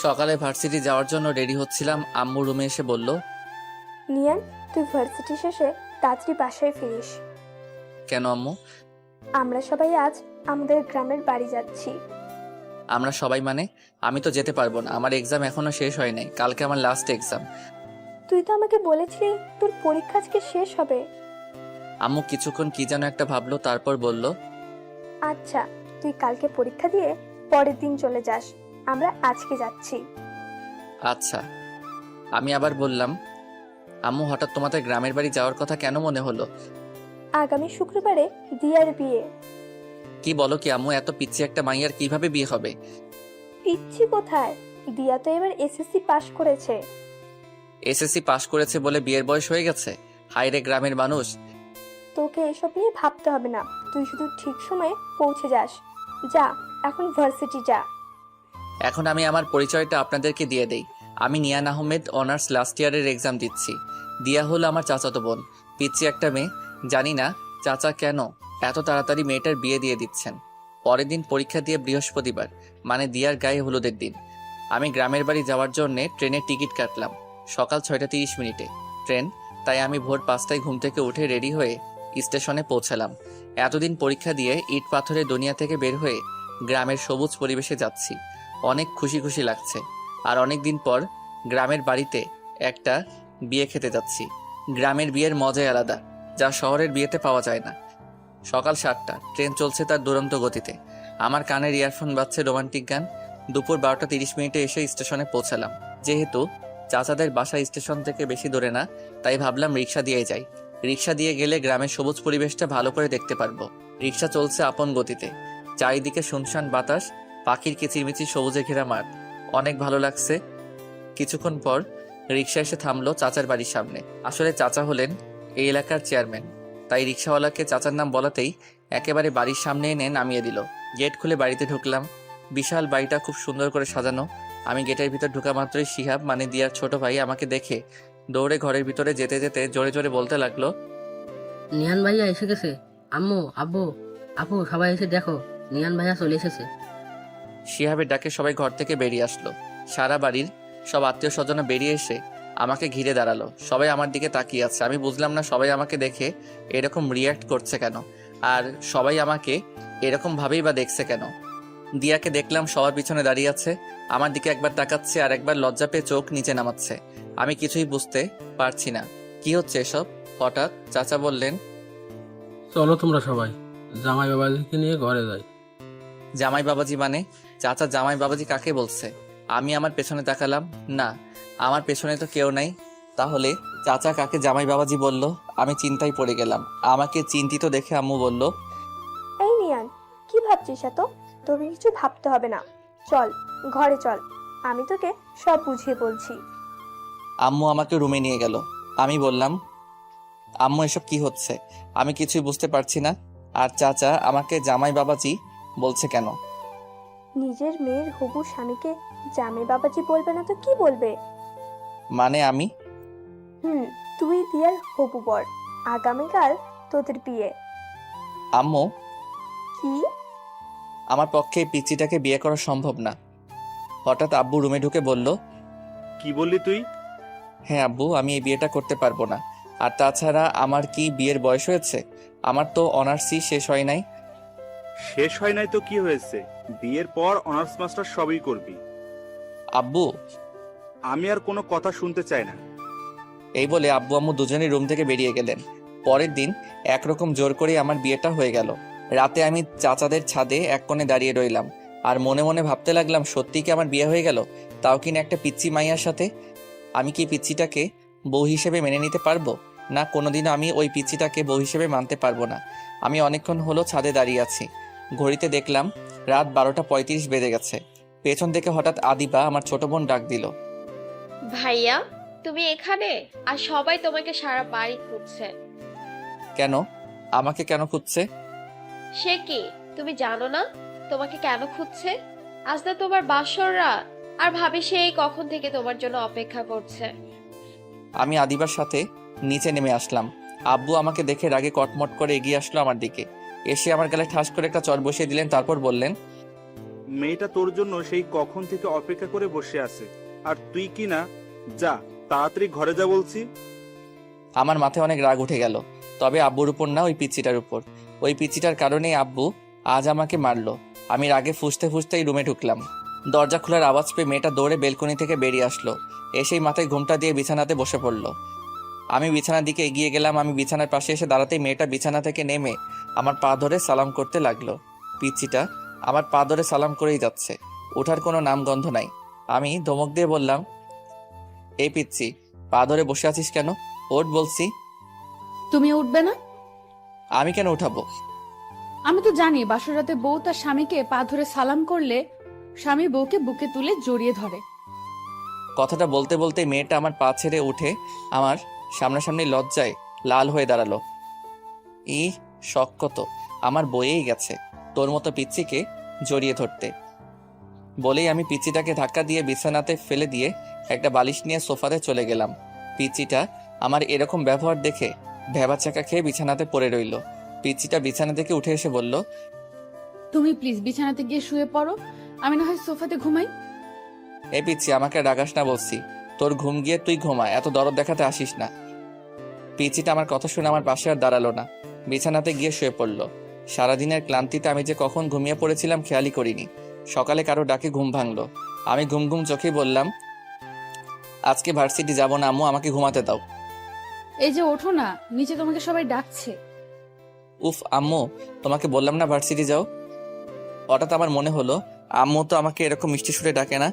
সকালে ভার্সিটি যাওয়ার জন্য রেডি হচ্ছিলাম, আম্মু রুমে এসে বলল, নিয়ান, তুই ভার্সিটি শেষে তাড়াতাড়ি বাসায় ফিরিস। কেন আম্মু? আমরা সবাই আজ আমাদের গ্রামের বাড়ি যাচ্ছি। আমরা সবাই মানে? আমি তো যেতে পারবো না, আমার এক্সাম এখনো শেষ হয় নাই, কালকে আমার লাস্ট এক্সাম। তুই তো আমাকে বলেছিলি তোর পরীক্ষা আজকে শেষ হবে। আম্মু কিছুক্ষণ কি যেন একটা ভাবলো, তারপর বলল, আচ্ছা, তুই কালকে পরীক্ষা দিয়ে পরের দিন চলে যাস, আমরা আজকে যাচ্ছি। আচ্ছা। আমি আবার বললাম, আম্মু হঠাৎ তোমাদের গ্রামের বাড়ি যাওয়ার কথা কেন মনে হলো? আগামী শুক্রবারে দিয়ার বিয়ে। কি বলো কি আম্মু, এত পিচ্ছি একটা মাইয়ার কিভাবে বিয়ে হবে? পিচ্ছি কোথায়, দিয়া তো এবার এসএসসি পাশ করেছে। এসএসসি পাশ করেছে বলে বিয়ের বয়স হয়ে গেছে? হায়রে গ্রামের মানুষ। তোকে এসব নিয়ে ভাবতে হবে না, তুই শুধু ঠিক সময়ে পৌঁছে যাস। যা, এখন ভার্সিটি যা। এখন আমি আমার পরিচয়টা আপনাদেরকে দিয়ে দেই। আমি নিয়ান আহমেদ, অনার্স লাস্ট ইয়ারের এক্সাম দিচ্ছি। দিয়া হলো আমার চাচাতো বোন, পিচ্ছি একটা মেয়ে। জানি না চাচা কেন এত তাড়াতাড়ি মেয়েটার বিয়ে দিয়ে দিচ্ছেন। পরের দিন পরীক্ষা দিয়ে বৃহস্পতিবার, মানে দিয়ার গায়ে হলুদের দিন। আমি গ্রামের বাড়ি যাওয়ার জন্য ট্রেনের টিকিট কাটলাম সকাল 6:30 ট্রেন, তাই আমি ভোর 5টায় ঘুম থেকে উঠে রেডি হয়ে স্টেশনে পৌঁছালাম। এতদিন পরীক্ষা দিয়ে ইট পাথরের দুনিয়া থেকে বের হয়ে গ্রামের সবুজ পরিবেশে যাচ্ছি। অনেক খুশি খুশি লাগছে। আর অনেক দিন পর গ্রামের বাড়িতে একটা বিয়ে খেতে যাচ্ছি। গ্রামের বিয়ের মজাই আলাদা, যা শহরের বিয়েতে পাওয়া যায় না। সকাল 7টা, ট্রেন চলছে তার দুরন্ত গতিতে। আমার কানের ইয়ারফোন বাজছে রোমান্টিক গান। দুপুর 12:30 এসে স্টেশনে পৌঁছালাম। যেহেতু চাচাদের বাসা স্টেশন থেকে বেশি দূরে না, তাই ভাবলাম রিক্সা দিয়ে যাই। রিক্সা দিয়ে গেলে গ্রামের সবুজ পরিবেশটা ভালো করে দেখতে পারবো। রিক্সা চলছে আপন গতিতে, চারিদিকে শুনশান বাতাস, পাখির কিচিরমিচির সবুজে ঘেরা মাঠ। অনেক ভালো লাগছে। কিছুক্ষণ পর রিক্সা এসে থামলো চাচার বাড়ির সামনে। আসলে চাচা হলেন এই এলাকার চেয়ারম্যান, তাই রিক্সাওয়ালাকে চাচার নাম বলাতেই একেবারে বাড়ির সামনে এনে নামিয়ে দিল। গেট খুলে বাড়িতে ঢুকলাম। বিশাল বাড়িটা খুব সুন্দর করে সাজানো। আমি গেটের ভিতর ঢোকা মাত্রই শিহাব, মানে দিয়ার ছোট ভাই, আমাকে দেখে দৌড়ে ঘরের ভিতরে যেতে যেতে জোরে জোরে বলতে লাগলো, নিহান ভাইয়া এসে গেছে। আম্মু, আব্বু, আপু, সবাই এসে দেখো, নিহান ভাইয়া চলে এসেছে। শিহাবের ডাকে সবাই ঘর থেকে বেরিয়ে আসলো। সারা বাড়ির সব আত্মীয় স্বজনা বেরিয়ে এসে আমাকে ঘিরে দাঁড়ালো। সবাই আমার দিকে তাকিয়ে আছে। আমি বুঝলাম না সবাই আমাকে দেখে এরকম রিয়্যাক্ট করছে কেন, আর সবাই আমাকে এরকম ভাবেই বা দেখছে কেন। দিয়াকে দেখলাম সবার পিছনে দাঁড়িয়ে আছে, আমার দিকে একবার তাকাচ্ছে আর একবার লজ্জা পেয়ে চোখ নিচে নামাচ্ছে। আমি কিছুই বুঝতে পারছি না কি হচ্ছে এসব। হঠাৎ চাচা বললেন, চলো তোমরা সবাই জামাই বাবাজিকে নিয়ে ঘরে যাই। জামাই বাবাজি মানে? চাচা জামাই বাবাজি কাকে বলছে? আমি আমার পেছনে তাকালাম, না, আমার পেছনে তো কেউ নাই। তাহলে চাচা কাকে জামাই বাবাজি বলল? আমি চিন্তায় পড়ে গেলাম। আমাকে চিন্তিত দেখে আম্মু বলল, এই নিয়ান, কি ভাবছিস এত? তোকে কিছু ভাবতে হবে না, চল ঘরে চল, আমি তোকে সব বুঝিয়ে বলছি। আম্মু আমাকে রুমে নিয়ে গেল। আমি বললাম, আম্মু এসব কি হচ্ছে? আমি কিছুই বুঝতে পারছি না। আর চাচা আমাকে জামাই বাবাজি বলছে কেন? নিজের মেয়ের হবু স্বামীকে জামাই বাবাজি বলবে না তো কি বলবে? মানে আমি? তুই দিয়ার হবু বর, আগামীকাল তোদের বিয়ে। আম্মু, কি? আমার পক্ষে এই পিচ্চিটাকে বিয়ে করা সম্ভব না। হঠাৎ আব্বু রুমে ঢুকে বলল, কি বললি তুই? হ্যাঁ আব্বু, আমি এই বিয়েটা করতে পারবো না। আর তাছাড়া আমার কি বিয়ের বয়স হয়েছে? আমার তো অনার্সই শেষ হয় নাই। শেষ হয় নাই তো কি হয়েছে? বিয়ের পর অনার্স মাস্টার সবই করবি। আব্বু, আমি আর কোনো কথা শুনতে চাই না। এই বলে আব্বু আম্মু দুজনেই রুম থেকে বেরিয়ে গেলেন। পরের দিন একরকম জোর করে আমার বিয়েটা হয়ে গেল। রাতে আমি চাচাদের ছাদে এক কোণে দাঁড়িয়ে রইলাম আর মনে মনে ভাবতে লাগলাম, সত্যি কি আমার বিয়ে হয়ে গেল? তাও কিনা একটা পিচ্চি মাইয়ার সাথে। আমি কি পিচ্চিটাকে বউ হিসেবে মেনে নিতে পারবো? না, কোনোদিনও আমি ওই পিচ্চিটাকে বউ হিসেবে মানতে পারবো না। আমি অনেকক্ষণ হলো ছাদে দাঁড়িয়ে আছি। ঘড়িতে দেখলাম রাত 12:35 বেজে গেছে। পেছন থেকে হঠাৎ আদিবা, আমার ছোট বোন, ডাক দিল, ভাইয়া, তুমি এখানে? আর সবাই তোমাকে সারা বাড়ি খুঁজছে। কেন? আমাকে কেন খুঁজছে? সে কি, তুমি জানো না তোমাকে কেন খুঁজছে? আজ না তোমার বাসর রাত, আর ভাবি সেই কখন থেকে তোমার জন্য অপেক্ষা করছে। আমি আদিবার সাথে নিচে নেমে আসলাম। আব্বু আমাকে দেখে রাগে কটমট করে এগিয়ে আসলো আমার দিকে। এসে আমার গালে ঠাস করে একটা চর বসিয়ে দিলেন, তারপর বললেন, মেয়েটা তোর জন্য সেই কখন থেকে অপেক্ষা করে বসে আছে, আর তুই কি না? যা, তাড়াতাড়ি ঘরে যা বলছি। আমার মাথায় অনেক রাগ উঠে গেল, তবে আব্বুর উপর না, ওই পিচ্চিটার উপর। ওই পিচ্চিটার কারণেই আব্বু আজ আমাকে মারলো। আমি রাগে ফুঁসতে ফুঁসতেই রুমে ঢুকলাম। দরজা খোলার আওয়াজ পেয়ে মেয়েটা দৌড়ে বেলকনি থেকে বেরিয়ে আসলো। এসেই মাথায় ঘুমটা দিয়ে বিছানাতে বসে পড়লো। আমি বিছানার দিকে এগিয়ে গেলাম। আমি বিছানার পাশে এসে দাঁড়াতেই মেয়েটা বিছানা থেকে নেমে আমার পা ধরে সালাম করতে লাগলো। পিচ্চিটা আমার পা ধরে সালাম করেই যাচ্ছে, ওঠার কোনো নামগন্ধ নাই। আমি ধমক দিয়ে বললাম, এই পিচ্চি, পা ধরে বসে আছিস কেন? ওঠ বলছি। তুমি উঠবে না? আমি কেন উঠাবো? আমি তো জানি বাসর রাতে বউ তার স্বামীকে পা ধরে সালাম করলে স্বামী বউকে বুকে তুলে জড়িয়ে ধরে। কথাটা বলতে বলতে মেয়েটা আমার পা ছেড়ে উঠে আমার সামনাসামনি লজ্জায় লাল হয়ে দাঁড়ালো। শখ কত আমার বয়েই গেছে তোর মতো পিচ্চিকে জড়িয়ে ধরতে। বলেই আমি পিচ্চিটাকে ধাক্কা দিয়ে বিছানাতে ফেলে দিয়ে একটা বালিশ নিয়ে সোফাতে চলে গেলাম। পিচ্চিটা আমার এরকম ব্যবহার দেখে ভ্যাবাচাকা খেয়ে বিছানাতে পড়ে রইল। পিচ্চিটা বিছানা থেকে উঠে এসে বলল, তুমি প্লিজ বিছানাতে গিয়ে শুয়ে পড়ো, আমি না হয় সোফাতে ঘুমাই। এ পিচ্চি, আমাকে রাগাস না বলছি। তোর ঘুম গিয়ে তুই ঘুমা, এত দরদ দেখাতে আসিস না। পিচ্চিটা আমার কথা শুনে আমার পাশে আর দাঁড়ালো না, বিছানাতে গিয়ে শুয়ে পড়লো। সারাদিনের ক্লান্তিতে আমি যে কখন ঘুমিয়ে পড়েছিলাম খেয়ালই করিনি। সকালে কারো ডাকে ঘুম ভাঙলো। আমি ঘুম ঘুম চোখেই বললাম, আজকে ভার্সিটি যাব না আম্মু, আমাকে ঘুমাতে দাও। এই যে ওঠো না, নিচে তোমাকে সবাই ডাকছে। উফ আম্মু, তোমাকে বললাম না ভার্সিটি যাও। হঠাৎ আমার মনে হলো আম্মু তো আমাকে এরকম মিষ্টি সুরে ডাকে না।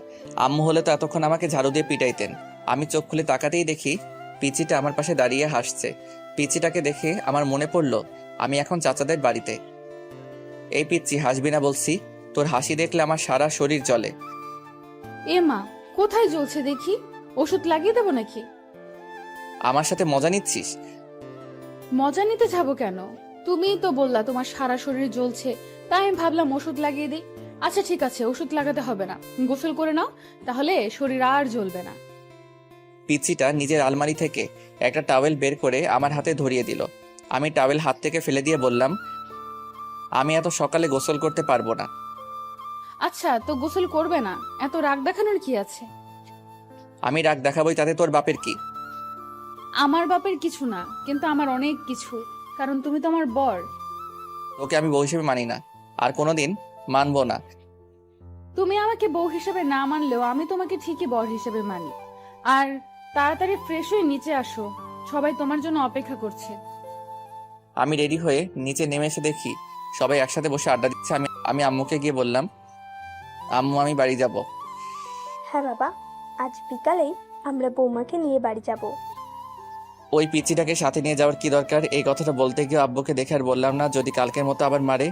আম্মু হলে তো এতক্ষণ আমাকে ঝাড়ু দিয়ে পিটাইতেন। আমি চোখ খুলে তাকাতেই দেখি পিচিটা আমার পাশে দাঁড়িয়ে হাসছে। পিচিটাকে দেখে আমার মনে পড়লো আমি এখন চাচাদের বাড়িতে। এই পিচ্চি, হাসবি না বলছি, তোর হাসি দেখলে আমার সারা শরীর জ্বলে। এ মা, কোথায় জ্বলছে দেখি, ওষুধ লাগিয়ে দেবো নাকি? আমার সাথে মজা নিচ্ছিস? মজা নিতে যাবো কেন? তুমিই তো বললা তোমার সারা শরীর জ্বলছে, তাই আমি ভাবলাম ওষুধ লাগিয়ে দিই। আচ্ছা ঠিক আছে, ওষুধ লাগাতে হবে না, গোসল করে নাও, তাহলে শরীর আর জ্বলবে না। পিচ্চিটা নিজের আলমারি থেকে একটা টাওয়েল বের করে আমার হাতে ধরিয়ে দিল। আমি টাওয়েল হাত থেকে ফেলে দিয়ে বললাম, আমি এত সকালে গোসল করতে পারবো না। আচ্ছা তো গোসল করবে না, এত রাগ দেখানোর কি আছে? আমি রাগ দেখাবই, তাতে তোর বাপের কি? আমার বাপের কিছু না, কিন্তু আমার অনেক কিছু, কারণ তুমি তো আমার বর। তোকে আমি বউ হিসেবে মানি না, আর কোনোদিন মানবো না। তুমি আমাকে বউ হিসেবে না মানলেও আমি তোমাকে ঠিকই বর হিসেবে মানি। আর তাড়াতাড়ি ফ্রেশ হয়ে নিচে আসো, সবাই তোমার জন্য অপেক্ষা করছে। আমি রেডি হয়ে নিচে নেমে এসে দেখি সবাই একসাথে বসে আড্ডা দিচ্ছে। আমি আম্মুকে গিয়ে বললাম, আম্মু আমি বাড়ি যাব। হ্যাঁ বাবা, আজ বিকালেই আমরা বৌমাকে নিয়ে বাড়ি যাব। ওই পিচ্চিটাকে সাথে নিয়ে যাওয়ার কি দরকার? এই কথাটা বলতে গিয়ে আব্বুকে দেখে আর বললাম না, যদি কালকের মতো আবার মারে।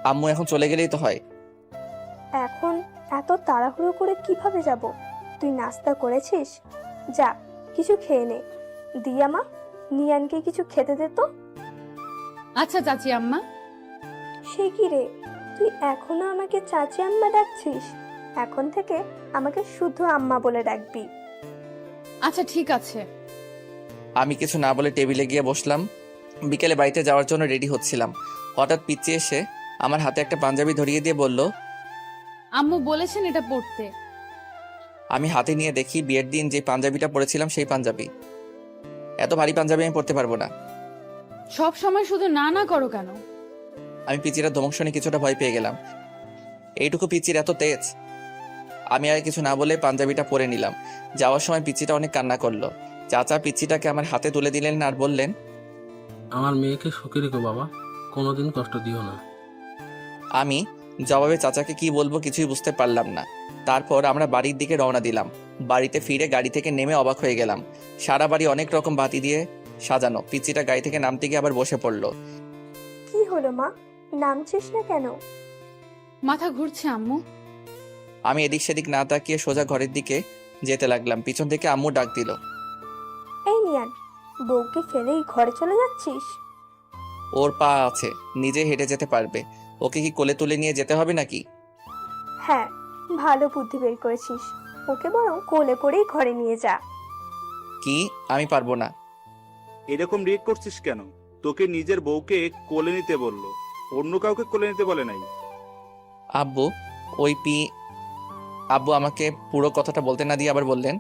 আম্মু এখন চলে গেলেই তো হয়। এখন এত তাড়াহুড়ো করে কিভাবে যাব? তুই নাস্তা করেছিস? যা, কিছু খেয়ে নে। দিয়া মা, নিয়ানকে কিছু খেতে দে তো। আচ্ছা চাচি আম্মা। সে কি রে, তুই এখনো আমাকে চাচি আম্মা ডাকছিস? এখন থেকে আমাকে শুধু আম্মা বলে ডাকবি। আচ্ছা ঠিক আছে। আমি কিছু না বলে টেবিলে গিয়ে বসলাম। বিকেলে বাড়িতে যাওয়ার জন্য রেডি হচ্ছিলাম, হঠাৎ পিচ্চি এসে আমার হাতে একটা পাঞ্জাবি ধরিয়ে দিয়ে বলল, আম্মু বলেছেন এটা পড়তে। আমি হাতে নিয়ে দেখি বিয়ের দিন যে পাঞ্জাবিটা পরেছিলাম সেই পাঞ্জাবি। এত ভারী পাঞ্জাবি আমি পরতে পারবো না। সব সময় শুধু না না করো কেন? আমি পিচির ধমক শুনে কিছুটা ভয় পেয়ে গেলাম। এইটুকু পিচির এত তেজ! আমি আর কিছু না বলে পাঞ্জাবিটা পরে নিলাম। যাওয়ার সময় পিচিটা অনেক কান্না করলো। চাচা পিচিটাকে আমার হাতে তুলে দিলেন আর বললেন, আমার মেয়েকে সুখে রেখো বাবা, কোনোদিন কষ্ট দিও না। আমি জবাবে চাচাকে কি বলবো কিছুই বুঝতে পারলাম না। তারপর আমরা বাড়ির দিকে রওনা দিলাম। বাড়িতে ফিরে গাড়ি থেকে নেমে অবাক হয়ে গেলাম। সারা বাড়ি অনেক রকম বাতি দিয়ে সাজানো। পিচিটা গাড়ি থেকে নামতে গিয়ে আবার বসে পড়লো। কি হলো মা, নামছিস না কেন? মাথা ঘুরছে আম্মু। আমি এদিক সেদিক না তাকিয়ে সোজা ঘরের দিকে যেতে লাগলাম। পিছন থেকে আম্মু ডাক দিল, এই নিয়ান, বউকে ফেলেই ঘরে চলে যাচ্ছিস? ওর পা আছে, নিজে হেঁটে যেতে পারবে, ওকে কি কোলে তুলে নিয়ে যেতে হবে নাকি? হ্যাঁ, ভালো বুদ্ধি বের করেছিস। ওকে বরং কোলে করেই ঘরে নিয়ে যা। কি? আমি পারবো না। এরকম রিয়েক্ট করছিস কেন? তোকে নিজের বউকে কোলে নিতে বললো, অন্য কাউকে কোলে নিতে বলে নাই। আব্বু ওই আব্বু আমাকে পুরো কথাটা বলতে না দিয়ে আবার বললেন।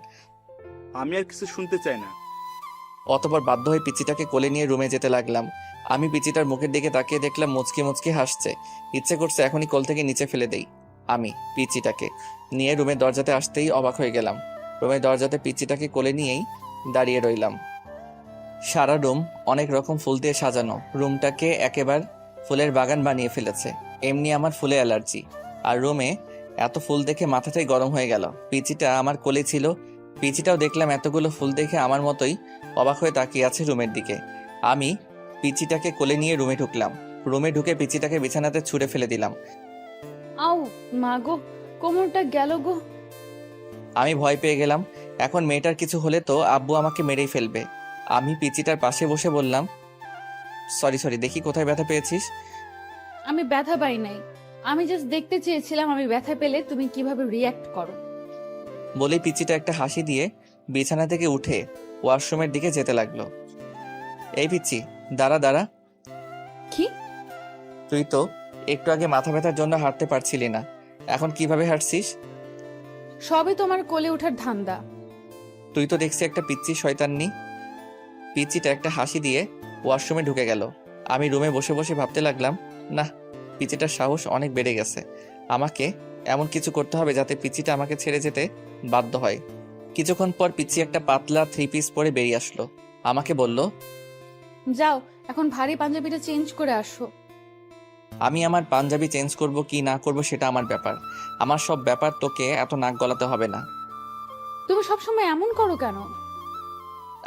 আমি আর কিছু শুনতে চাই না। অতঃপর বাধ্য হয়ে পিচিটাকে কোলে নিয়ে রুমে যেতে লাগলাম। আমি পিচিটার মুখের দিকে তাকিয়ে দেখলাম মুচকি মুচকি হাসছে। ইচ্ছে করছে এখনই কোল থেকে নিচে ফেলে দেই। আমি পিচিটাকে নিয়ে রুমের দরজাতে আসতেই অবাক হয়ে গেলাম। রুমের দরজাতে পিচিটাকে কোলে নিয়েই দাঁড়িয়ে রইলাম। সারা রুম অনেক রকম ফুল দিয়ে সাজানো। রুমটাকে একেবারে ফুলের বাগান বানিয়ে ফেলেছে। এমনি আমার ফুলে অ্যালার্জি, আর রুমে এত ফুল দেখে মাথাটাই গরম হয়ে গেল। পিচিটা আমার কোলে ছিল। পিচিটাও দেখলাম এতগুলো ফুল দেখে আমার মতোই অবাক হয়ে তাকিয়ে আছে রুমের দিকে। আমি পিচিটাকে কোলে নিয়ে রুমে ঢুকলাম। রুমে ঢুকে পিচিটাকে বিছানাতে ছুঁড়ে ফেলে দিলাম। আউ মা গো, কোমরটা গেল গো। আমি ভয় পেয়ে গেলাম। এখন মেয়েটার কিছু হলে তো আব্বু আমাকে মেরেই ফেলবে। আমি পিচিটার পাশে বসে বললাম, সরি দেখি কোথায় ব্যথা পেয়েছিস। আমি ব্যথা পাই নাই, আমি জাস্ট দেখতে চেয়েছিলাম আমি ব্যথা পেলে তুমি কিভাবে রিয়্যাক্ট করো। বলে পিচিটা একটা হাসি দিয়ে বিছানা থেকে উঠে ওয়াশরুমের দিকে যেতে লাগলো। এই পিচি, দাঁড়া। কি? তুই তো একটু আগে মাথা ব্যথার জন্য হাঁটতে পারছিলি না, এখন কিভাবে হাঁটছিস? সবে তোমার কোলে ওঠার ধান্দা। তুই তো দেখছি একটা পিচ্চি শয়তাননি। পিচিটা একটা হাসি দিয়ে ওয়াশরুমে ঢুকে গেল। আমি রুমে বসে বসে ভাবতে লাগলাম, না, পিচিটার সাহস অনেক বেড়ে গেছে। আমাকে এমন কিছু করতে হবে যাতে পিচিটা আমাকে ছেড়ে যেতে বাধ্য হয়। কিছুক্ষণ পর পিচি একটা পাতলা 3 পিস পরে বেরিয়ে আসলো। আমাকে বলল, যাও এখন ভারী পাঞ্জাবিটা চেঞ্জ করে আসো। আমি আমার পাঞ্জাবি চেঞ্জ করব কি না করব সেটা আমার ব্যাপার। আমার সব ব্যাপার তোকে এত নাক গলাতে হবে না। তুমি সবসময় এমন করো কেন?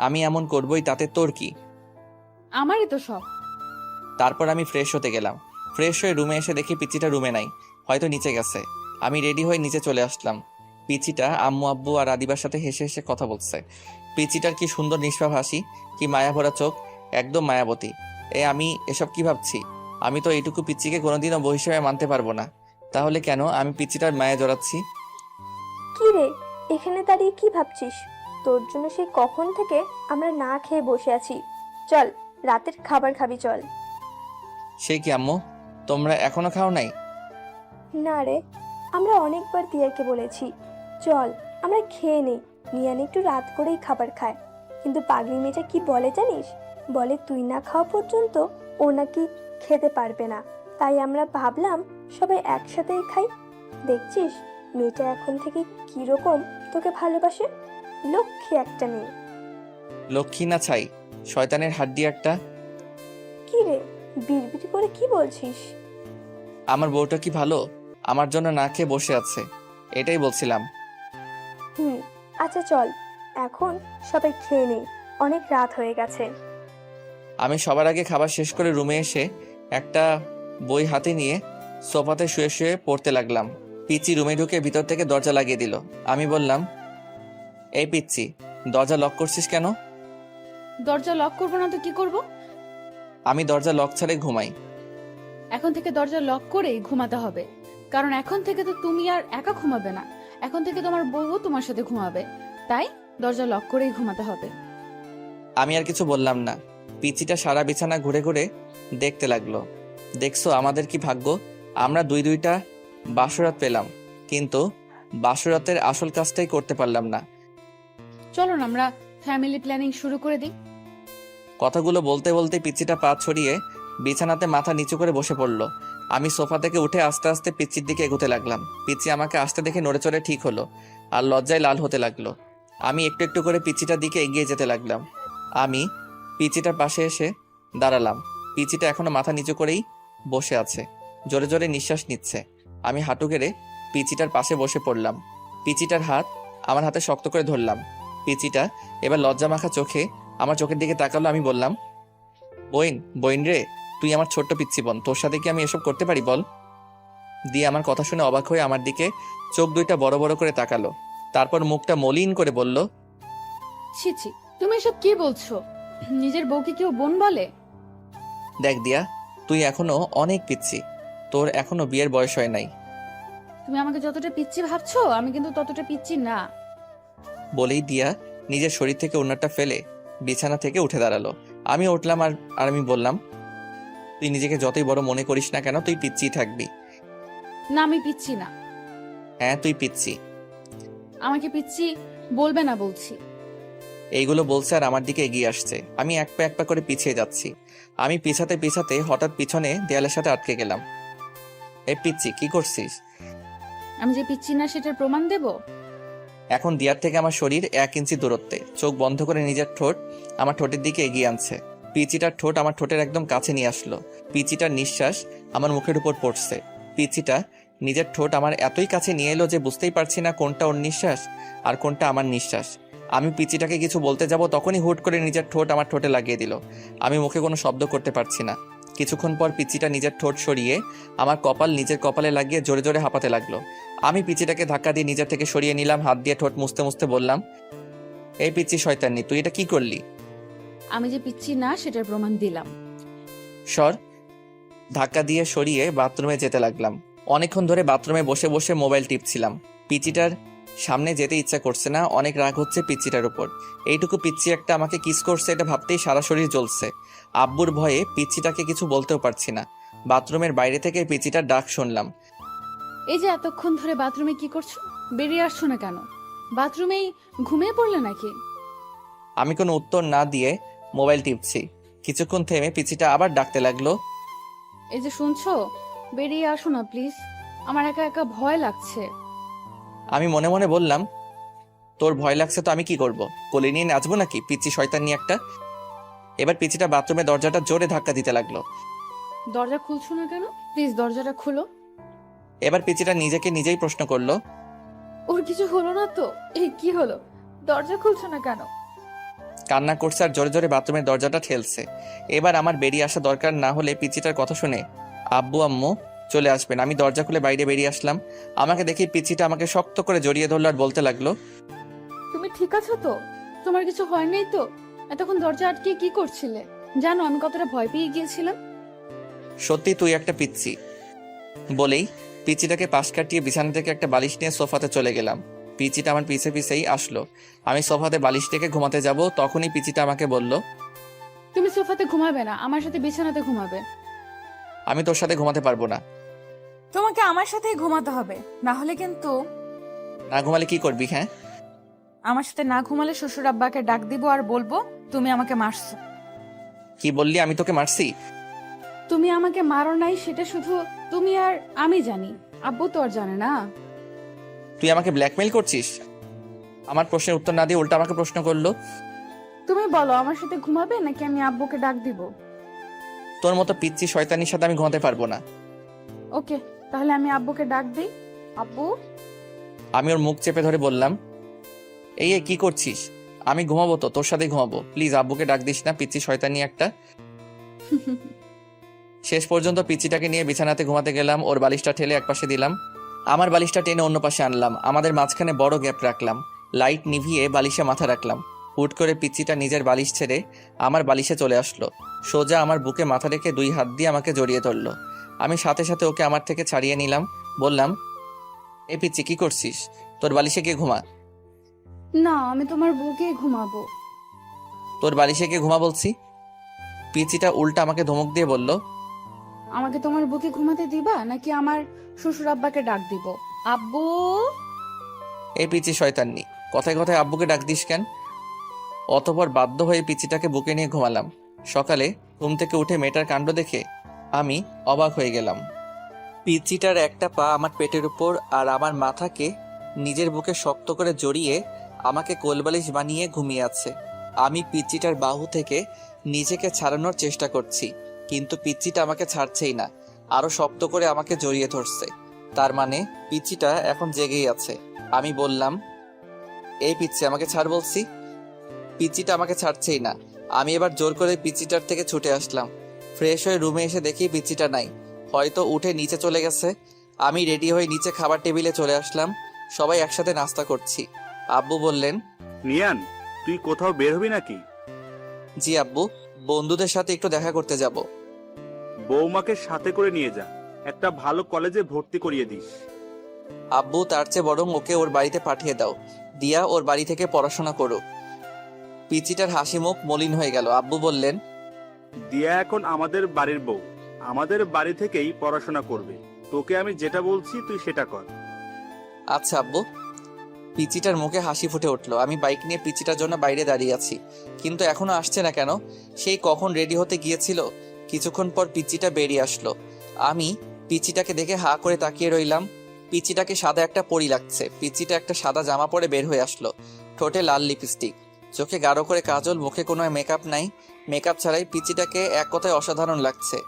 আমি এমন করবই, তাতে তোর কি? আমারই তো সব। তারপর আমি ফ্রেশ হতে গেলাম। ফ্রেশ হয়ে রুমে এসে দেখি পিচিটা রুমে নাই, হয়তো নিচে গেছে। আমি রেডি হয়ে নিচে চলে আসলাম। পিচিটা আম্মু আব্বু আর আদিবার সাথে হেসে হেসে কথা বলছে। পিচিটার কি সুন্দর নিষ্পাপ হাসি, কি মায়া ভরা চোখ, একদম মায়াবতী। আমি এসব কি ভাবছি? আমি তো এইটুকু পিচিকে কোনোদিনও বউ হিসেবে মানতে পারবো না। তাহলে কেন আমি পিচিটার মায়া জড়াচ্ছি? কি রে, এখানে দাঁড়িয়ে কি ভাবছিস? তোর জন্য সেই কখন থেকে আমরা না খেয়ে বসে আছি। চল, রাতের খাবার খাবি, চল। সে কি আম্মু, তোমরা এখনো খাও নাই? না রে, আমরা অনেকবার দিয়াকে বলেছি চল আমরা খেয়ে নেই, নিয়ান একটু রাত করেই খাবার খায়। কিন্তু পাগলি মেয়েটা কি বলে জানিস? বলে তুই না খাওয়া পর্যন্ত ও নাকি খেতে পারবে না। তাই আমরা ভাবলাম সবাই একসাথেই খাই। দেখছিস মেয়েটা এখন থেকে কিরকম তোকে ভালোবাসে। লক্ষ্মী একটা মেয়ে। লক্ষ্মী না ছাই, শয়তানের হাড্ডি একটা। কি রে, বিড়বিড় করে কি বলছিস? আমার বউটা কি ভালো, আমার জন্য না খেয়ে বসে আছে, এটাই বলছিলাম। আচ্ছা চল, এখন সবাই খেয়ে নেই, অনেক রাত হয়ে গেছে। আমি সবার আগে খাবার শেষ করে রুমে এসে একটা বই হাতে নিয়ে সোফাতে শুয়ে শুয়ে পড়তে লাগলাম। পিচি রুমে ঢুকে ভিতর থেকে দরজা লাগিয়ে দিল। আমি বললাম, এই পিচ্ছি, দরজা লক করছিস কেন? দরজা লক করবো না তো কি করব? আমি দরজা লক ছাড়াই ঘুমাই। এখন থেকে দরজা লক করেই ঘুমাতে হবে, কারণ এখন থেকে তো তুমি আর একা ঘুমাবে না, এখন থেকে তোমার বউও তোমার সাথে ঘুমাবে। তাই দরজা লক করেই ঘুমাতে হবে। আমি আর কিছু বললাম না। পিচিটা সারা বিছানা ঘুরে ঘুরে দেখতে লাগলো। দেখছো আমাদের কি ভাগ্য, আমরা দুইটা বাসরাত পেলাম, কিন্তু বাসরাতের আসল কাজটাই করতে পারলাম না। চলো না আমরা ফ্যামিলি প্ল্যানিং শুরু করে দিই। কথাগুলো বলতে বলতে পিচিটা পা ছড়িয়ে বিছানাতে মাথা নিচু করে বসে পড়লো। আমি সোফা থেকে উঠে আস্তে আস্তে পিচির দিকে এগোতে লাগলাম। পিচি আমাকে আসতে দেখে নড়ে চড়ে ঠিক হলো আর লজ্জায় লাল হতে লাগলো। আমি একটু একটু করে পিচিটার দিকে এগিয়ে যেতে লাগলাম। আমি পিচিটার পাশে এসে দাঁড়ালাম। পিচিটা এখনো মাথা নিচু করেই বসে আছে, জোরে জোরে নিঃশ্বাস নিচ্ছে। আমি হাঁটু গেড়ে পিচিটার পাশে বসে পড়লাম। পিচিটার হাত আমার হাতে শক্ত করে ধরলাম। পিচিটা এবার লজ্জা মাখা চোখে আমার চোখের দিকে তাকালো। আমি বললাম, বইন রে, তুই আমার ছোট্ট পিচ্ছি বোন, তোর সাথে কি আমি এসব করতে পারি বল? দিয়ে আমার কথা শুনে অবাক হয়ে আমার দিকে চোখ দুইটা বড় বড় করে তাকালো। তারপর মুখটা মলিন করে বলল, ছি ছি, তুমি এসব কি বলছো? নিজের বউকে কেউ বোন বলে? দেখ দিয়া, তুই এখনো অনেক পিচ্ছি, তোর এখনো বিয়ের বয়স হয় নাই। তুমি আমাকে যতটা পিচ্ছি ভাবছো আমি কিন্তু ততটা পিচ্ছি না। বলেই দিয়া নিজের শরীর থেকে ওড়নাটা ফেলে বিছানা থেকে উঠে দাঁড়ালো। আমি উঠলাম আর আর আমি বললাম, তুই নিজেকে যতই বড় মনে করিস না কেন, তুই পিচ্ছি থাকবি। না আমি পিচ্ছি না। হ্যাঁ তুই পিচ্ছি। আমাকে পিচ্ছি বলবে না বলছি। এইগুলো বলছে আর আমার দিকে এগিয়ে আসছে। আমি এক পা করে পিছিয়ে যাচ্ছি। আমি পিছাতে পিছাতে হঠাৎ পিছনে দেয়ালের সাথে আটকে গেলাম। এই পিচ্ছি, কি করছিস? আমি যে পিচ্ছি না সেটার প্রমাণ দেব? এখন দিয়ার থেকে আমার শরীর 1 ইঞ্চি দূরত্বে। চোখ বন্ধ করে নিজের ঠোঁট আমার ঠোঁটের দিকে এগিয়ে আনছে। পিচিটার ঠোঁট আমার ঠোঁটের একদম কাছে নিয়ে আসলো। পিচিটার নিঃশ্বাস আমার মুখের উপর পড়ছে। পিচিটা নিজের ঠোঁট আমার এতই কাছে নিয়ে এলো যে বুঝতেই পারছি না কোনটা ওর নিঃশ্বাস আর কোনটা আমার নিঃশ্বাস। আমি পিচিটাকে কিছু বলতে যাব, তখনই হুট করে নিজের ঠোঁট আমার ঠোঁটে লাগিয়ে দিল। আমি মুখে কোনো শব্দ করতে পারছি না। কিছুক্ষণ পর পিচিটা নিজের ঠোঁট সরিয়ে আমার কপাল নিজের কপালে লাগিয়ে জোরে জোরে হাঁপাতে লাগলো। আমি পিচিটাকে ধাক্কা দিয়ে নিজের থেকে সরিয়ে নিলাম। হাত দিয়ে ঠোঁট মুছতে মুছতে বললাম, এই পিচ্ছি শয়তানি, তুই এটা কি করলি? আমি যে পিচ্ছি না সেটার প্রমাণ দিলাম। সর। ধাক্কা দিয়ে সরিয়ে বাথরুমে যেতে লাগলাম। অনেকক্ষণ ধরে বাথরুমে বসে বসে মোবাইল টিপছিলাম। পিচিটার সামনে যেতে ইচ্ছা করছে না। অনেক রাগ হচ্ছে পিচিটার উপর। এইটুকু পিচ্ছি একটা আমাকে কিস করছে, এটা ভাবতেই সারা শরীর জ্বলছে। আব্বুর ভয়ে পিচ্ছিটাকে কিছু বলতেও পারছি না। বাথরুমের বাইরে থেকে পিচিটার ডাক শুনলাম। এই যে এতক্ষণ ধরে বাথরুমে কি করছো? বেরিয়ে আসছো না কেন? বাথরুমেই ঘুমিয়ে পড়লে নাকি? আমি কোনো উত্তর না দিয়ে মোবাইল টিপছি। কিছুক্ষণ থেমে পিচিটা আবার ডাকতে লাগলো। এই যে শুনছো, বেরিয়ে আসো না প্লিজ, আমার একা একা ভয় লাগছে। আমি মনে মনে বললাম, তোর ভয় লাগছে তো আমি কি করব? কোলে নিয়ে নাচবো নাকি পিচ্ছি শয়তানি একটা? এবার পিচিটা বাথরুমের দরজাটা জোরে ধাক্কা দিতে লাগলো। দরজা খুলছো না কেন? প্লিজ দরজাটা খুলো। এবার পিচিটা নিজেকে নিজেই প্রশ্ন করলো, ওর কিছু হলো না তো? এই কি হলো, দরজা খুলছো না কেন? কান্না করছে আর জোরে জোরে বাথরুমের দরজাটা ঠেলছে। এবার আমার বেরিয়ে আসা দরকার না হলে পিচিটার কথা শুনে আব্বু আম্মু চলে আসবেন। আমি দরজা খুলে বাইরে বেরিয়ে আসলাম। আমাকে দেখে পিচিটা আমাকে শক্ত করে জড়িয়ে ধরলো আর বলতে লাগলো, তুমি ঠিক আছো তো? তোমার কিছু হয়নি তো? এতক্ষণ দরজা আটকে কি করছিলে? জানো আমি কতটা ভয় পেয়ে গিয়েছিলাম। সত্যি তুই একটা পিচ্ছি। বলেই পিচিটাকে পাশ কাটিয়ে বিছানা থেকে একটা বালিশ নিয়ে সোফাতে চলে গেলাম। পিচিটা আমার পিছে পিছেই আসলো। আমি সোফাতে বালিশ থেকে ঘুমাতে যাব, তখনই পিচিটা আমাকে বলল, তুমি সোফাতে ঘুমাবে না, আমার সাথে বিছানাতে ঘুমাবে। আমি তোর সাথে ঘুমাতে পারবো না। তোমাকে আমার সাথেই ঘুমাতে হবে, না হলে কিন্তু না ঘুমালে কি করবি? হ্যাঁ, আমার সাথে না ঘুমালে শ্বশুর আব্বাকে ডাক দিব আর বলবো তুমি আমাকে মারছো। কি বললি? আমি তোকে মারছি? তুমি আমাকে মারো নাই সেটা শুধু তুমি আর আমি জানি, আব্বু তো আর জানে না। তুই আমাকে ব্ল্যাকমেইল করছিস? আমার প্রশ্নের উত্তর না দিয়ে উল্টা আমাকে প্রশ্ন করলো। তুমি বলো আমার সাথে ঘুমাবে নাকি আমি আব্বুকে ডাক দিব? তোর মতো পিচ্ছি শয়তানির সাথে আমি ঘুমাতে পারবো না। ওকে, তাহলে আমি আব্বুকে ডাক দিই। আব্বু। আমি ওর মুখ চেপে ধরে বললাম, এই কি করছিস? আমি ঘুমাবো তো, তোর সাথে ঘুমাবো। প্লিজ আব্বুকে ডাক দিস না, পিচ্ছি শয়তানি একটা। শেষ পর্যন্ত পিচ্চিটাকে নিয়ে বিছানাতে ঘুমাতে গেলাম। ওর বালিশটা ঠেলে একপাশে দিলাম, আমার বালিশটা টেনে অন্য পাশে আনলাম। আমাদের মাঝখানে বড় গ্যাপ রাখলাম। লাইট নিভিয়ে বালিশে মাথা রাখলাম। হুট করে পিচ্চিটা নিজের বালিশ ছেড়ে আমার বালিশে চলে আসলো। সোজা আমার বুকে মাথা রেখে 2 হাত দিয়ে আমাকে জড়িয়ে ধরলো। আমি সাথে সাথে ওকে আমার থেকে ছাড়িয়ে নিলাম। বললাম, এই পিচ্চি কি করছিস? তোর বালিশে গিয়ে ঘুমা। না, আমি তোমার বুকে ঘুমাবো। তোর বালিশে গিয়ে ঘুমা বলছি। পিচ্চিটা উল্টা আমাকে ধমক দিয়ে বলল, আমাকে তোমার বুকে ঘুমাতে দিবা নাকি আমার শ্বশুর আব্বাকে ডাক দিব? আব্বু। এই পিচ্চি শয়তান্নি, কথায় কথায় আব্বুকে ডাক দিস কেন? অতঃপর বাধ্য হয়ে পিচ্চিটাকে বুকে নিয়ে ঘুমালাম। সকালে ঘুম থেকে উঠে মেয়েটার কাণ্ড দেখে আমি অবাক হয়ে গেলাম। পিচ্চিটার একটা পা আমার পেটের উপর আর আমার মাথাকে নিজের বুকে শক্ত করে জড়িয়ে আমাকে কোলবালিশ বানিয়ে ঘুমিয়ে আছে। আমি পিচ্চিটার বাহু থেকে নিজেকে ছাড়ানোর চেষ্টা করছি, কিন্তু পিচ্চিটা আমাকে ছাড়ছেই না, আরো শক্ত করে আমাকে জড়িয়ে ধরছে। তার মানে পিচ্চিটা এখন জেগেই আছে। আমি বললাম, এই পিচ্চি আমাকে ছাড় বলছি। পিচ্চিটা আমাকে ছাড়ছেই না। আমি এবার জোর করে পিচ্চিটার থেকে ছুটে আসলাম। ফ্রেশ হয়ে রুমে এসে দেখি পিচ্চিটা নাই, হয়তো উঠে নিচে চলে গেছে। আমি রেডি হয়ে নিচে খাবার টেবিলে চলে আসলাম। সবাই একসাথে নাস্তা করছি। আব্বু বললেন, নিয়ান, তুই কোথাও বের হবি নাকি? জি আব্বু, বন্ধুদের সাথে একটু দেখা করতে যাব। বৌমাকে সাথে করে নিয়ে যা, একটা ভালো কলেজে ভর্তি করিয়ে দিস। আব্বু, তার চেয়ে বরং ওকে ওর বাড়িতে পাঠিয়ে দাও, দিয়া ওর বাড়ি থেকে পড়াশোনা করুক। পিচিটার হাসি মুখ মলিন হয়ে গেল। আব্বু বললেন, দিয়া এখন আমাদের বাড়ির বউ, আমাদের বাড়ি থেকেই পড়াশোনা করবে। তোকে আমি যেটা বলছি তুই সেটা কর। আচ্ছা আব্বু। পিচিটার মুখে হাসি ফুটে উঠলো। আমি বাইক নিয়ে পিচিটার জন্য বাইরে দাঁড়িয়ে আছি, কিন্তু এখনো আসছে না কেন? সেই কখন রেডি হতে গিয়েছিল। কিছুক্ষণ পর পিচিটা বেরিয়ে আসলো। আমি পিচিটাকে দেখে হা করে তাকিয়ে রইলাম। পিচিটাকে সাদা একটা পরি লাগছে। পিচিটা একটা সাদা জামা পরে বের হয়ে আসলো। ঠোঁটে লাল লিপস্টিক, চোখে গাঢ় করে কাজল, মুখে কোনো মেকআপ নাই। মেকআপ ছাড়াই পিচিটাকে এক কথায় অসাধারণ লাগছে।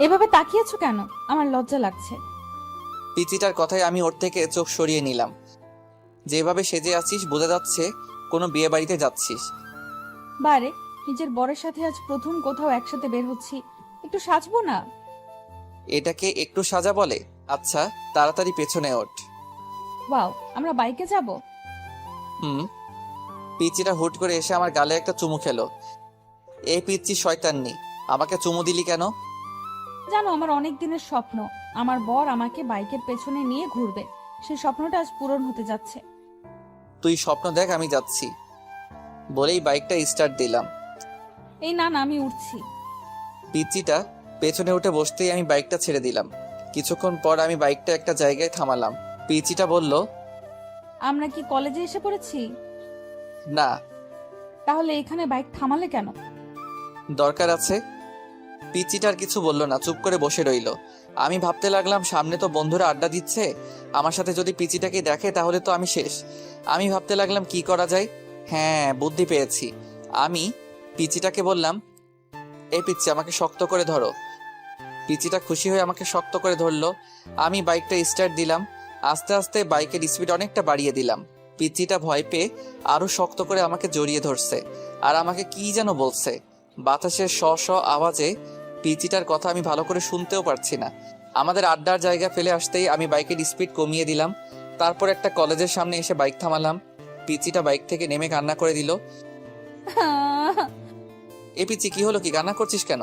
এভাবে তাকিয়েছো কেন? আমার লজ্জা লাগছে। পিচিটার কথায় আমি ওর থেকে চোখ সরিয়ে নিলাম। যেভাবে সেজে আছিস বোঝা যাচ্ছে কোনো বিয়ে বাড়িতে যাচ্ছিস। বারে, নিজের বরের সাথে আজ প্রথম কোথাও একসাথে বের হচ্ছি, একটু সাজবো না? এটাকে একটু সাজা বলে? আচ্ছা তাড়াতাড়ি পেছনে ওঠ। ওয়াও, আমরা বাইকে যাব? হুম। পিচিটা হুট করে এসে আমার গালে একটা চুমু খেলো। এই পিচ্চি শয়তান্নি, আমাকে চুমু দিলি কেন? জানো, আমার অনেক দিনের স্বপ্ন আমার বর আমাকে বাইকের পেছনে নিয়ে ঘুরবে। সেই স্বপ্নটা আজ পূরণ হতে যাচ্ছে। তুই স্বপ্ন দেখ, আমি যাচ্ছি বলেই বাইকটা স্টার্ট দিলাম। এই না না, আমি উঠছি। পিচ্চিটা পেছনে উঠে বসতেই আমি বাইকটা ছেড়ে দিলাম। কিছুক্ষণ পর আমি বাইকটা একটা জায়গায় থামালাম। পিচিটা বলল, আমরা কি কলেজে এসে পড়েছি? না। তাহলে এখানে বাইক থামালে কেন? দরকার আছে। পিচিটার কিছু বলল না, চুপ করে বসে রইল। আমি ভাবতে লাগলাম সামনে তো বন্ধুরা আড্ডা দিচ্ছে, আমার সাথে যদি পিচিটাকে দেখে তাহলে তো আমি শেষ। আমি ভাবতে লাগলাম কি করা যায়। হ্যাঁ, বুদ্ধি পেয়েছি। আমি পিচিটাকে বললাম, এই পিচ্চি আমাকে শক্ত করে ধরো। পিচিটা খুশি হয়ে আমাকে শক্ত করে ধরলো। আমি বাইকটা স্টার্ট দিলাম। আস্তে আস্তে বাইকের স্পিড অনেকটা বাড়িয়ে দিলাম। পিচিটা ভয় পেয়ে আরো শক্ত করে আমাকে জড়িয়ে ধরছে আর আমাকে কি যেন বলছে বাতাসের শ শ আওয়াজে। পিচিটার কথা আমি ভালো করে শুনতেও পারছি না। আমাদের আড্ডার জায়গা ফেলে আসতেই আমি বাইকের স্পিড কমিয়ে দিলাম। তারপর একটা কলেজের সামনে এসে বাইক থামালাম। পিচিটা বাইক থেকে নেমে কান্না করে দিল। এ পিচি, কি হলো? কি কান্না করছিস কেন?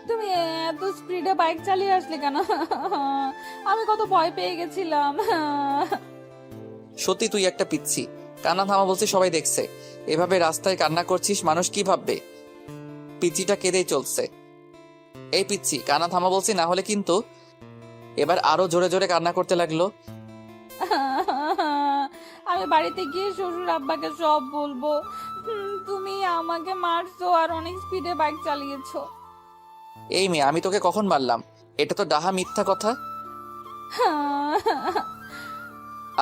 তুমি এত স্পিডে বাইক চালিয়ে আসলে কেন? আমি কত ভয় পেয়ে গেছিলাম। সত্যি তুই একটা পিচ্ছি। কান্না থামা বলছি, সবাই দেখছে। এভাবে রাস্তায় কান্না করছিস, মানুষ কি ভাববে? পিচ্চিটা কেঁদেই চলছে। এই পিচ্ছি, কান্না থামা বলছি, না হলে কিন্তু। এবার আরো জোরে জোরে কান্না করতে লাগলো। আমি বাড়িতে গিয়ে শ্বশুর আব্বাকে সব বলবো। তুমি আমাকে মারছো আর অনেক স্পিডে বাইক চালিয়েছো। এই মেয়ে, আমি তোকে কখন মারলাম? এটা তো ডাহা মিথ্যা কথা।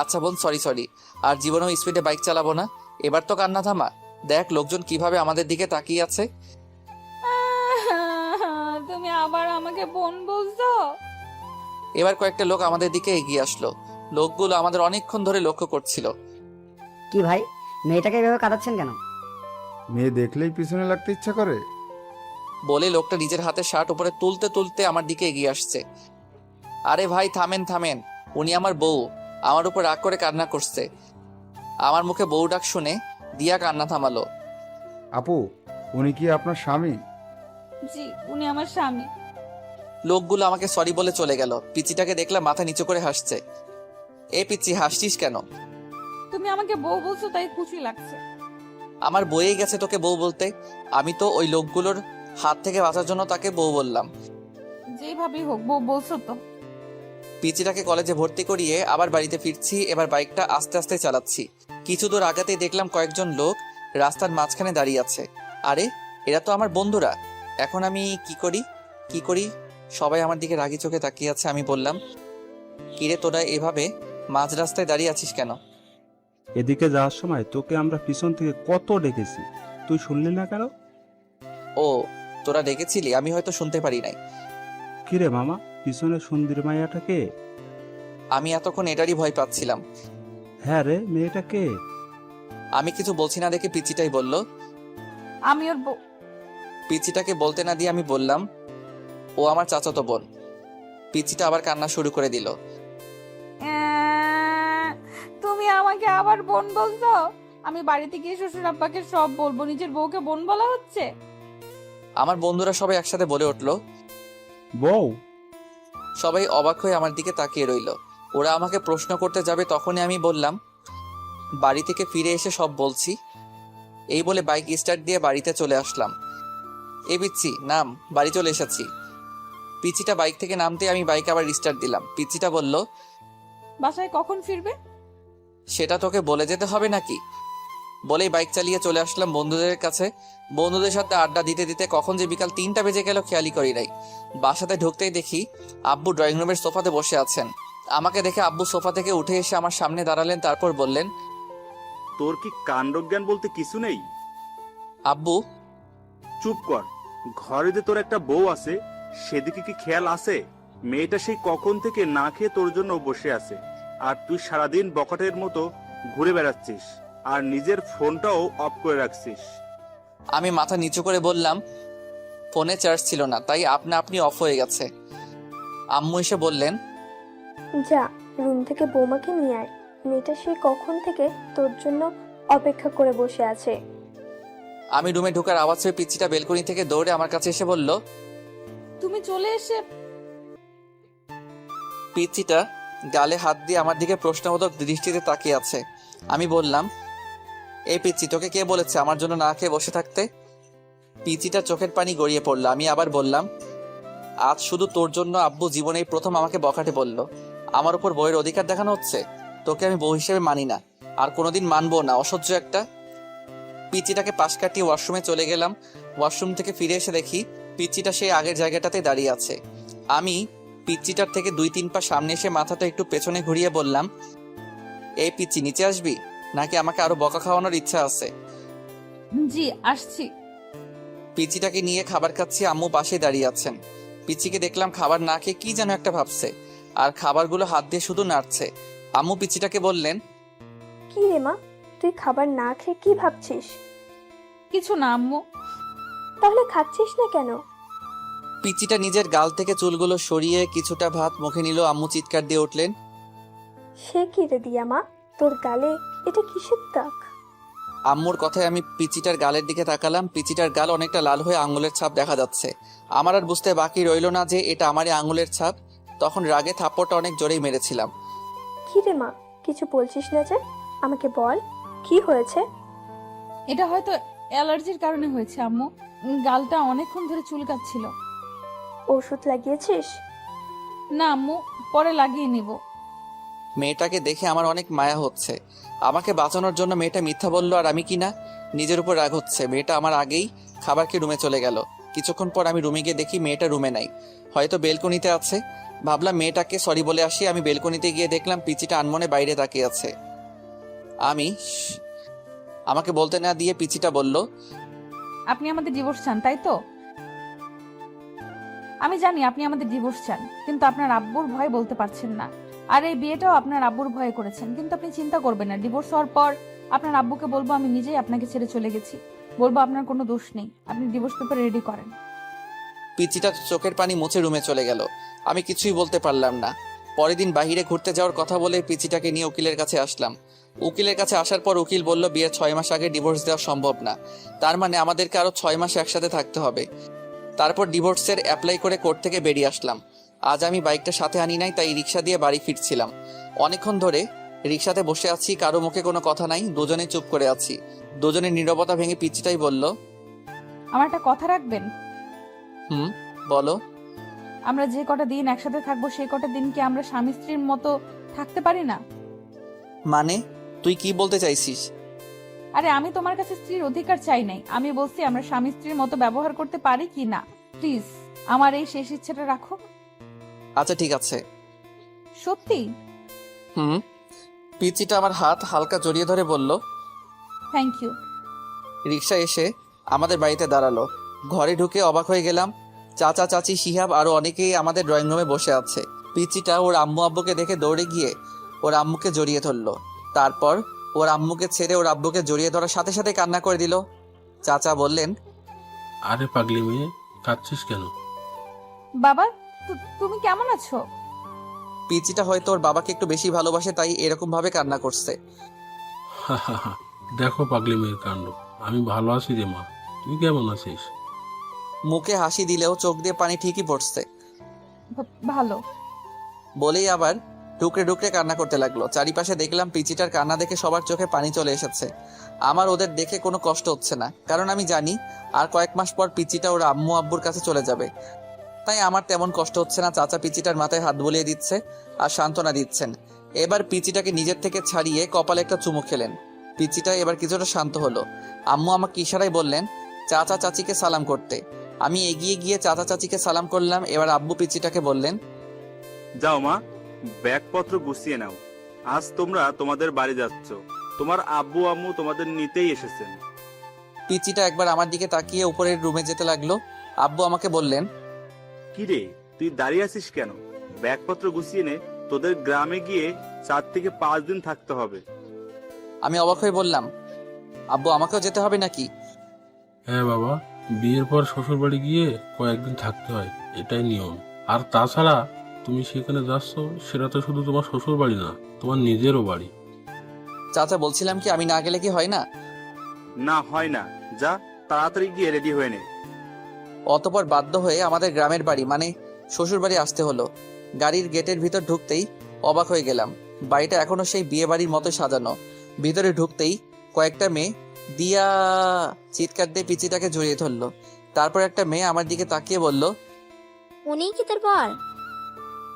আচ্ছা বোন, সরি সরি, আর জীবনেও স্পিডে বাইক চালাবো না। এবার তো কান্না থামা। দেখ লোকজন কিভাবে আমাদের দিকে তাকিয়ে আছে। তুমি আবার আমাকে বোন বলছো? এবার কয়েকটা লোক আমাদের দিকে এগিয়ে আসলো। লোকগুলো আমাদের অনেকক্ষণ ধরে লক্ষ্য করছিল। কি ভাই, মেয়েটাকে এভাবে কাঁদাচ্ছেন কেন? মেয়ে দেখলেই পিছনে লাগতে ইচ্ছা করে। বলে লোকটা নিজের হাতে শার্ট উপরে তুলতে তুলতে আমার দিকে এগিয়ে আসছে। আরে ভাই, থামেন থামেন, উনি আমার বউ। আমার উপর রাগ করে কান্না করছে। আমার মুখে বউ ডাক শুনে দিয়া কান্না থামালো। আপু, উনি কি আপনার স্বামী? জি, উনি আমার স্বামী। লোকগুলো আমাকে সরি বলে চলে গেল। পিচিটাকে দেখলাম মাথা নিচু করে হাসছে। এ পিচি, হাসছিস কেন? তুমি আমাকে বউ বলছো তাই খুশি লাগছে। আমার বইয়ে গেছে তোকে বউ বলতে। আমি তো ওই লোকগুলোর হাত থেকে বাঁচার জন্য তাকে বউ বললাম। যেভাবেই হোক, বউ বলছো তো। পিচিটাকে কলেজে ভর্তি করিয়ে আবার বাড়িতে ফিরছি। এবার বাইকটা আস্তে আস্তে চালাচ্ছি। কিছু দূর আগাতেই দেখলাম কয়েকজন লোক রাস্তার মাঝখানে দাঁড়িয়ে আছে। আরে, এরা তো আমার বন্ধুরা। এখন আমি কি করি? সবাই আমার দিকে রাগি চোখে তাকিয়ে আছে। আমি বললাম, কিরে তোরা এভাবে মাঝ রাস্তায় দাঁড়িয়ে আছিস কেন? এদিকে যাওয়ার সময় তোকে আমরা পিছন থেকে কত ডেকেছি, তুই শুনলি না কেন? ও, তোরা ডেকেছিলি, আমি হয়তো শুনতে পারি নাই। কিরে মামা, পিছনে সুন্দর মাইয়াটা কে? আমি এতক্ষণ এটারই ভয় পাচ্ছিলাম। হ্যাঁ রে, মেয়েটা কে? আমি কিছু বলছি না দেখে পিচিটাই বলল। আমি ওর বউ। পিচিটাকে বলতে না দিয়ে আমি বললাম, ও আমার চাচাতো বোন। পিচিটা আবার কান্না শুরু করে দিল। তুমি আমাকে আবার বোন বলছো? আমি বাড়িতে গিয়ে শ্বশুর আব্বাকে সব বলবো। নিজের বউকে বোন বলা হচ্ছে? আমার বন্ধুরা সবাই একসাথে বলে উঠলো। বউ? সবাই অবাক হয়ে আমার দিকে তাকিয়ে রইল। ওরা আমাকে প্রশ্ন করতে যাবে, তখনই আমি বললাম, বাড়ি থেকে ফিরে এসে সব বলছি। এই বলে বাইক স্টার্ট দিয়ে বাড়িতে চলে আসলাম। এ পিচ্ছি নাম, বাড়ি চলে এসেছি। পিচ্ছিটা বাইক থেকে নামতে আমি বাইক আবার রিস্টার্ট দিলাম। পিচ্ছিটা বলল, বাসায় কখন ফিরবে? সেটা তোকে বলে যেতে হবে নাকি? বলেই বাইক চালিয়ে চলে আসলাম বন্ধুদের কাছে। বন্ধুদের সাথে আড্ডা দিতে দিতে কখন যে বিকাল 3টা বেজে গেল খেয়ালই করি নাই। বাসাতে ঢুকতেই দেখি আব্বু ড্রয়িং রুমের সোফাতে বসে আছেন। আমাকে দেখে আব্বু সোফা থেকে উঠে এসে আমার সামনে দাঁড়ালেন, তারপর বললেন, তোর কি কাণ্ডজ্ঞান বলতে কিছু নেই? আব্বু। চুপ কর। ঘরে যে তোর একটা বউ আছে সেদিকে কি খেয়াল আছে? মেয়েটা সেই কখন থেকে না খেয়ে তোর জন্য বসে আছে, আর তুই সারাদিন বকাটের মতো ঘুরে বেড়াচ্ছিস আর নিজের ফোনটাও অফ করে রাখছিস। আমি মাথা নিচু করে বললাম, ফোনে চার্জ ছিল না, তাই আপনা আপনি অফ হয়ে গেছে। আম্মু এসে বললেন, যা রুম থেকে বৌমাকে নিয়ে আয়, মেয়েটা সেই কখন থেকে তোর জন্য অপেক্ষা করে বসে আছে। আমি রুমে ঢোকার আওয়াজ পেয়ে পিচ্ছিটা বেলকনি থেকে দৌড়ে আমার কাছে এসে বলল। তুমি চলে এসে পিচ্ছিটা গালে হাত দিয়ে আমার দিকে প্রশ্নবোধক দৃষ্টিতে তাকিয়ে আছে। আমি বললাম, এই পিচ্ছি, তোকে কে বলেছে আমার জন্য না খেয়ে বসে থাকতে? পিচ্ছিটা চোখের পানি গড়িয়ে পড়লো। আমি আবার বললাম, আজ শুধু তোর জন্য আব্বু জীবনেই প্রথম আমাকে বকাটে বলল। আমার উপর বউয়ের অধিকার দেখানো হচ্ছে? তোকে আমি বউ হিসেবে মানি না, আর কোনোদিন মানবো না, অসহ্য একটা। পিচ্ছিটাকে পাশ কাটিয়ে ওয়াশরুমে চলে গেলাম। ওয়াশরুম থেকে ফিরে এসে দেখি পিচ্ছিটা সেই আগের জায়গাটাতে দাঁড়িয়ে আছে। আমি পিচ্ছিটার থেকে 2-3 পা সামনে এসে মাথাটা একটু পেছনে ঘুরিয়ে বললাম, এই পিচ্ছি, নিচে আসবি নাকি আমাকে আরো বকা খাওয়ানোর ইচ্ছা আছে? জি আসছি। পিচ্ছিটাকে নিয়ে খাবার খাচ্ছি, আম্মু পাশে দাঁড়িয়ে আছেন। পিচ্ছিকে দেখলাম খাবার না খেয়ে কি যেন একটা ভাবছে, আর খাবারগুলো হাত দিয়ে শুধু নাড়ছে। আম্মু পিচ্ছিটাকে বললেন, কি রে মা, তুই খাবার না খেয়ে কি ভাবছিস? কিছু না আম্মু। তাহলে খাচ্ছিস না কেন? পিচ্ছিটা নিজের গাল থেকে চুলগুলো সরিয়ে কিছুটা ভাত মুখে নিল। আম্মু চিৎকার দিয়ে উঠলেন, সে কি রে দিয়া মা, তোর গালে এটা কিসের দাগ? আম্মুর কথায় আমি পিচ্ছিটার গালের দিকে তাকালাম। পিচ্ছিটার গাল অনেকটা লাল হয়ে আঙুলের ছাপ দেখা যাচ্ছে। আমার আর বুঝতে বাকি রইল না যে এটা আমারই আঙুলের ছাপ। তখন রাগে থাপ্পড়টা অনেক জোরেই মেরেছিলাম। কি রে মা, কিছু বলছিস না যে? আমাকে বল, কি হয়েছে? এটা হয়তো অ্যালার্জির কারণে হয়েছে আম্মু। গালটা অনেকক্ষণ ধরে চুলকাচ্ছিল। ওষুধ লাগিয়েছিস? না আম্মু, পরে লাগিয়ে নিব। মেয়েটাকে দেখে আমার অনেক মায়া হচ্ছে। আমাকে বাঁচানোর জন্য মেয়েটা মিথ্যা বললো, আর আমি কিনা নিজের উপর রাগ হচ্ছে। মেয়েটা আমার আগেই খাবার খেয়ে রুমে চলে গেল। কিছুক্ষণ পর আমি রুমে গিয়ে দেখি মেয়েটা রুমে নাই, হয়তো বেলকনিতে আছে। ভাবলাম মেয়েটাকে সরি বলে আসি। আমি বেলকনিতে গিয়ে দেখলাম পিচ্ছিটা আনমনে বাইরে তাকিয়ে আছে। আমাকে বলতে না দিয়ে পিচ্ছিটা বলল, আপনি আমাদের ডিভোর্স চান তাই তো? আমি জানি আপনি আমাদের ডিভোর্স চান, কিন্তু আপনার আব্বুর ভয় বলতে পারছেন না। আর এই বিয়েটাও আপনার আব্বুর ভয়ে করেছেন। কিন্তু আপনি চিন্তা করবেন না, ডিভোর্স হওয়ার পর আপনার আব্বুকে বলবো আমি নিজেই আপনাকে ছেড়ে চলে গেছি। বলবো আপনার কোনো দোষ নেই, আপনি ডিভোর্স পেপার রেডি করেন। পিচ্ছিটা চোখের পানি মুছে রুমে চলে গেল। আমি কিছুই বলতে পারলাম না। পরের দিন বাইরে ঘুরতে যাওয়ার কথা বলে পিচ্ছিটাকে নিয়ে উকিলের কাছে আসলাম। উকিলের কাছে আসার পর উকিল বলল, বিয়ের 6 মাস আগে ডিভোর্স দেওয়া সম্ভব না। তার মানে আমাদেরকে আরো 6 মাস একসাথে থাকতে হবে। তারপর ডিভোর্সের অ্যাপ্লাই করে কোর্ট থেকে বেরিয়ে আসলাম। আজ আমি বাইকটা সাথে আনি নাই, তাই রিক্সা দিয়ে বাড়ি ফিরছিলাম। অনেকক্ষণ ধরে রিক্সাতে বসে আছি, কারো মুখে কোনো কথা নাই, দুজনে চুপ করে আছি। দুজনের নীরবতা ভেঙে পিচ্ছিটাই বলল, আমার একটা কথা রাখবেন? হুম, বলো। আমরা যে কটা দিন একসাথে থাকবো সেই কটা দিন কি আমরা স্বামী স্ত্রীর মতো থাকতে পারি না? মানে তুই কি বলতে চাইছিস? আরে আমি তোমার কাছে স্ত্রীর অধিকার চাই নাই, আমি বলছি আমরা স্বামী স্ত্রীর মতো ব্যবহার করতে পারি কি না। প্লিজ আমার এই শেষ ইচ্ছেটা রাখো। আচ্ছা ঠিক আছে। সত্যি? হুম। পিচ্ছিটা আমার হাত হালকা জড়িয়ে ধরে বলল, থ্যাংক ইউ। রিক্সা এসে আমাদের বাড়িতে দাঁড়ালো। ঘরে ঢুকে অবাক হয়ে গেলাম। চাচা, চাচি, শিহাব আরো অনেকেই আমাদের ড্রয়িং রুমে বসে আছে। পিচ্ছিটা ওর আম্মু আব্বুকে দেখে দৌড়ে গিয়ে ওর আম্মুকে জড়িয়ে ধরলো। তারপর ওর আম্মুকে ছেড়ে ওর আব্বুকে জড়িয়ে ধরার সাথে সাথে কান্না করে দিল। চাচা বললেন, আরে পাগলি মেয়ে, কাঁদছিস কেন? বাবা, তুমি কেমন আছো? পিচ্ছিটা হয়তো ওর বাবাকে একটু বেশি ভালোবাসে, তাই এরকম ভাবে কান্না করছে। দেখো পাগলি মেয়ের কাণ্ড। আমি ভালো আছি রে মা, তুই কেমন আছিস? মুখে হাসি দিলেও চোখ দিয়ে পানি ঠিকই পড়ছে। ভালো। বলেই আবার ডুকরে ডুকরে কান্না করতে লাগলো। চারিপাশে দেখলাম পিচিটার কান্না দেখে সবার চোখে পানি চলে এসেছে। আমার ওদের দেখে কোনো কষ্ট হচ্ছে না, কারণ আমি জানি আর কয়েক মাস পর পিচিটা ওর আম্মু আব্বুর কাছে চলে যাবে। তাই আমার তেমন কষ্ট হচ্ছে না। চাচা পিচিটার মাথায় হাত বুলিয়ে দিচ্ছে আর সান্ত্বনা দিচ্ছেন। এবার পিচিটাকে নিজের থেকে ছাড়িয়ে কপালে একটা চুমু খেলেন। পিচিটা এবার কিছুটা শান্ত হলো। আম্মু আমাকে ইশারায় বললেন চাচা চাচিকে সালাম করতে। আমি এগিয়ে গিয়ে চাচা চাচিকে সালাম করলাম। এবার আব্বু পিচিটাকে বললেন, যাও মা, ব্যাগপত্র গুছিয়ে নাও। আজ তোমরা তোমাদের বাড়ি যাচ্ছ। তোমার আব্বু আম্মু তোমাদের নিতেই এসেছেন। পিচিটা একবার আমার দিকে তাকিয়ে উপরের রুমে যেতে লাগলো। আব্বু আমাকে বললেন, কি রে, তুই দাঁড়িয়ে আছিস কেন? ব্যাগপত্র গুছিয়ে নে, তোদের গ্রামে গিয়ে 4 থেকে 5 দিন থাকতে হবে। আমি অবাক হয়ে বললাম, আব্বু আমাকেও যেতে হবে নাকি? হ্যাঁ বাবা, বিয়ের পর শ্বশুর বাড়ি গিয়ে কয়েকদিন থাকতে হয়, এটাই নিয়ম। আর তাছাড়া তুমি সেখানে যাচ্ছ, সেটা তো শুধু তোমার শ্বশুর বাড়ি না, তোমার নিজেরও বাড়ি। চাচা বলছিলাম কি আমি না গেলে কি হয় না? না হয় না, যা তাড়াতাড়ি গিয়ে রেডি হয়ে নে। অতপর বাধ্য হয়ে আমাদের গ্রামের বাড়ি মানে শ্বশুর বাড়ি আসতে হলো। গাড়ির গেটের ভিতর ঢুকতেই অবাক হয়ে গেলাম। বাড়িটা এখনো সেই বিয়ে বাড়ির মতো সাজানো। ভিতরে ঢুকতেই কয়েকটা মেয়ে দিয়া চিৎকার দিয়ে পিচিটাকে জড়িয়ে ধরলো। তারপর একটা মেয়ে আমার দিকে তাকিয়ে বলল, উনিই কি তোর বর?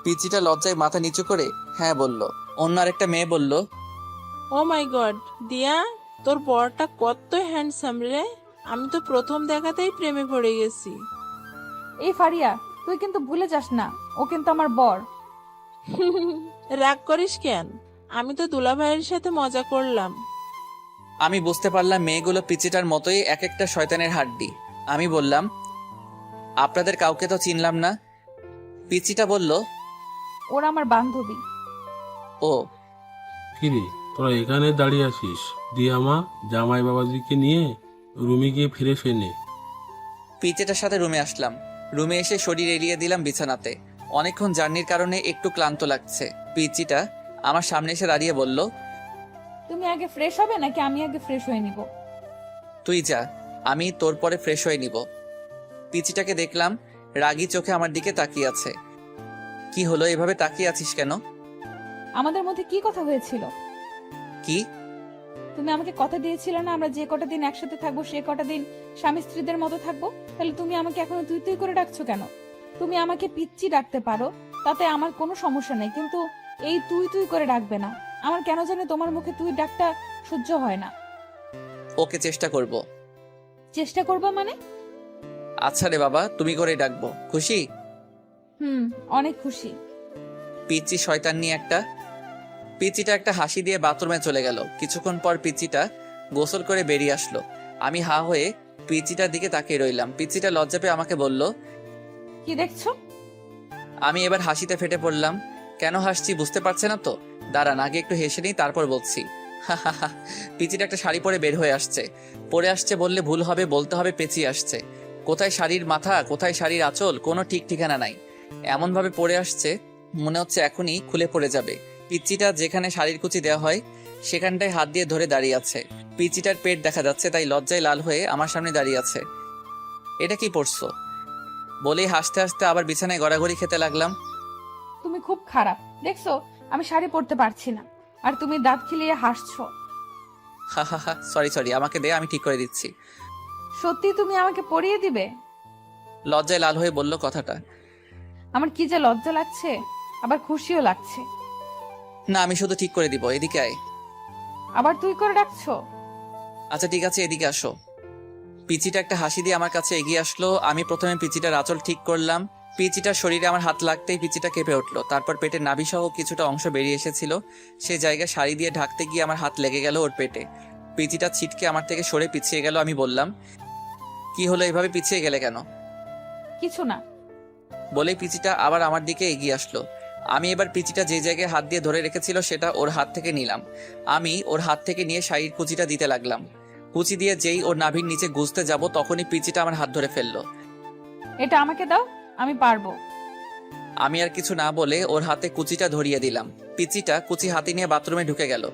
পিচিটা লজ্জায় মাথা নিচু করে হ্যাঁ বলল। অন্য আরেকটা মেয়ে বলল, ও মাই গড দিয়া, তোর বরটা কত হ্যান্ডসাম রে। আমি তো প্রথম দেখাতেই প্রেমে পড়ে গেছি। এই ফারিয়া, তুই কিন্তু ভুলে যাস না, ও কিন্তু আমার বর। রাগ করিস কেন? আমি তো দুলাভাইয়ের সাথে মজা করলাম। আমি বুঝতে পারলাম মেয়েগুলো পিচিটার মতোই এক একটা শয়তানের হাড্ডি। আমি বললাম, আপনাদের কাউকে তো চিনলাম না। পিচিটা বলল, ওরা আমার বান্ধবী। ও কিরে, তোরা এখানে দাঁড়িয়ে আছিস? দিয়া মা, জামাই বাবাজিকে নিয়ে রুমে গিয়ে ফিরে নে। পিচিটার সাথে রুমে আসলাম। রুমে এসে শরীর এড়িয়ে দিলাম বিছানাতে। অনেকক্ষণ জার্নির কারণে একটু ক্লান্ত লাগছে। পিচিটা আমার সামনে এসে দাঁড়িয়ে বলল, তুমি আগে ফ্রেশ হবে নাকি আমি আগে ফ্রেশ হয়ে নিব? তুই যা, আমি তোর পরে ফ্রেশ হয়ে নিব। পিচিটাকে দেখলাম রাগী চোখে আমার দিকে তাকিয়ে আছে। কি হলো, এভাবে তাকিয়ে আছিস কেন? আমাদের মধ্যে কি কথা হয়েছিল? কি? তুমি আমাকে কথা দিয়েছিলে না আমরা যে কটা দিন একসাথে থাকবো সে কটা দিন স্বামী স্ত্রীদের মতো থাকবো। তাহলে তুমি আমাকে এখনো তুই তুই করে ডাকছো কেন? তুমি আমাকে পিচ্চি ডাকতে পারো, তাতে আমার কোনো সমস্যা নেই, কিন্তু এই তুই তুই করে ডাকবে না। আমার কেন জানি তোমার মুখে তুই ডাকটা সহ্য হয় না। ওকে চেষ্টা করব। চেষ্টা করবা মানে? আচ্ছা রে বাবা, তুমি করে ডাকবো, খুশি? অনেক খুশি। পিচি শয়তান নিয়ে একটা। পিচিটা একটা হাসি দিয়ে বাথরুমে চলে গেল। কিছুক্ষণ পর পিচিটা গোসল করে বেরিয়ে আসলো। আমি হা হয়ে পিচিটার দিকে তাকিয়ে রইলাম। পিচিটা লজ্জা পেয়ে আমাকে বলল, কি দেখছো? আমি এবার হাসিতে ফেটে পড়লাম। কেন হাসছি বুঝতে পারছে না তো? দাঁড়ান, আগে একটু হেসে নিই তারপর বলছি। পিচিটা একটা শাড়ি পরে বের হয়ে আসছে। পরে আসছে বললে ভুল হবে, বলতে হবে পেঁচিয়ে আসছে। কোথায় শাড়ির মাথা, কোথায় শাড়ির আঁচল, কোনো ঠিক ঠিকানা নাই। এমন ভাবে পরে আসছে মনে হচ্ছে এখনই খুলে পড়ে যাবে। পিচিটা যেখানে শাড়ির কুচি দেওয়া হয় সেখানটায় হাত দিয়ে ধরে দাঁড়িয়ে আছে। পিচিটার পেট দেখা যাচ্ছে, তাই লজ্জায় লাল হয়ে আমার সামনে দাঁড়িয়ে আছে। এটা কি পড়ছো বলেই হাসতে হাসতে আবার বিছানায় গড়াগড়ি খেতে লাগলাম। তুমি খুব খারাপ দেখছো, আমি শাড়ি পরতে পারছি না আর তুমি দাঁত খিলিয়ে হাসছো। হা, সরি, আমাকে দে, আমি ঠিক করে দিচ্ছি। সত্যি তুমি আমাকে পরিয়ে দিবে? লজ্জায় লাল হয়ে বলল কথাটা। আমার কি যে লজ্জা লাগছে, আবার খুশিও লাগছে। না, আমি শুধু ঠিক করে দিব, এদিকে আয়। আবার তুই করে ডাকছো? আচ্ছা ঠিক আছে, এদিকে আসো। পিচিটা একটা হাসি দিয়ে আমার কাছে এগিয়ে আসলো। আমি প্রথমে পিচিটার আঁচল ঠিক করলাম। পিচিটার শরীরে আমার হাত লাগতেই পিচিটা কেঁপে উঠলো। তারপর পেটের নাভি সহ কিছুটা অংশ বেরিয়ে এসেছিল। সে জায়গায় শাড়ি দিয়ে ঢাকতে গিয়ে আমার হাত লেগে গেল ওর পেটে। পিচিটা ছিটকে আমার থেকে সরে পিছিয়ে গেল। আমি বললাম, কি হলো, এভাবে পিছিয়ে গেলে কেন? কিছু না বলেই পিচিটা আবার আমার দিকে এগিয়ে আসলো। আমি এবার পিচিটা যে জায়গায় হাত দিয়ে ধরে রেখেছিল সেটা ওর হাত থেকে নিলাম। আমি ওর হাত থেকে নিয়ে শাড়ির কুচিটা দিতে লাগলাম। কুচি দিয়ে যেই ওর নাভির নিচে গুজতে যাব তখনই পিচিটা আমার হাত ধরে ফেললো। এটা আমাকে দাও, আমি পারবো। আমি আর কিছু না বলে ওর হাতে কুচিটা ধরিয়ে দিলাম। পিচিটা কুচি হাতে নিয়ে বাথরুমে ঢুকে গেল।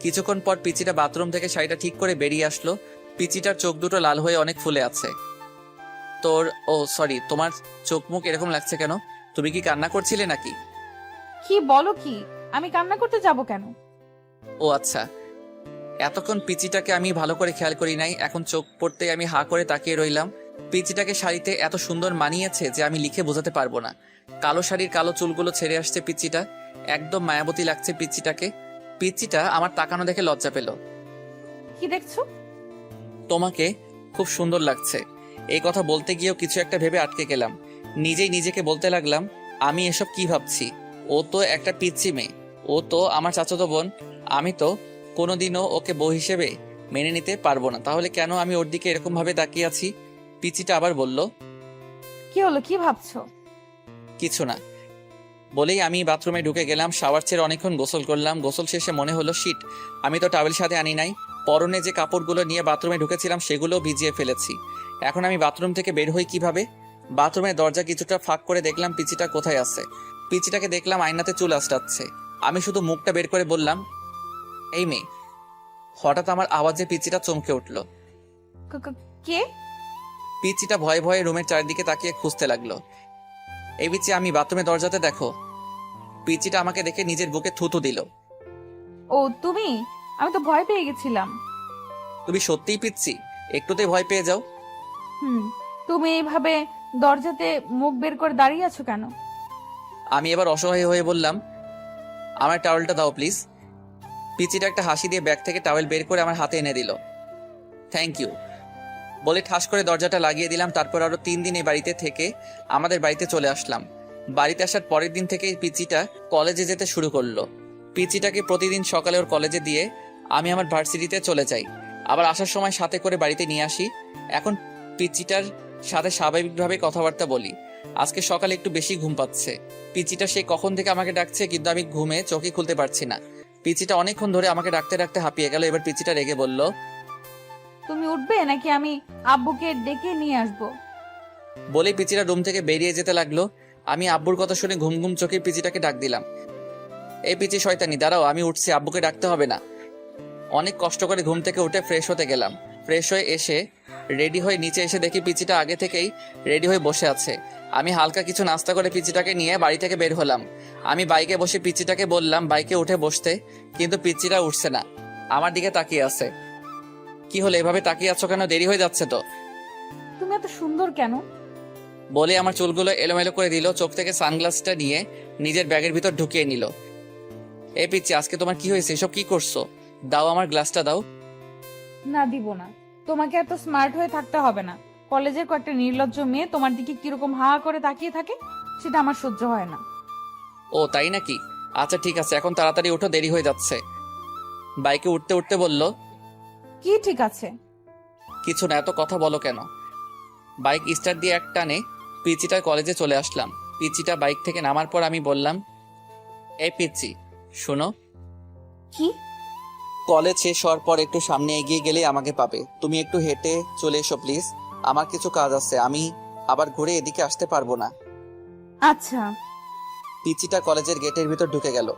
কিছুক্ষণ পর পিচিটা বাথরুম থেকে শাড়িটা ঠিক করে বেরিয়ে আসলো। পিচিটার চোখ দুটো লাল হয়ে অনেক ফুলে আছে। সরি, তোমার চোখ মুখ এরকম লাগছে কেন? তুমি কি কান্না করছিলে নাকি? কি বলো কি? আমি কান্না করতে যাব কেন? ও আচ্ছা, এতক্ষণ পিচিটাকে আমি ভালো করে খেয়াল করি নাই, এখন চোখ পড়তে আমি হা করে তাকিয়ে রইলাম। পিচিটাকে শাড়িতে এত সুন্দর মানিয়েছে যে আমি লিখে বোঝাতে পারবো না। কালো শাড়ির কালো চুলগুলো ছেড়ে আসছে পিচিটা, একদম মায়াবতী লাগছে পিচিটাকে। পিচিটা আমার তাকানো দেখে লজ্জা পেল। কি দেখছো? তোমাকে খুব সুন্দর লাগছে। এই কথা বলতে গিয়েও কিছু একটা ভেবে আটকে গেলাম। নিজেই নিজেকে বলতে লাগলাম, আমি এসব কি ভাবছি? ও তো একটা পিচ্ছি মেয়ে, ও তো আমার চাচাতো বোন। আমি তো কোনোদিনও ওকে বউ হিসেবে মেনে নিতে পারবো না। তাহলে কেন আমি ওর দিকে এরকম ভাবে তাকিয়ে আছি? পিচিটা আবার বলল, কি হলো, কি ভাবছো? কিছু না। বলেই আমি বাথরুমে ঢুকে গেলাম। শাওয়ার ছেড়ে অনেকক্ষণ গোসল করলাম। গোসল শেষে মনে হলো, শিট, আমি তো টাওয়েল সাথে আনি নাই। পরনে যে কাপড়গুলো নিয়ে বাথরুমে ঢুকেছিলাম সেগুলো ভিজিয়ে ফেলেছি। এখন আমি বাথরুম থেকে বের হই কিভাবে? বাথরুমের দরজা কিছুটা ফাঁক করে দেখলাম পিচিটা কোথায় আছে। পিচিটাকে দেখলাম আয়নাতে চুল আঁচড়াচ্ছে। আমি শুধু মুখটা বের করে বললাম, এই মেয়ে। হঠাৎ আমার আওয়াজে পিচিটা চমকে উঠল। কে? পিচিটা ভয়ে ভয়ে রুমের চারিদিকে তাকিয়ে খুঁজতে লাগলো। এই পিচি, আমি বাথরুমের দরজাতে, দেখো। পিচিটা আমাকে দেখে নিজের বুকে থুতু দিল। ও তুমি? আমি তো ভয় পেয়ে গেছিলাম। তুমি সত্যিই পিচ্ছি? একটুতেই ভয় পেয়ে যাও? তুমি এইভাবে দরজাতে মুখ বের করে দাঁড়িয়ে আছো কেন? আমি এবার অসহায় হয়ে বললাম, আমার টাওয়েলটা দাও প্লিজ। পিচিটা একটা হাসি দিয়ে ব্যাগ থেকে টাওয়েল বের করে আমার হাতে এনে দিল। থ্যাংক ইউ বলে ঠাস করে দরজাটা লাগিয়ে দিলাম। তারপর আরো 3 দিন এই বাড়িতে থেকে আমাদের বাড়িতে চলে আসলাম। বাড়িতে আসার পরের দিন থেকে পিচিটা কলেজে যেতে শুরু করলো। পিচিটাকে প্রতিদিন সকালে ওর কলেজে দিয়ে আমি আমার ভার্সিটিতে চলে যাই, আবার আসার সময় সাথে করে বাড়িতে নিয়ে আসি। এখন পিচিটার সাথে স্বাভাবিকভাবে কথাবার্তা বলি। আজকে সকালে একটু বেশি ঘুম পাচ্ছে। পিচিটা সে কখন থেকে আমাকে ডাকছে, কিন্তু আমি ঘুমে চোখই খুলতে পারছি না। পিচিটা অনেকক্ষণ ধরে আমাকে ডাকতে ডাকতে হাঁপিয়ে গেল। এবার পিচিটা রেগে বলল, তুমি উঠবে নাকি আমি আব্বুকে ডেকে নিয়ে আসবো? বলে পিচিটা রুম থেকে বেরিয়ে যেতে লাগলো। আমি আব্বুর কথা শুনে ঘুম ঘুম চোখে পিচিটাকে ডাক দিলাম, এই পিচি শয়তানি, দাঁড়াও, আমি উঠছি, আব্বুকে ডাকতে হবে না। অনেক কষ্ট করে ঘুম থেকে উঠে ফ্রেশ হতে গেলাম। ফ্রেশ হয়ে এসে রেডি হয়ে নিচে এসে দেখি পিচিটা আগে থেকেই রেডি হয়ে বসে আছে। আমি হালকা কিছু নাস্তা করে পিচিটাকে নিয়ে বাড়ি থেকে বের হলাম। আমি বাইকে বসে পিচিটাকে বললাম বাইকে উঠে বসতে, কিন্তু পিচিটা উঠছে না, আমার দিকে তাকিয়ে আছে। কি হলো, এভাবে তাকিয়ে আছো কেন? দেরি হয়ে যাচ্ছে তো। তুমি এত সুন্দর কেন? বলে আমার চুলগুলো এলোমেলো করে দিল। চোখ থেকে সানগ্লাসটা নিয়ে নিজের ব্যাগের ভিতর ঢুকিয়ে নিল। এই পিচি, আজকে তোমার কি হয়েছে? এসব কি করছো? দাও, আমার গ্লাসটা দাও। না, দিব না। তোমাকে এত স্মার্ট হয়ে থাকতে হবে না। কলেজের কয়েকটা নির্লজ্জ মেয়ে তোমার দিকে কিরকম হা করে তাকিয়ে থাকে, সেটা আমার সহ্য হয় না। ও তাই নাকি? আচ্ছা ঠিক আছে, এখন তাড়াতাড়ি ওঠো, দেরি হয়ে যাচ্ছে। বাইকে উঠতে উঠতে বলল, কি ঠিক আছে? কিছু না, এত কথা বলো কেন? বাইক স্টার্ট দিয়ে এক টানে পিচিটার কলেজে চলে আসলাম। পিচিটা বাইক থেকে নামার পর আমি বললাম, এই পিচি শোনো। কি? কলেজ শেষ হওয়ার পর একটু সামনে এগিয়ে গেলে আমাকে পাবে। তুমি একটু হেঁটে চলে এসো প্লিজ, আমার কিছু কাজ আছে, আমি আবার ঘুরে এদিকে আসতে পারবো না। আচ্ছা। পিচিটা কলেজের গেটের ভিতর ঢুকে গেল।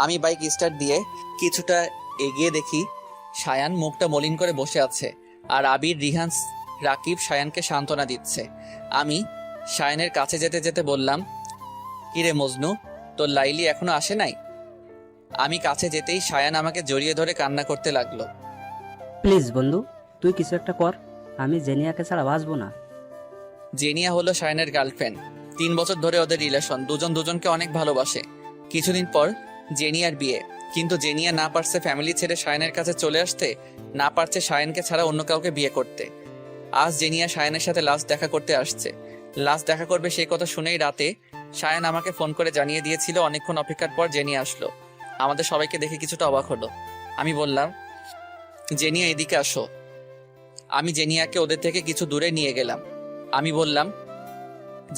আমি বাইক স্টার্ট দিয়ে কিছুটা এগিয়ে দেখি সায়ান মুখটা মলিন করে বসে আছে, আর আবির, রিহান, রাকিব সায়ানকে সান্ত্বনা দিচ্ছে। আমি সায়ানের কাছে যেতে যেতে বললাম, কিরে মজনু, তোর লাইলি এখনো আসে নাই? আমি কাছে যেতেই সায়ান আমাকে জড়িয়ে ধরে কান্না করতে লাগলো। প্লিজ বন্ধু, তুই কিছু একটা কর, আমি জেনিয়াকে ছাড়া বাঁচবো না। জেনিয়া হলো সায়ানের গার্লফ্রেন্ড। 3 বছর ধরে ওদের রিলেশন, দুজন দুজনকে অনেক ভালোবাসে। কিছুদিন পর জেনিয়ার বিয়ে, কিন্তু জেনিয়া না পারছে ফ্যামিলি ছেড়ে সায়ানের কাছে চলে আসতে, না পারছে সায়ানকে ছাড়া অন্য কাউকে বিয়ে করতে। আজ জেনিয়া সায়ানের সাথে লাস্ট দেখা করতে আসছে। লাস্ট দেখা করবে সেই কথা শুনেই রাতে সায়ান আমাকে ফোন করে জানিয়ে দিয়েছিল। অনেকক্ষণ অপেক্ষার পর জেনিয়া আসলো। আমাদের সবাইকে দেখে কিছুটা অবাক হলো। আমি বললাম, জেনিয়া এদিকে আসো। আমি জেনিয়াকে ওদের থেকে কিছু দূরে নিয়ে গেলাম। আমি বললাম,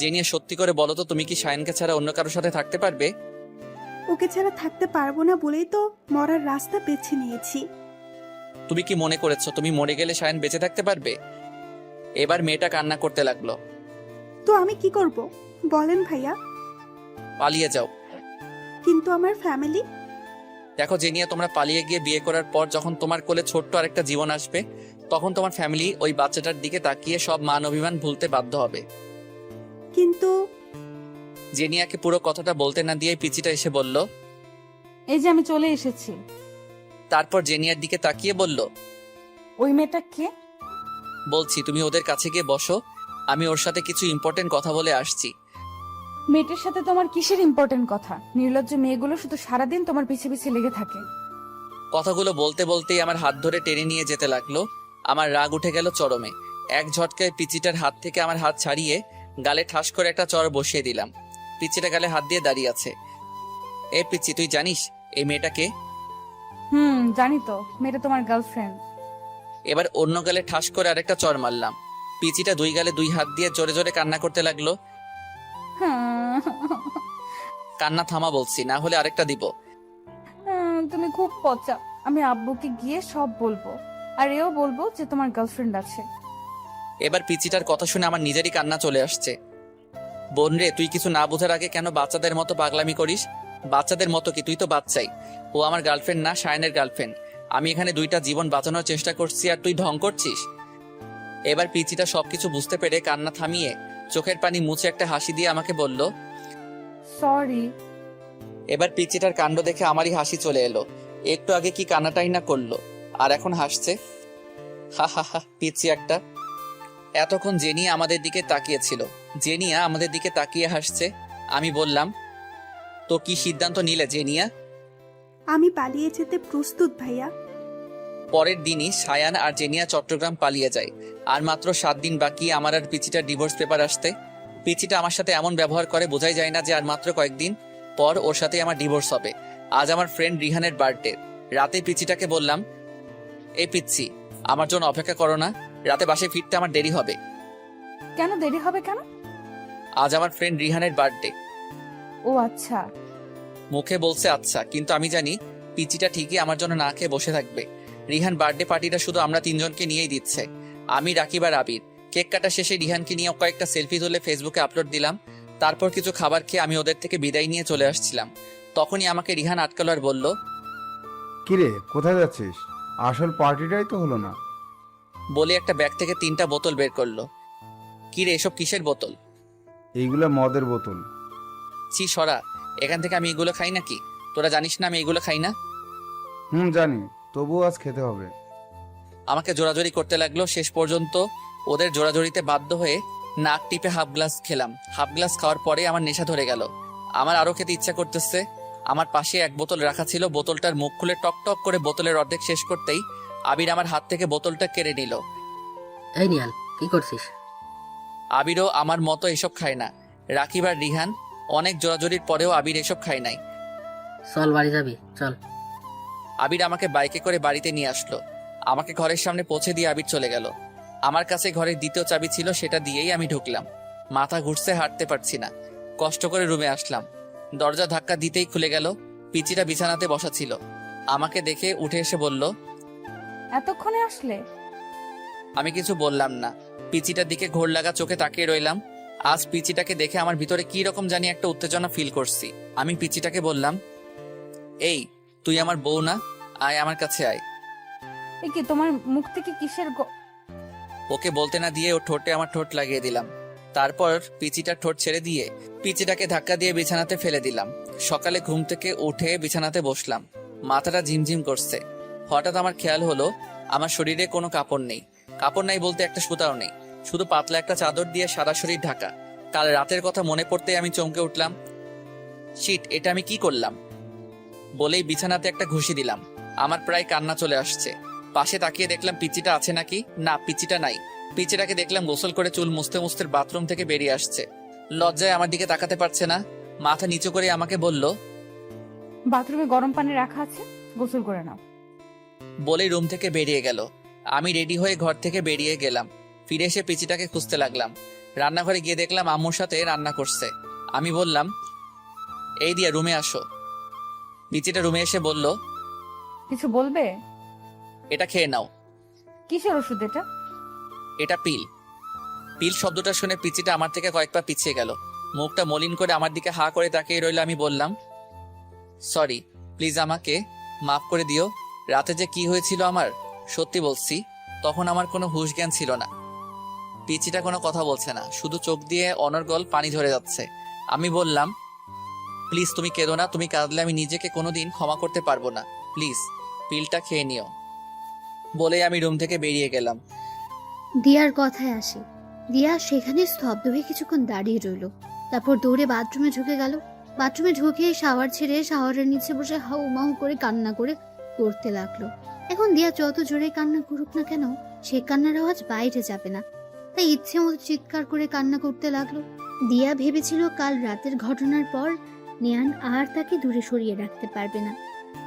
জেনিয়া সত্যি করে বলো তো, তুমি কি সায়ানকে ছাড়া অন্য কারোর সাথে থাকতে পারবে? ওকে ছাড়া থাকতে পারবো না বলেই তো মরার রাস্তা বেছে নিয়েছি। তুমি কি মনে করেছো তুমি মরে গেলে সায়ান বেঁচে থাকতে পারবে? এবার মেয়েটা কান্না করতে লাগলো। তো আমি কি করব বলেন ভাইয়া? পালিয়ে যাও। কিন্তু আমার ফ্যামিলি? দেখো জেনিয়া, তোমরা পালিয়ে গিয়ে বিয়ে করার পর যখন তোমার কোলে ছোট্ট আরেকটা জীবন আসবে, তখন তোমার ফ্যামিলি ওই বাচ্চাটার দিকে তাকিয়ে সব মান অভিমান ভুলতে বাধ্য হবে। কিন্তু জেনিয়াকে পুরো কথাটা বলতে না দিয়ে পিচিটা এসে বলল, এই যে আমি চলে এসেছি। তারপর জেনিয়ার দিকে তাকিয়ে বলল, ওই মেয়েটা কে? বলছি তুমি ওদের কাছে গিয়ে বসো, আমি ওর সাথে কিছু ইম্পর্টেন্ট কথা বলে আসছি। মেয়েটার সাথে তোমার কিসের ইম্পর্টেন্ট কথা? নির্লজ্জ মেয়েগুলো শুধু সারাদিন তোমার পিছে পিছে লেগে থাকে। কথাগুলো বলতে বলতেই আমার হাত ধরে টেনে নিয়ে যেতে লাগলো। আমার রাগ উঠে গেল চরমে। এক ঝটকায় পিচিটার হাত থেকে আমার হাত ছাড়িয়ে গালে ঠাস করে একটা চড় বসিয়ে দিলাম। পিচিটা গালে হাত দিয়ে দাঁড়িয়ে আছে। এ পিচি, তুই জানিস এই মেয়েটাকে? জানি তো, মেয়েটা তোমার গার্লফ্রেন্ড। এবার অন্য গালে ঠাস করে আরেকটা চড় মারলাম। পিচিটা দুই গালে দুই হাত দিয়ে জোরে জোরে কান্না করতে লাগলো। কান্না থামা বলছি, না হলে আরেকটা দিব। তুমি খুব পচা। আমি আব্বুকে গিয়ে সব বলবো, আর এও বলবো যে তোমার গার্লফ্রেন্ড আছে। এবার পিচিটার কথা শুনে আমার নিজেরই কান্না চলে আসছে। বোন রে, তুই কিছু না বোঝার আগে কেন বাচ্চাদের মতো পাগলামি করিস? বাচ্চাদের মতো কি, তুই তো বাচ্চাই। ও আমার গার্লফ্রেন্ড না, শায়নের গার্লফ্রেন্ড। আমি এখানে দুইটা জীবন বাঁচানোর চেষ্টা করছি আর তুই ঢং করছিস। এবার পিচিটা সবকিছু বুঝতে পেরে কান্না থামিয়ে চোখের পানি মুছে একটা হাসি দিয়ে আমাকে বলল, সরি। এবার পিচিটার কাণ্ড দেখে আমারই হাসি চলে এলো। একটু আগে কি কান্নাটাই না করলো, আর এখন হাসছে। হা হা হা, পিচি একটা। এতক্ষণ জেনিয়া আমাদের দিকে তাকিয়েছিল। জেনিয়া আমাদের দিকে তাকিয়ে হাসছে। আমি বললাম, তো কি সিদ্ধান্ত নিলে জেনিয়া? আমি পালিয়ে যেতে প্রস্তুত ভাইয়া। পরের দিনই সায়ান আর জেনিয়া চট্টগ্রাম পালিয়ে যায়। আর মাত্র 7 দিন বাকি আমার আর পিচিটার ডিভোর্স পেপার আসতে। পিচিটা আমার সাথে এমন ব্যবহার করে বোঝাই যায় না যে আর মাত্র কয়েকদিন পর ওর সাথে আমার ডিভোর্স হবে। আজ আমার ফ্রেন্ড রিহানের বার্থডে। রাতে পিচিটাকে বললাম, এই পিচ্ছি, আমার জন্য অপেক্ষা করো না, রাতে বাসায় ফিরতে আমার দেরি হবে। কেন দেরি হবে কেন? আজ আমার ফ্রেন্ড রিহানের বার্থডে। ও আচ্ছা। মুখে বলছে আচ্ছা, কিন্তু আমি জানি পিচিটা ঠিকই আমার জন্য না খেয়ে বসে থাকবে। রিহান বার্থডে পার্টিটা শুধু আমরা 3 জনকে নিয়েই দিচ্ছে, আমি, রাকিব আর আবির। কেক কাটা শেষে রিহানকে নিয়ে কয়েকটা সেলফি তুলে ফেসবুকে আপলোড দিলাম। তারপর কিছু খাবার খেয়ে আমি ওদের থেকে বিদায় নিয়ে চলে আসছিলাম। তখনই আমাকে রিহান আটকালো আর বলল, কিরে, কোথায় যাচ্ছিস? আসল পার্টিটাই তো হলো না। বলে একটা ব্যাগ থেকে 3টা বোতল বের করলো। কি রে, এসব কিসের বোতল? এইগুলা মদের বোতল। ছি সরা, এখান থেকে আমি এগুলো খাই নাকি? তোরা জানিস না আমি এগুলো খাই না। জানি, তবুও আজ খেতে হবে। আমাকে জোরাজোরি করতে লাগলো। শেষ পর্যন্ত ওদের জোরাজোরিতে বাধ্য হয়ে নাক টিপে হাফ গ্লাস খেলাম। হাফ গ্লাস খাওয়ার পরে আমার নেশা ধরে গেল। আমার আরো খেতে ইচ্ছা করতেছে। আমার পাশে এক বোতল রাখা ছিল। বোতলটার মুখ খুলে টক টক করে বোতলের অর্ধেক শেষ করতেই আবির আমার হাত থেকে বোতলটা কেড়ে নিল। এই নিয়ান, কি করছিস? আবিরও আমার মতো এসব খায় না। রাকিব আর রিহান অনেক জোরাজোরির পরেও আবির এসব খায় নাই। চল বাড়ি যাবি, চল। আবির আমাকে বাইকে করে বাড়িতে নিয়ে আসলো। আমাকে ঘরের সামনে পৌঁছে দিয়ে আবির চলে গেল। আমার কাছে ঘরের দ্বিতীয় চাবি ছিল, সেটা দিয়েই আমি ঢুকলাম। মাথা ঘুরছে, হাঁটতে পারছি না। কষ্ট করে রুমে আসলাম। দরজা ধাক্কা দিতেই খুলে গেল। পিচিটা বিছানাতে বসা ছিল। আমাকে দেখে উঠে এসে বলল, এতক্ষণে আসলে? আমি কিছু বললাম না। পিচিটার দিকে ঘোর লাগা চোখে তাকিয়ে রইলাম। আজ পিচিটাকে দেখে আমার ভিতরে কি রকম জানি একটা উত্তেজনা ফিল করছি। আমি পিচিটাকে বললাম, এই তুই আমার বউ না? আয় আমার কাছে আয়। এ কি, তোমার মুখ থেকে কিসের ওকে বলতে না দিয়ে ও ঠোঁটে আমার ঠোঁট লাগিয়ে দিলাম। তারপর পিচিটার ঠোঁট ছেড়ে দিয়ে পিচিটাকে ধাক্কা দিয়ে বিছানাতে ফেলে দিলাম। সকালে ঘুম থেকে উঠে বিছানাতে বসলাম। মাথাটা ঝিমঝিম করছে। হঠাৎ আমার খেয়াল হলো আমার শরীরে কোনো কাপড় নেই। কাপড় নাই বলতে একটা সুতাও নেই, শুধু পাতলা একটা চাদর দিয়ে সারা শরীর ঢাকা। কাল রাতের কথা মনে পড়তেই আমি চমকে উঠলাম। শিট, এটা আমি কি করলাম? বলেই বিছানাতে একটা ঘুষি দিলাম। আমার প্রায় কান্না চলে আসছে। পাশে তাকিয়ে দেখলাম পিচিটা আছে নাকি। না, পিচিটা নাই। পিচিটাকে দেখলাম গোসল করে চুল মুছতে মুছতে বাথরুম থেকে বেরিয়ে আসছে। লজ্জায় আমার দিকে তাকাতে পারছে না। মাথা নিচু করে আমাকে বলল, বাথরুমে গরম পানি রাখা আছে, গোসল করে নাও। বলেই রুম থেকে বেরিয়ে গেল। আমি রেডি হয়ে ঘর থেকে বেরিয়ে গেলাম। ফিরে এসে পিচিটাকে খুঁজতে লাগলাম। রান্নাঘরে গিয়ে দেখলাম আম্মুর সাথে রান্না করছে। আমি বললাম, এই দিয়া রুমে আসো। পিচিটা রুমে এসে বলল, কিছু বলবে? এটা খেয়ে নাও। কিসের ওষুধ এটা? এটা পিল। পিল শব্দটা শুনে পিচিটা আমার থেকে কয়েক পা পিছিয়ে গেল। মুখটা মলিন করে আমার দিকে হা করে তাকিয়ে রইল। আমি বললাম, সরি, প্লিজ আমাকে মাফ করে দিও। রাতে যে কি হয়েছিল আমার, সত্যি বলছি, তখন আমার কোনো হুঁশ জ্ঞান ছিল না। পিচিটা কোনো কথা বলছে না, শুধু চোখ দিয়ে অনর্গল পানি ঝরে যাচ্ছে। আমি বললাম, প্লিজ তুমি কেঁদো না, তুমি কাঁদলে আমি নিজেকে কোনোদিন ক্ষমা করতে পারবো না। প্লিজ পিলটা খেয়ে নিও। বলে আমি রুম থেকে বেরিয়ে গেলাম। দিয়ার কথায় আসি। দিয়া সেখানে স্তব্ধ হয়ে কিছুক্ষণ দাঁড়িয়ে রইল, তারপর দৌড়ে বাথরুমে ঢুকে গেল। বাথরুমে ঢুকে শাওয়ার ছেড়ে শাওয়ারের নিচে বসে হাউ মাউ করে কান্না করতে লাগলো। এখন দিয়া যত জোরে কান্না করুক না কেন, সে কান্নার আওয়াজ বাইরে যাবে না, তাই ইচ্ছে মতো চিৎকার করে কান্না করতে লাগলো। দিয়া ভেবেছিল কাল রাতের ঘটনার পর নিয়ান আর তাকে দূরে সরিয়ে রাখতে পারবে না।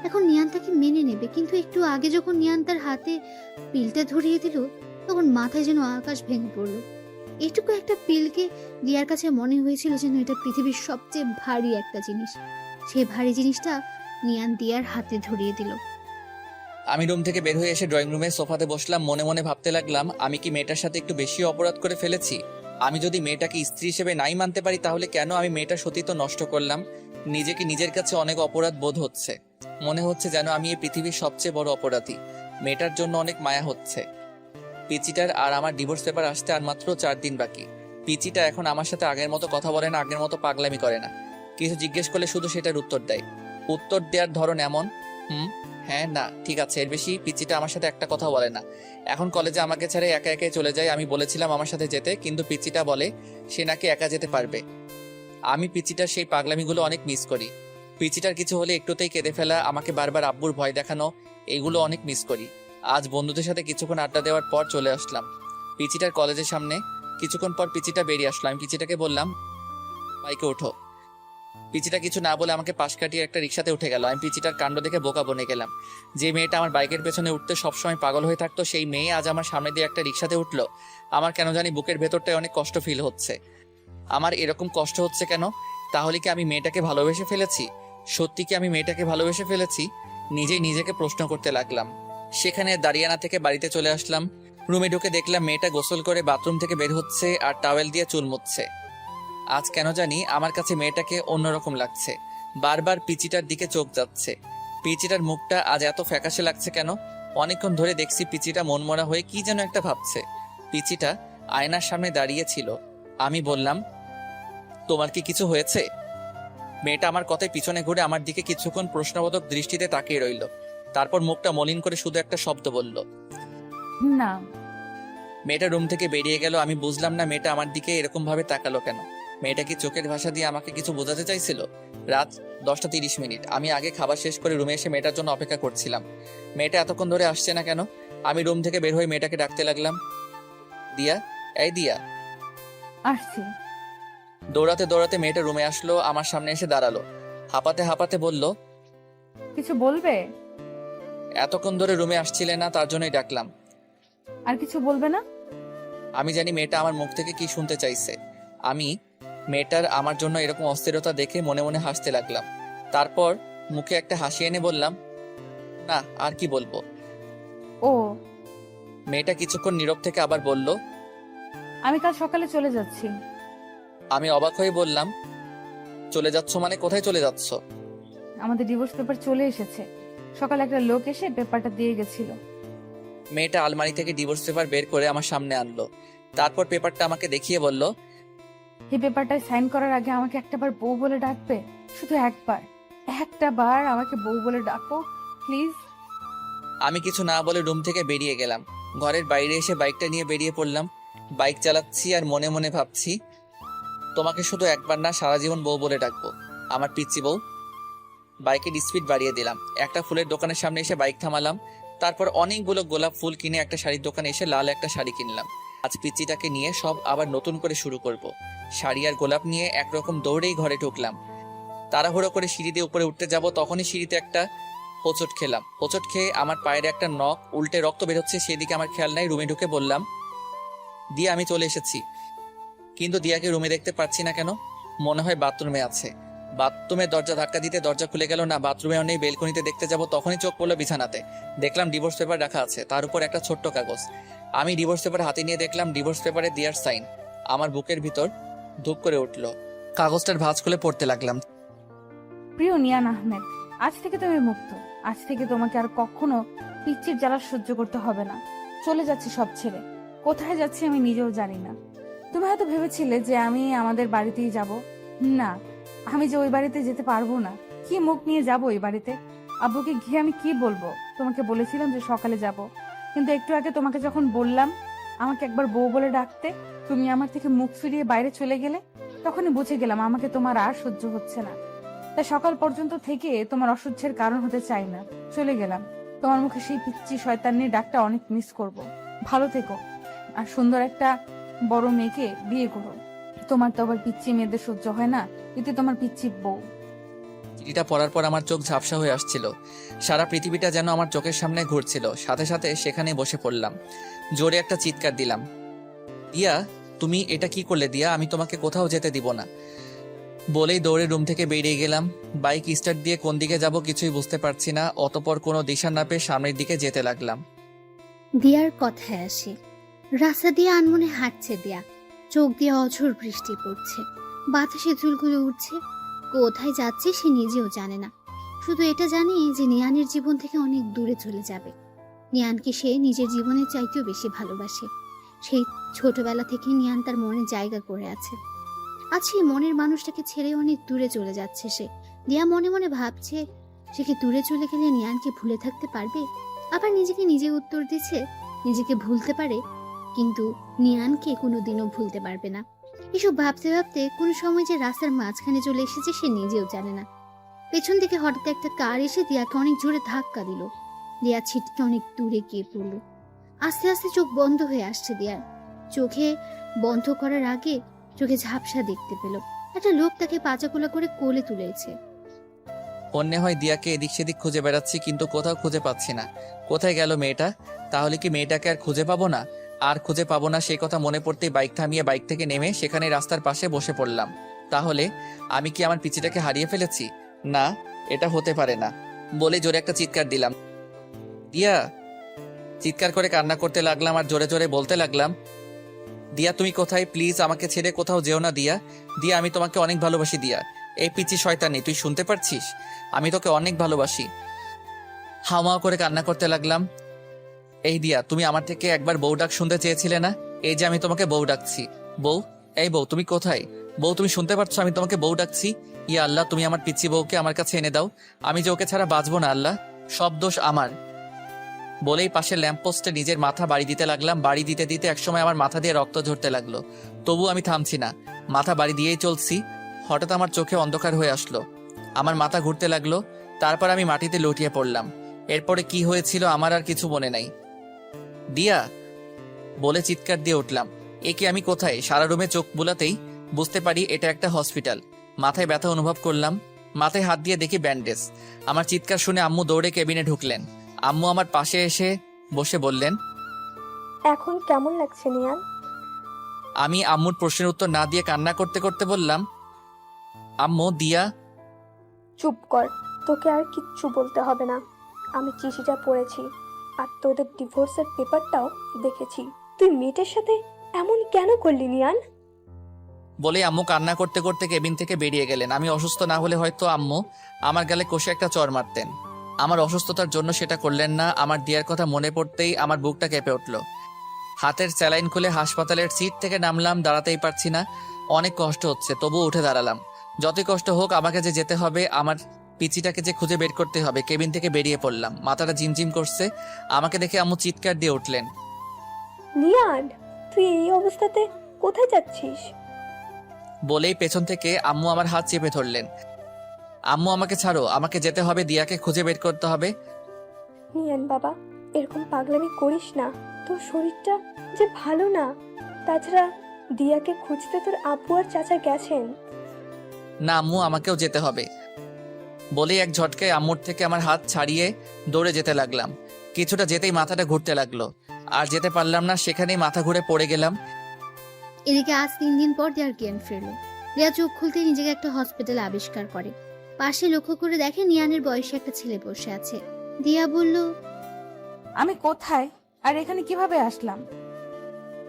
এখন নিয়ান তাকে মেনে নেবে, কিন্তু একটু আগে যখন নিয়ান তার হাতে পিলটা ধরিয়ে দিল, তখন মাথায় যেন আকাশ ভেঙে পড়লো। এটুকু একটা পিলকে দিয়ার কাছে মনে হয়েছিল যেন এটা পৃথিবীর সবচেয়ে ভারী একটা জিনিস। সেই ভারী জিনিসটা নিয়ান দিয়ার হাতে ধরিয়ে দিল। আমি রুম থেকে বের হয়ে এসে ড্রয়িং রুমে সোফাতে বসলাম। মনে মনে ভাবতে লাগলাম, আমি কি মেয়েটার সাথে একটু বেশি অপরাধ করে ফেলেছি? আমি যদি মেয়েটাকে স্ত্রী হিসেবে নাই মানতে পারি, তাহলে কেন আমি মেয়েটার সতীত্ব নষ্ট করলাম? নিজেকে নিজের কাছে অনেক অপরাধ বোধ হচ্ছে। মনে হচ্ছে যেন আমি এই পৃথিবীর সবচেয়ে বড় অপরাধী। মেয়েটার জন্য অনেক মায়া হচ্ছে। পিচিটার আর আমার ডিভোর্স পেপার আসতে আর মাত্র 4 দিন বাকি। পিচিটা এখন আমার সাথে আগের মতো কথা বলে না, আগের মতো পাগলামি করে না। কিছু জিজ্ঞেস করলে শুধু সেটার উত্তর দেয়। উত্তর দেওয়ার ধরন এমন, হ্যাঁ, না, ঠিক আছে, এর বেশি পিচিটা আমার সাথে একটা কথা বলে না। এখন কলেজে আমাকে ছেড়ে একা একাই চলে যায়। আমি বলেছিলাম আমার সাথে যেতে, কিন্তু পিচিটা বলে সে নাকি একা যেতে পারবে। আমি পিচিটার সেই পাগলামিগুলো অনেক মিস করি। পিচিটার কিছু হলে একটুতেই কেঁদে ফেলা, আমাকে বারবার আব্বুর ভয় দেখানো, এগুলো অনেক মিস করি। আজ বন্ধুদের সাথে কিছুক্ষণ আড্ডা দেওয়ার পর চলে আসলাম পিচিটার কলেজের সামনে। কিছুক্ষণ পর পিচিটা বেরিয়ে আসলো। আমি পিচিটাকে বললাম, বাইকে ওঠো। পিচিটা কিছু না বলে আমাকে পাশ কাটিয়ে একটা রিক্সাতে উঠে গেল। আমি পিচিটার কাণ্ড দেখে বোকা বনে গেলাম। যে মেয়েটা আমার বাইকের পেছনে উঠতে সবসময় পাগল হয়ে থাকতো, সেই মেয়ে আজ আমার সামনে দিয়ে একটা রিক্সাতে উঠলো। আমার কেন জানি বুকের ভেতরটায় অনেক কষ্ট ফিল হচ্ছে। আমার এরকম কষ্ট হচ্ছে কেন? তাহলে কি আমি মেয়েটাকে ভালোবেসে ফেলেছি? সত্যি কি আমি মেয়েটাকে ভালোবেসে ফেলেছি? নিজেই নিজেকে প্রশ্ন করতে লাগলাম। সেখানে দাঁড়িয়ানা থেকে বাড়িতে চলে আসলাম। রুমে ঢুকে দেখলাম মেয়েটা গোসল করে বাথরুম থেকে বের হচ্ছে আর টাওয়েল দিয়ে চুল মুছছে। আজ কেন জানি আমার কাছে মেয়েটাকে অন্যরকম লাগছে। বারবার পিচিটার দিকে চোখ যাচ্ছে। পিচিটার মুখটা আজ এত ফ্যাকাশে লাগছে কেন? অনেকক্ষণ ধরে দেখছি পিচিটা মনমরা হয়ে কি যেন একটা ভাবছে। পিচিটা আয়নার সামনে দাঁড়িয়ে ছিল। আমি বললাম, তোমার কি কিছু হয়েছে? মেয়েটা আমার কথায় পিছনে ঘুরে আমার দিকে কিছুক্ষণ প্রশ্নবোধক দৃষ্টিতে তাকিয়ে রইল। তারপর মুখটা মলিন করে শুধু একটা শব্দ বলল, না। মেয়েটা রুম থেকে বেরিয়ে গেল। আমি বুঝলাম না মেয়েটা আমার দিকে এরকম ভাবে তাকালো কেন। মেয়েটা কি চোখের ভাষা দিয়ে আমাকে কিছু বোঝাতে চাইছিল? রাত 10:30। আমি আগে খাবার শেষ করে রুমে এসে মেয়েটার জন্য অপেক্ষা করছিলাম। মেয়েটা এতক্ষণ ধরে আসছে না কেন? আমি রুম থেকে বের হয়ে মেয়েটাকে ডাকতে লাগলাম, দিয়া, এই দিয়া। আসছি। দৌড়াতে দৌড়াতে মেয়েটা রুমে আসলো, আমার সামনে এসে দাঁড়ালো। হাঁপাতে হাঁপাতে বলল, কিছু বলবে? এতক্ষণ ধরে রুমে আসছিলে না, তার জন্যই ডাকলাম। আর কিছু বলবে না? আমি জানি মেয়েটা আমার মুখ থেকে কি শুনতে চাইছে। আমি মেয়েটার আমার জন্য এরকম অস্থিরতা দেখে মনে মনে হাসতে লাগলাম। তারপর মুখে একটা হাসি এনে বললাম, না, আর কি বলবো। ও, মেয়েটা কিছুক্ষণ নীরব থেকে আবার বলল, আমি কাল সকালে চলে যাচ্ছি। আমি অবাক হয়ে বললাম, চলে যাচ্ছ মানে? কোথায় চলে যাচ্ছ? আমাদের ডিভোর্স পেপার চলে এসেছে। সকালে একটা লোক এসে পেপারটা দিয়ে গেছিল। মেয়েটা আলমারি থেকে ডিভোর্স পেপার বের করে আমার সামনে আনলো। তারপর পেপারটা আমাকে দেখিয়ে বলল, এই পেপারটায় সাইন করার আগে আমাকে একটাবার বউ বলে ডাকবে। শুধু একটা বার আমাকে বউ বলে ডাকো প্লিজ। আমি কিছু না বলে রুম থেকে বেরিয়ে গেলাম। ঘরের বাইরে এসে বাইকটা নিয়ে বেরিয়ে পড়লাম। বাইক চালাচ্ছি আর মনে মনে ভাবছি, তোমাকে শুধু একবার না, সারা জীবন বউ বলে ডাকবো, আমার পিচ্চি বউ। বাইকের স্পিড বাড়িয়ে দিলাম। একটা ফুলের দোকানের সামনে এসে বাইক থামালাম। তারপর অনেকগুলো গোলাপ ফুল কিনে একটা শাড়ির দোকানে এসে লাল একটা শাড়ি কিনলাম। আজ পিচ্চিটাকে নিয়ে সব আবার নতুন করে শুরু করব। শাড়ি আর গোলাপ নিয়ে একরকম দৌড়েই ঘরে ঢুকলাম। তাড়াহুড়ো করে সিঁড়ি দিয়ে উপরে উঠতে যাব, তখনই সিঁড়িতে একটা হোঁচট খেলাম। হোঁচট খেয়ে আমার পায়ের একটা নখ উল্টে রক্ত বেরোচ্ছে, সেদিকে আমার খেয়াল নাই। রুমে ঢুকে বললাম, দিয়া, আমি চলে এসেছি। কিন্তু দিয়াকে রুমে দেখতে পাচ্ছি না কেন? মনে হয় বাথরুমে আছে। বাথরুমের দরজা ধাক্কা দিতে দরজা খুলে গেল না। বাথরুমেও নেই। বেলকনিতে দেখতে যাব, তখনই চোখ পড়লো বিছানাতে। দেখলাম ডিভোর্স পেপার রাখা আছে, তার উপর একটা ছোট্ট কাগজ। আমি ডিভোর্স পেপার হাতে নিয়ে দেখলাম ডিভোর্স পেপারে দিয়ার সাইন। আমার বুকের ভিতর ধুপ করে উঠলো। কাগজটার ভাঁজ খুলে পড়তে লাগলাম। প্রিয় নিয়ান আহমেদ, আজ থেকে তুমি মুক্ত। আজ থেকে তোমাকে আর কখনো পিচ্চির জ্বালা সহ্য করতে হবে না। চলে যাচ্ছি সব ছেড়ে। কোথায় যাচ্ছি আমি নিজেও জানি না। তুমি হয়তো ভেবেছিলে যে আমি আমাদের বাড়িতেই যাব। না, আমি যে ওই বাড়িতে যেতে পারবো না। কি মুখ নিয়ে যাব ওই বাড়িতে? আব্বুকে গিয়ে আমি কি বলবো? তোমাকে বলেছিলাম যে সকালে যাব, কিন্তু একটু আগে তোমাকে যখন বললাম আমাকে একবার বউ বলে ডাকতে, তুমি আমার থেকে মুখ ফিরিয়ে বাইরে চলে গেলে, তখনই বুঝে গেলাম আমাকে তোমার আর সহ্য হচ্ছে না। তাই সকাল পর্যন্ত থেকে তোমার অসহ্যের কারণ হতে চাই না, চলে গেলাম। তোমার মুখে সেই পিচ্চি শয়তানের ডাকটা অনেক মিস করব। ভালো থেকো, আর সুন্দর একটা বড় মেয়েকে বিয়ে করো। তোমার তো আবার পিচ্চি মেয়েদের সহ্য হয় না, এতে তোমার পিচ্চি বউ। চিঠিটা পড়ার পর আমার চোখ ঝাপসা হয়ে আসছিল। সারা পৃথিবীটা যেন আমার চোখের সামনে ঘুরছিল। সাথে সাথে সেখানে বসে পড়লাম, জোরে একটা চিৎকার দিলাম, দিয়া তুমি এটা কি করলে? দিয়া, আমি তোমাকে কোথাও যেতে দিব না। বলেই দৌড়ে রুম থেকে বেরিয়ে গেলাম। বাইক স্টার্ট দিয়ে কোন দিকে যাব কিছুই বুঝতে পারছি না। অতপর কোনো দিশা না পেয়ে সামনের দিকে যেতে লাগলাম। দিয়ার কথায় আসি। রাস্তা দিয়ে আনমনে হাঁটছে দিয়া, চোখ দিয়ে অঝোর বৃষ্টি পড়ছে, বাতাসে চুলগুলো উঠছে। কোথায় যাচ্ছে সে নিজেও জানে না, শুধু এটা জানি যে নিয়ানের জীবন থেকে অনেক দূরে চলে যাবে। নিয়ানকে সে নিজের জীবনের চাইতেও বেশি ভালোবাসে। সেই ছোটবেলা থেকে নিয়ান তার মনে জায়গা করে আছে। আজ সেই মনের মানুষটাকে ছেড়ে অনেক দূরে চলে যাচ্ছে সে। দিয়া মনে মনে ভাবছে, সে কি দূরে চলে গেলে নিয়ানকে ভুলে থাকতে পারবে? আবার নিজেকে নিজে উত্তর দিচ্ছে, নিজেকে ভুলতে পারে, কিন্তু নিয়ানকে কোনোদিনও ভুলতে পারবে না। এসব ভাবতে ভাবতে কোনো সময় যে রাস্তার মাঝখানে চলে এসেছে সে নিজেও জানে না। পেছন থেকে হঠাৎ একটা কার এসে দিয়াকে অনেক জোরে ধাক্কা দিল। দিয়া ছিটকে অনেক দূরে গিয়ে পড়ল। আস্তে আস্তে চোখ বন্ধ হয়ে আসছে দিয়ার। চোখে বন্ধ করার আগে চোখে ঝাপসা দেখতে পেল, একটা লোক তাকে পাচাকোলা করে কোলে তুলেছে। অন্যে হয় দিয়াকে এদিক সেদিক খুঁজে বেড়াচ্ছি, কিন্তু কোথাও খুঁজে পাচ্ছি না। কোথায় গেল মেয়েটা? তাহলে কি মেয়েটাকে আর খুঁজে পাবো না? আর খুঁজে পাবো না সেই কথা মনে পড়তেই বাইক থামিয়ে বাইক থেকে নেমে সেখানে রাস্তার পাশে বসে পড়লাম। তাহলে আমি কি আমার পিচিটাকে হারিয়ে ফেলেছি? না, এটা হতে পারে না। বলে জোরে একটা চিৎকার দিলাম, দিয়া। চিৎকার করে কান্না করতে লাগলাম আর জোরে জোরে বলতে লাগলাম, দিয়া তুমি কোথায়? প্লিজ আমাকে ছেড়ে কোথাও যেও না দিয়া। দিয়া, আমি তোমাকে অনেক ভালোবাসি দিয়া। এই পিচি শয়তানি, তুই শুনতে পারছিস? আমি তোকে অনেক ভালোবাসি। হাওমাও করে কান্না করতে লাগলাম। এই দিয়া, তুমি আমার থেকে একবার বউ ডাক শুনতে চেয়েছিলে না? এই যে আমি তোমাকে বউ ডাকছি। বউ, এই বউ তুমি কোথায়? বউ, তুমি শুনতে পারছো আমি তোমাকে বউ ডাকছি? ইয়া আল্লাহ, তুমি আমার পিচ্ছি বউকে আমার কাছে এনে দাও। আমি যে ওকে ছাড়া বাঁচবো না আল্লাহ, সব দোষ আমার। বলেই পাশের ল্যাম্পপোস্টে নিজের মাথা বাড়ি দিতে লাগলাম। বাড়ি দিতে দিতে একসময় আমার মাথা দিয়ে রক্ত ঝরতে লাগলো। তবু আমি থামছি না, মাথা বাড়ি দিয়েই চলছি। হঠাৎ আমার চোখে অন্ধকার হয়ে আসলো, আমার মাথা ঘুরতে লাগলো। তারপর আমি মাটিতে লুটিয়ে পড়লাম। এরপরে কি হয়েছিল আমার আর কিছু মনে নাই। দিয়া বলে চিৎকার দিয়ে উঠলাম, এ কি? আমি কোথায়? সারা রুমে চোখ বুলাতেই বুঝতে পারি এটা একটা হসপিটাল। মাথায় ব্যথা অনুভব করলাম, মাথায় হাত দিয়ে দেখি ব্যান্ডেজ। আমার চিৎকার শুনে আম্মু দৌড়ে কেবিনে ঢুকলেন। আম্মু আমার পাশে এসে বসে বললেন, এখন কেমন লাগছে নিয়ান? আমি আম্মুর প্রশ্নের উত্তর না দিয়ে কান্না করতে করতে বললাম, আম্মু, দিয়া। চুপ কর, তোকে আর কিচ্ছু বলতে হবে না। আমি চিঠিটা পড়েছি আর তোদের ডিভোর্সের পেপারটাও দেখেছি। তুই মেয়েটার সাথে এমন কেন করলি নিয়ান? বলে আম্মু কান্না করতে করতে কেবিন থেকে বেরিয়ে গেলেন। আমি অসুস্থ না হলে হয়তো আম্মু আমার গালে কষে একটা চড় মারতেন। আমার অসুস্থতার জন্য সেটা করলেন না। আমার দিয়ার কথা মনে পড়তেই আমার বুকটা কেঁপে উঠল। হাতের স্যালাইন খুলে হাসপাতালের সিট থেকে নামলাম। দাঁড়াতেই পারছি না, অনেক কষ্ট হচ্ছে, তবু উঠে দাঁড়ালাম। যতই কষ্ট হোক আমাকে যে যেতে হবে, আমার পিচিটাকে যে খুঁজে বের করতে হবে। কেবিন থেকে বেরিয়ে পড়লাম। মাথাটা ঝিমঝিম করছে। আমাকে দেখে আম্মু চিৎকার দিয়ে উঠলেন, নিয়ান, তুই এই অবস্থাতে কোথায় যাচ্ছিস? বলেই পেছন থেকে আম্মু আমার হাত চেপে ধরলেন। আম্মু, আমাকে ছাড়ো, আমাকে যেতে হবে, দিয়াকে খুঁজে বের করতে হবে। নিয়ান বাবা, এরকম পাগলামি করিস না, তোর শরীরটা যে ভালো না। তাছাড়া দিয়াকে খুঁজতে তোর আব্বু আর চাচা গেছেন। না আম্মু, আমাকেও যেতে হবে। বলেই এক ঝটকায় আম্মুর থেকে আমার হাত ছাড়িয়ে দৌড়ে যেতে লাগলাম। কিছুটা যেতেই মাথাটা ঘুরতে লাগলো, আর যেতে পারলাম না। সেখানেই মাথা ঘুরে পড়ে গেলাম। এদিকে আজ 3 দিন পর দিয়ার জ্ঞান ফিরল। দিয়া চোখ খুলতে নিজেকে একটা হসপিটাল আবিষ্কার করে। পাশে লক্ষ্য করে দেখে নিয়ানের বয়সে একটা ছেলে বসে আছে। দিয়া বলল, আমি কোথায় আর এখানে কিভাবে আসলাম?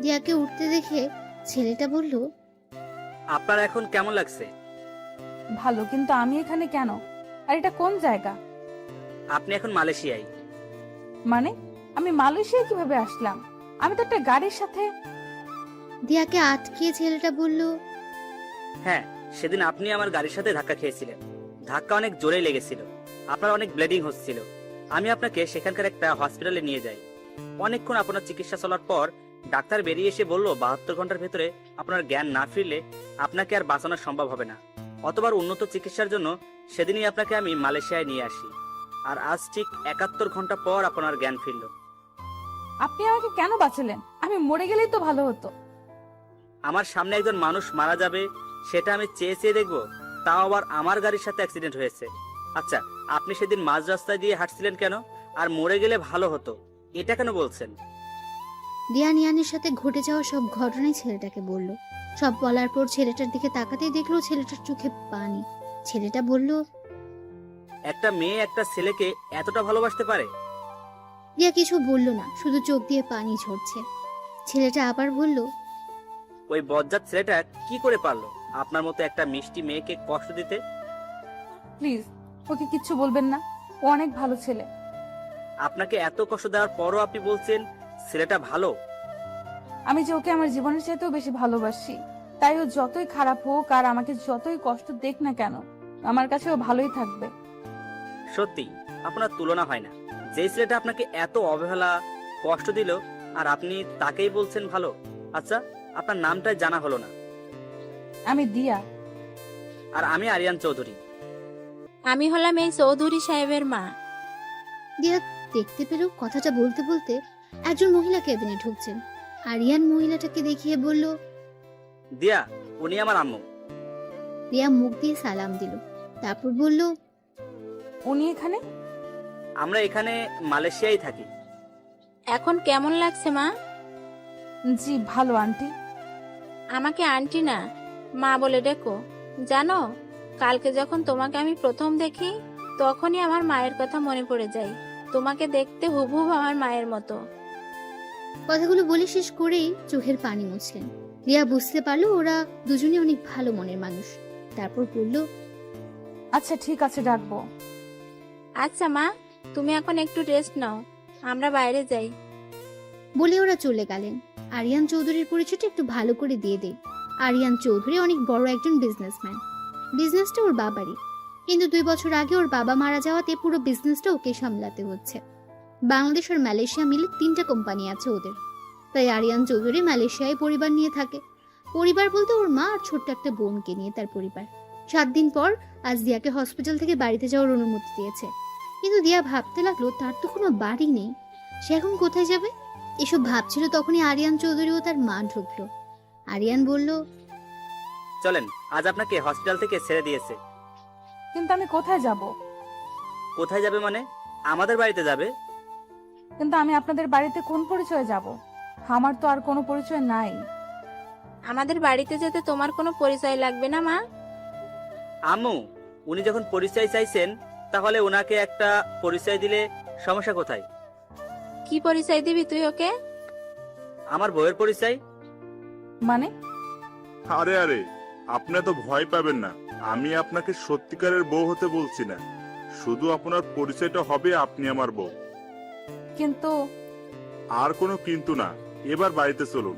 দিয়াকে উঠতে দেখে ছেলেটা বলল, আপনার এখন কেমন লাগছে? ভালো, কিন্তু আমি এখানে কেন? আর এটা কোন জায়গা? আপনি এখন মালয়েশিয়ায়। মানে আমি মালয়েশিয়ায় কিভাবে আসলাম? আমি তো একটা গাড়ির সাথে। দিয়াকে আটকিয়ে ছেলেটা বলল, হ্যাঁ, সেদিন আপনি আমার গাড়ির সাথে ধাক্কা খেয়েছিলেন। ধাক্কা অনেক জোরে লেগেছিল, আপনার অনেক ব্লিডিং হচ্ছিল। আমি আপনাকে সেখানকার একটা হসপিটালে নিয়ে যাই। অনেকক্ষণ আপনার চিকিৎসা চলার পর ডাক্তার বেরিয়ে এসে বলল 72 ঘন্টার ভেতরে আপনার জ্ঞান না ফিরলে আপনাকে আর বাঁচানো সম্ভব হবে না। অতবার উন্নত চিকিৎসার জন্য সেদিনই আপনাকে আমি মালয়েশিয়ায় নিয়ে আসি। আর আজ ঠিক 71 ঘন্টা পর আপনার জ্ঞান ফিরল। আপনি আমাকে কেন বাঁচালেন? আমি মরে গেলেই তো ভালো হতো। আমার সামনে একজন মানুষ মারা যাবে সেটা আমি চেয়ে চেয়ে দেখবো, তাও আবার আমার গাড়ির সাথে অ্যাক্সিডেন্ট হয়েছে। আচ্ছা, আপনি সেদিন মাঝ রাস্তায় দিয়ে হাঁটছিলেন কেন? আর মরে গেলে ভালো হতো এটা কেন বলছেন? দিয়া নিয়ানের সাথে ঘটে যাওয়া সব ঘটনাই ছেলেটাকে বলল। সব বলার পর ছেলেটার দিকে তাকাতেই দেখলো ছেলেটার চোখে পানি। ছেলেটা বলল, একটা মেয়ে একটা ছেলেকে এতটা ভালোবাসতে পারে? দিয়া কিছু বলল না, শুধু চোখ দিয়ে পানি ঝরছে। ছেলেটা আবার বলল, ওই বজ্জাত ছেলেটা কি করে পারলো আপনার মতো একটা মিষ্টি মেয়েকে কষ্ট দিতে? প্লিজ ওকে কিচ্ছু বলবেন না, ও অনেক ভালো ছেলে। আপনাকে এত কষ্ট দেওয়ার পরও আপনি বলছেন ছেলেটা ভালো? আমি যে ওকে আমার জীবনের চাইতেও বেশি ভালোবাসি, তাই ও যতই খারাপ হোক আর আমাকে যতই কষ্ট দেখ না কেন, আমার কাছে ও ভালোই থাকবে। সত্যি আপনার তুলনা হয় না। যে ছেলেটা আপনাকে এত অবহেলা কষ্ট দিল আর আপনি তাকেই বলছেন ভালো। আচ্ছা, আপনার নামটাই জানা হলো না। আমি দিয়া। আর আমি আরিয়ান চৌধুরী। আমি হলাম এই চৌধুরী সাহেবের মা। দিয়া দেখতে পেল কথাটা বলতে বলতে একজন মহিলা কেবিনে ঢুকছেন। আরিয়ান মহিলাটাকে দেখিয়ে বলল, দিয়া, উনি আমার আম্মু। দিয়া মুখ দিয়ে সালাম দিল, তারপর বলল, উনি এখানে? আমরা এখানে মালয়েশিয়ায় থাকি। এখন কেমন লাগছে মা? জি ভালো আন্টি। আমাকে আন্টি না, মা বলে ডেকো। জানো, কালকে যখন তোমাকে আমি প্রথম দেখি তখনই আমার মায়ের কথা মনে পড়ে যায়। তোমাকে দেখতে হুবহুব আমার মায়ের মতো। কথাগুলো বলে শেষ করেই চোখের পানি মুছলেন। রিয়া বুঝতে পারলো ওরা দুজনে অনেক ভালো মনের মানুষ। তারপর বলল, আচ্ছা ঠিক আছে, ডাকবো। আচ্ছা মা, তুমি এখন একটু রেস্ট নাও, আমরা বাইরে যাই। বলে ওরা চলে গেলেন। আরিয়ান চৌধুরীর পরিচয়টা একটু ভালো করে দিয়ে দেই। আরিয়ান চৌধুরী অনেক বড় একজন বিজনেসম্যান। বিজনেসটা ওর বাবারই, কিন্তু 2 বছর আগে ওর বাবা মারা যাওয়াতে পুরো বিজনেসটা ওকে সামলাতে হচ্ছে। বাংলাদেশ আর মালয়েশিয়া মিলে 3টা কোম্পানি আছে ওদের। তাই আরিয়ান চৌধুরী মালয়েশিয়ায় পরিবার নিয়ে থাকে। পরিবার বলতে ওর মা আর ছোট্ট একটা বোনকে নিয়ে তার পরিবার। 7 দিন পর আজ দিয়াকে হসপিটাল থেকে বাড়িতে যাওয়ার অনুমতি দিয়েছে। কিন্তু দিয়া ভাবতে লাগলো তার তো কোনো বাড়ি নেই, সে এখন কোথায় যাবে? এসব ভাবছিল তখনই আরিয়ান চৌধুরী ও তার মা ঢুকলো। আরিয়ান বলল, চলেন, আজ আপনাকে হসপিটাল থেকে ছেড়ে দিয়েছে। কিন্তু আমি কোথায় যাব? কোথায় যাবে মানে? আমাদের বাড়িতে যাবে। কিন্তু আমি আপনাদের বাড়িতে কোন পরিচয়ে যাব? আমার তো আর কোনো পরিচয় নাই। আমাদের বাড়িতে যেতে তোমার কোনো পরিচয় লাগবে না মা। আম্মু, উনি যখন পরিচয় চাইছেন তাহলে ওনাকে একটা পরিচয় দিলে সমস্যা কোথায়? কি পরিচয় দিবি তুই ওকে? আমার বউয়ের পরিচয়। মানে? আরে আরে, আপনি তো ভয় পাবেন না। আমি আপনাকে সত্যিকারের বউ হতে বলছি না, শুধু আপনার পরিচয়টা হবে আপনি আমার বউ। কিন্তু আর কোনো কিন্তু না, এবার বাড়িতে চলুন।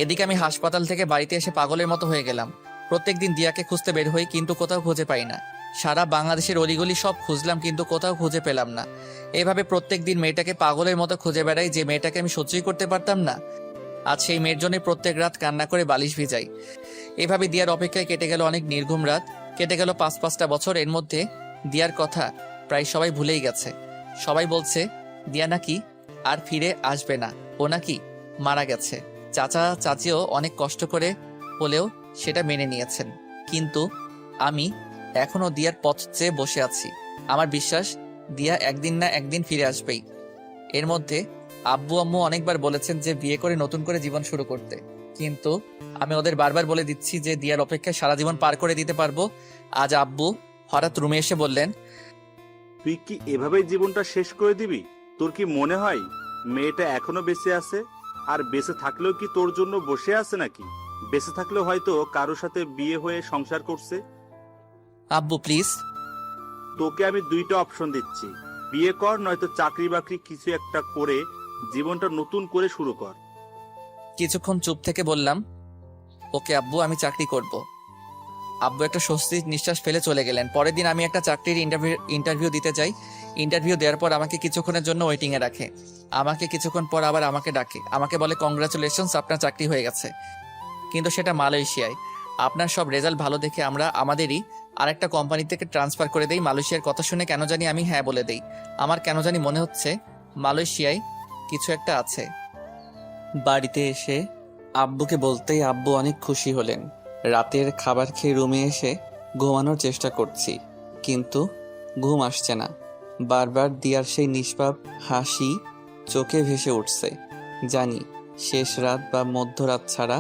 এদিকে আমি হাসপাতাল থেকে বাড়িতে এসে পাগলের মতো হয়ে গেলাম। প্রত্যেকদিন দিয়াকে খুঁজতে বের হই, কিন্তু কোথাও খুঁজে পাই না। সারা বাংলাদেশের অলিগলি সব খুঁজলাম, কিন্তু কোথাও খুঁজে পেলাম না। এভাবে প্রত্যেকদিন মেয়েটাকে পাগলের মতো খুঁজে বেড়াই, যে মেয়েটাকে আমি সহ্যই করতে পারতাম না। আজ সেই মেয়ের জন্য প্রত্যেক রাত কান্না করে বালিশ ভিজাই। এভাবে দিয়ার অপেক্ষায় কেটে গেল অনেক নির্ঘুম রাত, কেটে গেল 5-5টা বছর। এর মধ্যে দিয়ার কথা প্রায় সবাই ভুলেই গেছে। সবাই বলছে দিয়া নাকি আর ফিরে আসবে না, ও নাকি মারা গেছে। চাচা চাচিও অনেক কষ্ট করে হলেও সেটা মেনে নিয়েছেন, কিন্তু আমি এখনো দিয়ার পথ চেয়ে বসে আছি। আমার বিশ্বাস দিয়া একদিন না একদিন ফিরে আসবেই। এর মধ্যে আব্বু আম্মু অনেকবার বলেছেন যে বিয়ে করে নতুন করে জীবন শুরু করতে, কিন্তু আমি ওদের বারবার বলে দিচ্ছি যে দিয়ার অপেক্ষায় সারা জীবন পার করে দিতে পারবো। আজ আব্বু হঠাৎ রুমে এসে বললেন, তুই কি এভাবেই জীবনটা শেষ করে দিবি? তোর কি মনে হয় মেয়েটা এখনো বেঁচে আছে? আর বেঁচে থাকলেও কি তোর জন্য বসে আছে নাকি? বেঁচে থাকলেও হয়তো কারোর সাথে বিয়ে হয়ে সংসার করছে। আব্বু প্লিজ। তোকে আমি 2টা অপশন দিচ্ছি, বিয়ে কর নয়তো চাকরি বাকরি কিছু একটা করে জীবনটা নতুন করে শুরু কর। কিছুক্ষণ চুপ থেকে বললাম, ওকে আব্বু, আমি চাকরি করব। আব্বু একটা স্বস্তির নিঃশ্বাস ফেলে চলে গেলেন। পরের দিন আমি একটা চাকরির ইন্টারভিউ দিতে যাই। ইন্টারভিউ দেওয়ার পর আমাকে কিছুক্ষণের জন্য ওয়েটিংয়ে রাখে। আমাকে কিছুক্ষণ পর আবার আমাকে ডাকে। আমাকে বলে, কংগ্রাচুলেশনস, আপনার চাকরি হয়ে গেছে। কিন্তু সেটা মালয়েশিয়ায়। আপনার সব রেজাল্ট ভালো দেখে আমরা আমাদেরই আরেকটা কোম্পানি থেকে ট্রান্সফার করে দেই। মালয়েশিয়ার কথা শুনে কেন জানি আমি হ্যাঁ বলে দেই। আমার কেন জানি মনে হচ্ছে মালয়েশিয়ায় কিছু একটা আছে। বাড়িতে এসে আব্বুকে বলতেই আব্বু অনেক খুশি হলেন। রাতের খাবার খেয়ে রুমে এসে ঘুমানোর চেষ্টা করছি, কিন্তু ঘুম আসছে না। বারবার দিয়ার সেই নিষ্পাপ হাসি চোখে ভেসে উঠছে। জানি শেষ রাত বা মধ্যরাত ছাড়া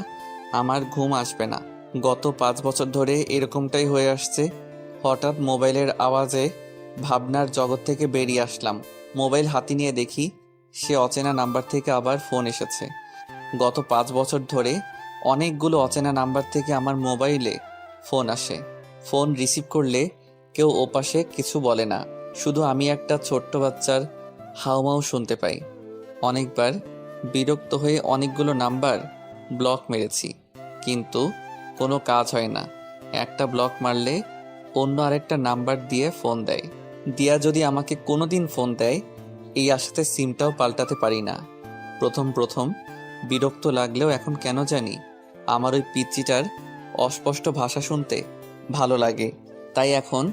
আমার ঘুম আসবে না। গত 5 বছর ধরে এরকমটাই হয়ে আসছে। হঠাৎ মোবাইলের আওয়াজে ভাবনার জগৎ থেকে বেরিয়ে আসলাম। মোবাইল হাতে নিয়ে দেখি সে অচেনা নাম্বার থেকে আবার ফোন এসেছে। গত 5 বছর ধরে অনেকগুলো অচেনা নাম্বার থেকে আমার মোবাইলে ফোন আসে। ফোন রিসিভ করলে কেউ ওপাশে কিছু বলে না, শুধু আমি একটা ছোট্ট বাচ্চার হাউমাউ শুনতে পাই। অনেকবার বিরক্ত হয়ে অনেকগুলো নাম্বার ব্লক মেরেছি, কিন্তু কোনো কাজ হয় না। একটা ব্লক মারলে অন্য আরেকটা নাম্বার দিয়ে ফোন দেয়। দিয়া যদি আমাকে কোনোদিন ফোন দেয়, এই আশাতে সিমটাও পাল্টাতে পারি না। প্রথম বিরক্ত লাগলেও এখন কেন জানি আমার ওই পিচ্চিটার অস্পষ্ট ভাষা শুনতে ভালো লাগে। তাই এখন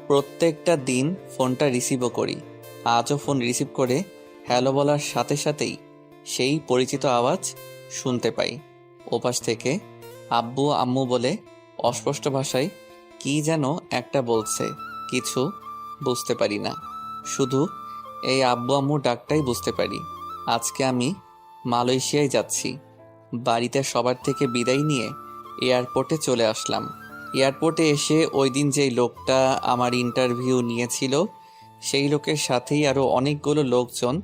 প্রত্যেকটা দিন ফোনটা রিসিভও করি। আজও ফোন রিসিভ করে হ্যালো বলার সাথে সাথেই সেই পরিচিত আওয়াজ শুনতে পাই। ওপাশ থেকে আব্বু আম্মু বলে অস্পষ্ট ভাষায় কি যেন একটা বলছে, কিছু বুঝতে পারি না। শুধু এই আব্বু আম্মু ডাকটাই বুঝতে পারি। আজকে আমি মালয়েশিয়ায় যাচ্ছি। বাড়িতে সবার থেকে বিদায় নিয়ে এয়ারপোর্টে চলে আসলাম। এয়ারপোর্টে এসে ওই দিন যেই লোকটা আমার ইন্টারভিউ নিয়েছিল সেই লোকের সাথেই আরও অনেকগুলো লোকজন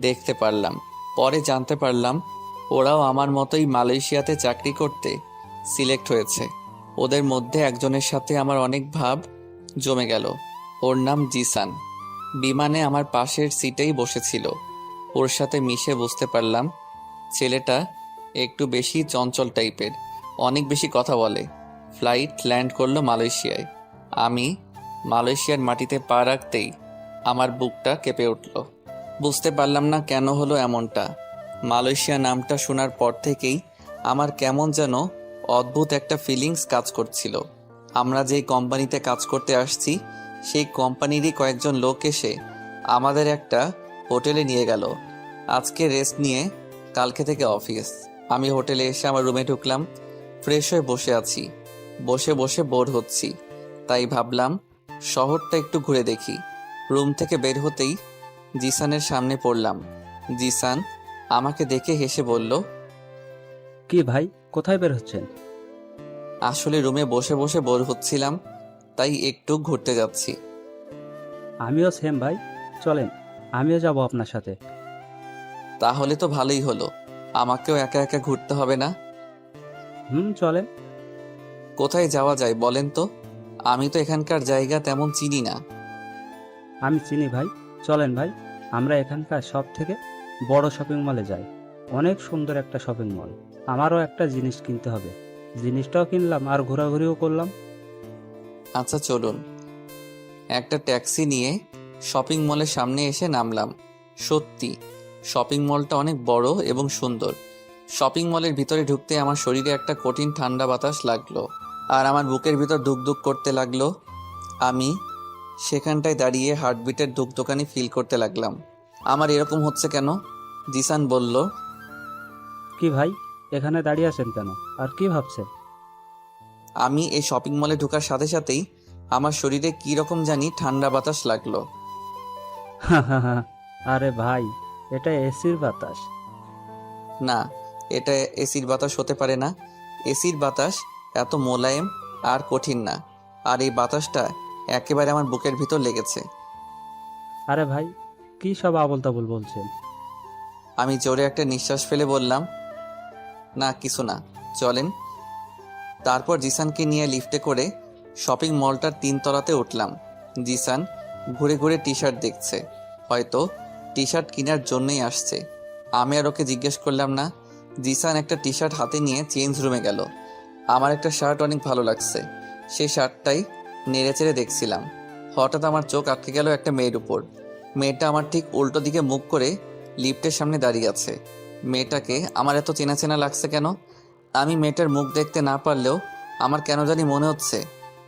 দেখতে পারলাম। পরে জানতে পারলাম ওরাও আমার মতোই মালয়েশিয়াতে চাকরি করতে সিলেক্ট হয়েছে। ওদের মধ্যে একজনের সাথে আমার অনেক ভাব জমে গেল। ওর নাম জিসান। বিমানে আমার পাশের সিটেই বসেছিল। ওর সাথে মিশে বুঝতে পারলাম ছেলেটা একটু বেশি চঞ্চল টাইপের, অনেক বেশি কথা বলে। ফ্লাইট ল্যান্ড করলো মালয়েশিয়ায়। আমি মালয়েশিয়ার মাটিতে পা রাখতেই আমার বুকটা কেঁপে উঠল। বুঝতে পারলাম না কেন হলো এমনটা। মালয়েশিয়া নামটা শোনার পর থেকেই আমার কেমন যেন অদ্ভুত একটা ফিলিংস কাজ করছিল। আমরা যেই কোম্পানিতে কাজ করতে আসছি সেই কোম্পানিরই কয়েকজন লোক এসে আমাদের একটা হোটেলে নিয়ে গেল। আজকে রেস্ট নিয়ে কালকে থেকে অফিস। আমি হোটেলে এসে আমার রুমে ঢুকলাম। ফ্রেশ হয়ে বসে আছি। বসে বসে বোর হচ্ছি, তাই ভাবলাম শহরটা একটু ঘুরে দেখি। রুম থেকে বের হতেই জিসানের সামনে পড়লাম। জিসান আমাকে দেখে হেসে বলল, কি ভাই, কোথায় বের হচ্ছেন? আসলে রুমে বসে বসে বোর হচ্ছিলাম, তাই একটু ঘুরতে যাচ্ছি। আমিও সেম ভাই, চলেন আমিও যাব আপনার সাথে। তাহলে তো ভালোই হলো, আমাকেও একা একা ঘুরতে হবে না। চলেন। কোথায় যাওয়া যায় বলেন তো? আমি তো এখানকার জায়গা তেমন চিনি না। আমি চিনি ভাই, চলেন ভাই, আমরা এখানকার সব থেকে বড় শপিং মলে যাই। অনেক সুন্দর একটা শপিং মল। আমারও একটা জিনিস কিনতে হবে, জিনিসটাও কিনলাম আর ঘোরাঘুরিও করলাম। আচ্ছা চলুন। একটা ট্যাক্সি নিয়ে শপিং মলের সামনে এসে নামলাম। সত্যি শপিং মলটা অনেক বড় এবং সুন্দর। শপিং মলের ভিতরে ঢুকতে আমার শরীরে একটা কঠিন ঠান্ডা বাতাস লাগলো আর আমার বুকের ভিতর ধুকধুক করতে লাগলো। আমি সেখানটায় দাঁড়িয়ে হার্টবিটের ধুকধুকানি ফিল করতে লাগলাম। আমার এরকম হচ্ছে কেন? জিসান বলল, কি ভাই, এখানে দাঁড়িয়ে আছেন কেন আর কি ভাবছেন? আমি এই শপিং মলে ঢোকার সাথে সাথেই আমার শরীরে কি রকম জানি ঠান্ডা বাতাস লাগলো। আরে ভাই, এটা এসির বাতাস। না, এটা এসির বাতাস হতে পারে না। এসির বাতাস এত মোলায়েম আর কঠিন না, আর এই বাতাসটা একেবারে আমার বুকের ভিতর লেগেছে। আরে ভাই, কি সব আবল তাবল বলছেন? আমি জোরে একটা নিঃশ্বাস ফেলে বললাম, না কিছু না, চলেন। তারপর জিসানকে নিয়ে লিফটে করে শপিং মলটার 3 তলাতে উঠলাম। জিসান ঘুরে ঘুরে টি শার্ট দেখছে, হয়তো টি শার্ট কেনার জন্যই আসছে। আমি আর ওকে জিজ্ঞেস করলাম না। জিসান একটা টি শার্ট হাতে নিয়ে চেঞ্জ রুমে গেল। আমার একটা শার্ট অনেক ভালো লাগছে, সেই শার্টটাই নেড়েচেড়ে দেখছিলাম। হঠাৎ আমার চোখ আটকে গেল একটা মেয়ের উপর। মেয়েটা আমার ঠিক উল্টো দিকে মুখ করে লিফটের সামনে দাঁড়িয়ে আছে। মেয়েটাকে আমার এত চেনা চেনা লাগছে কেন? আমি মেয়েটার মুখ দেখতে না পারলেও আমার কেন জানি মনে হচ্ছে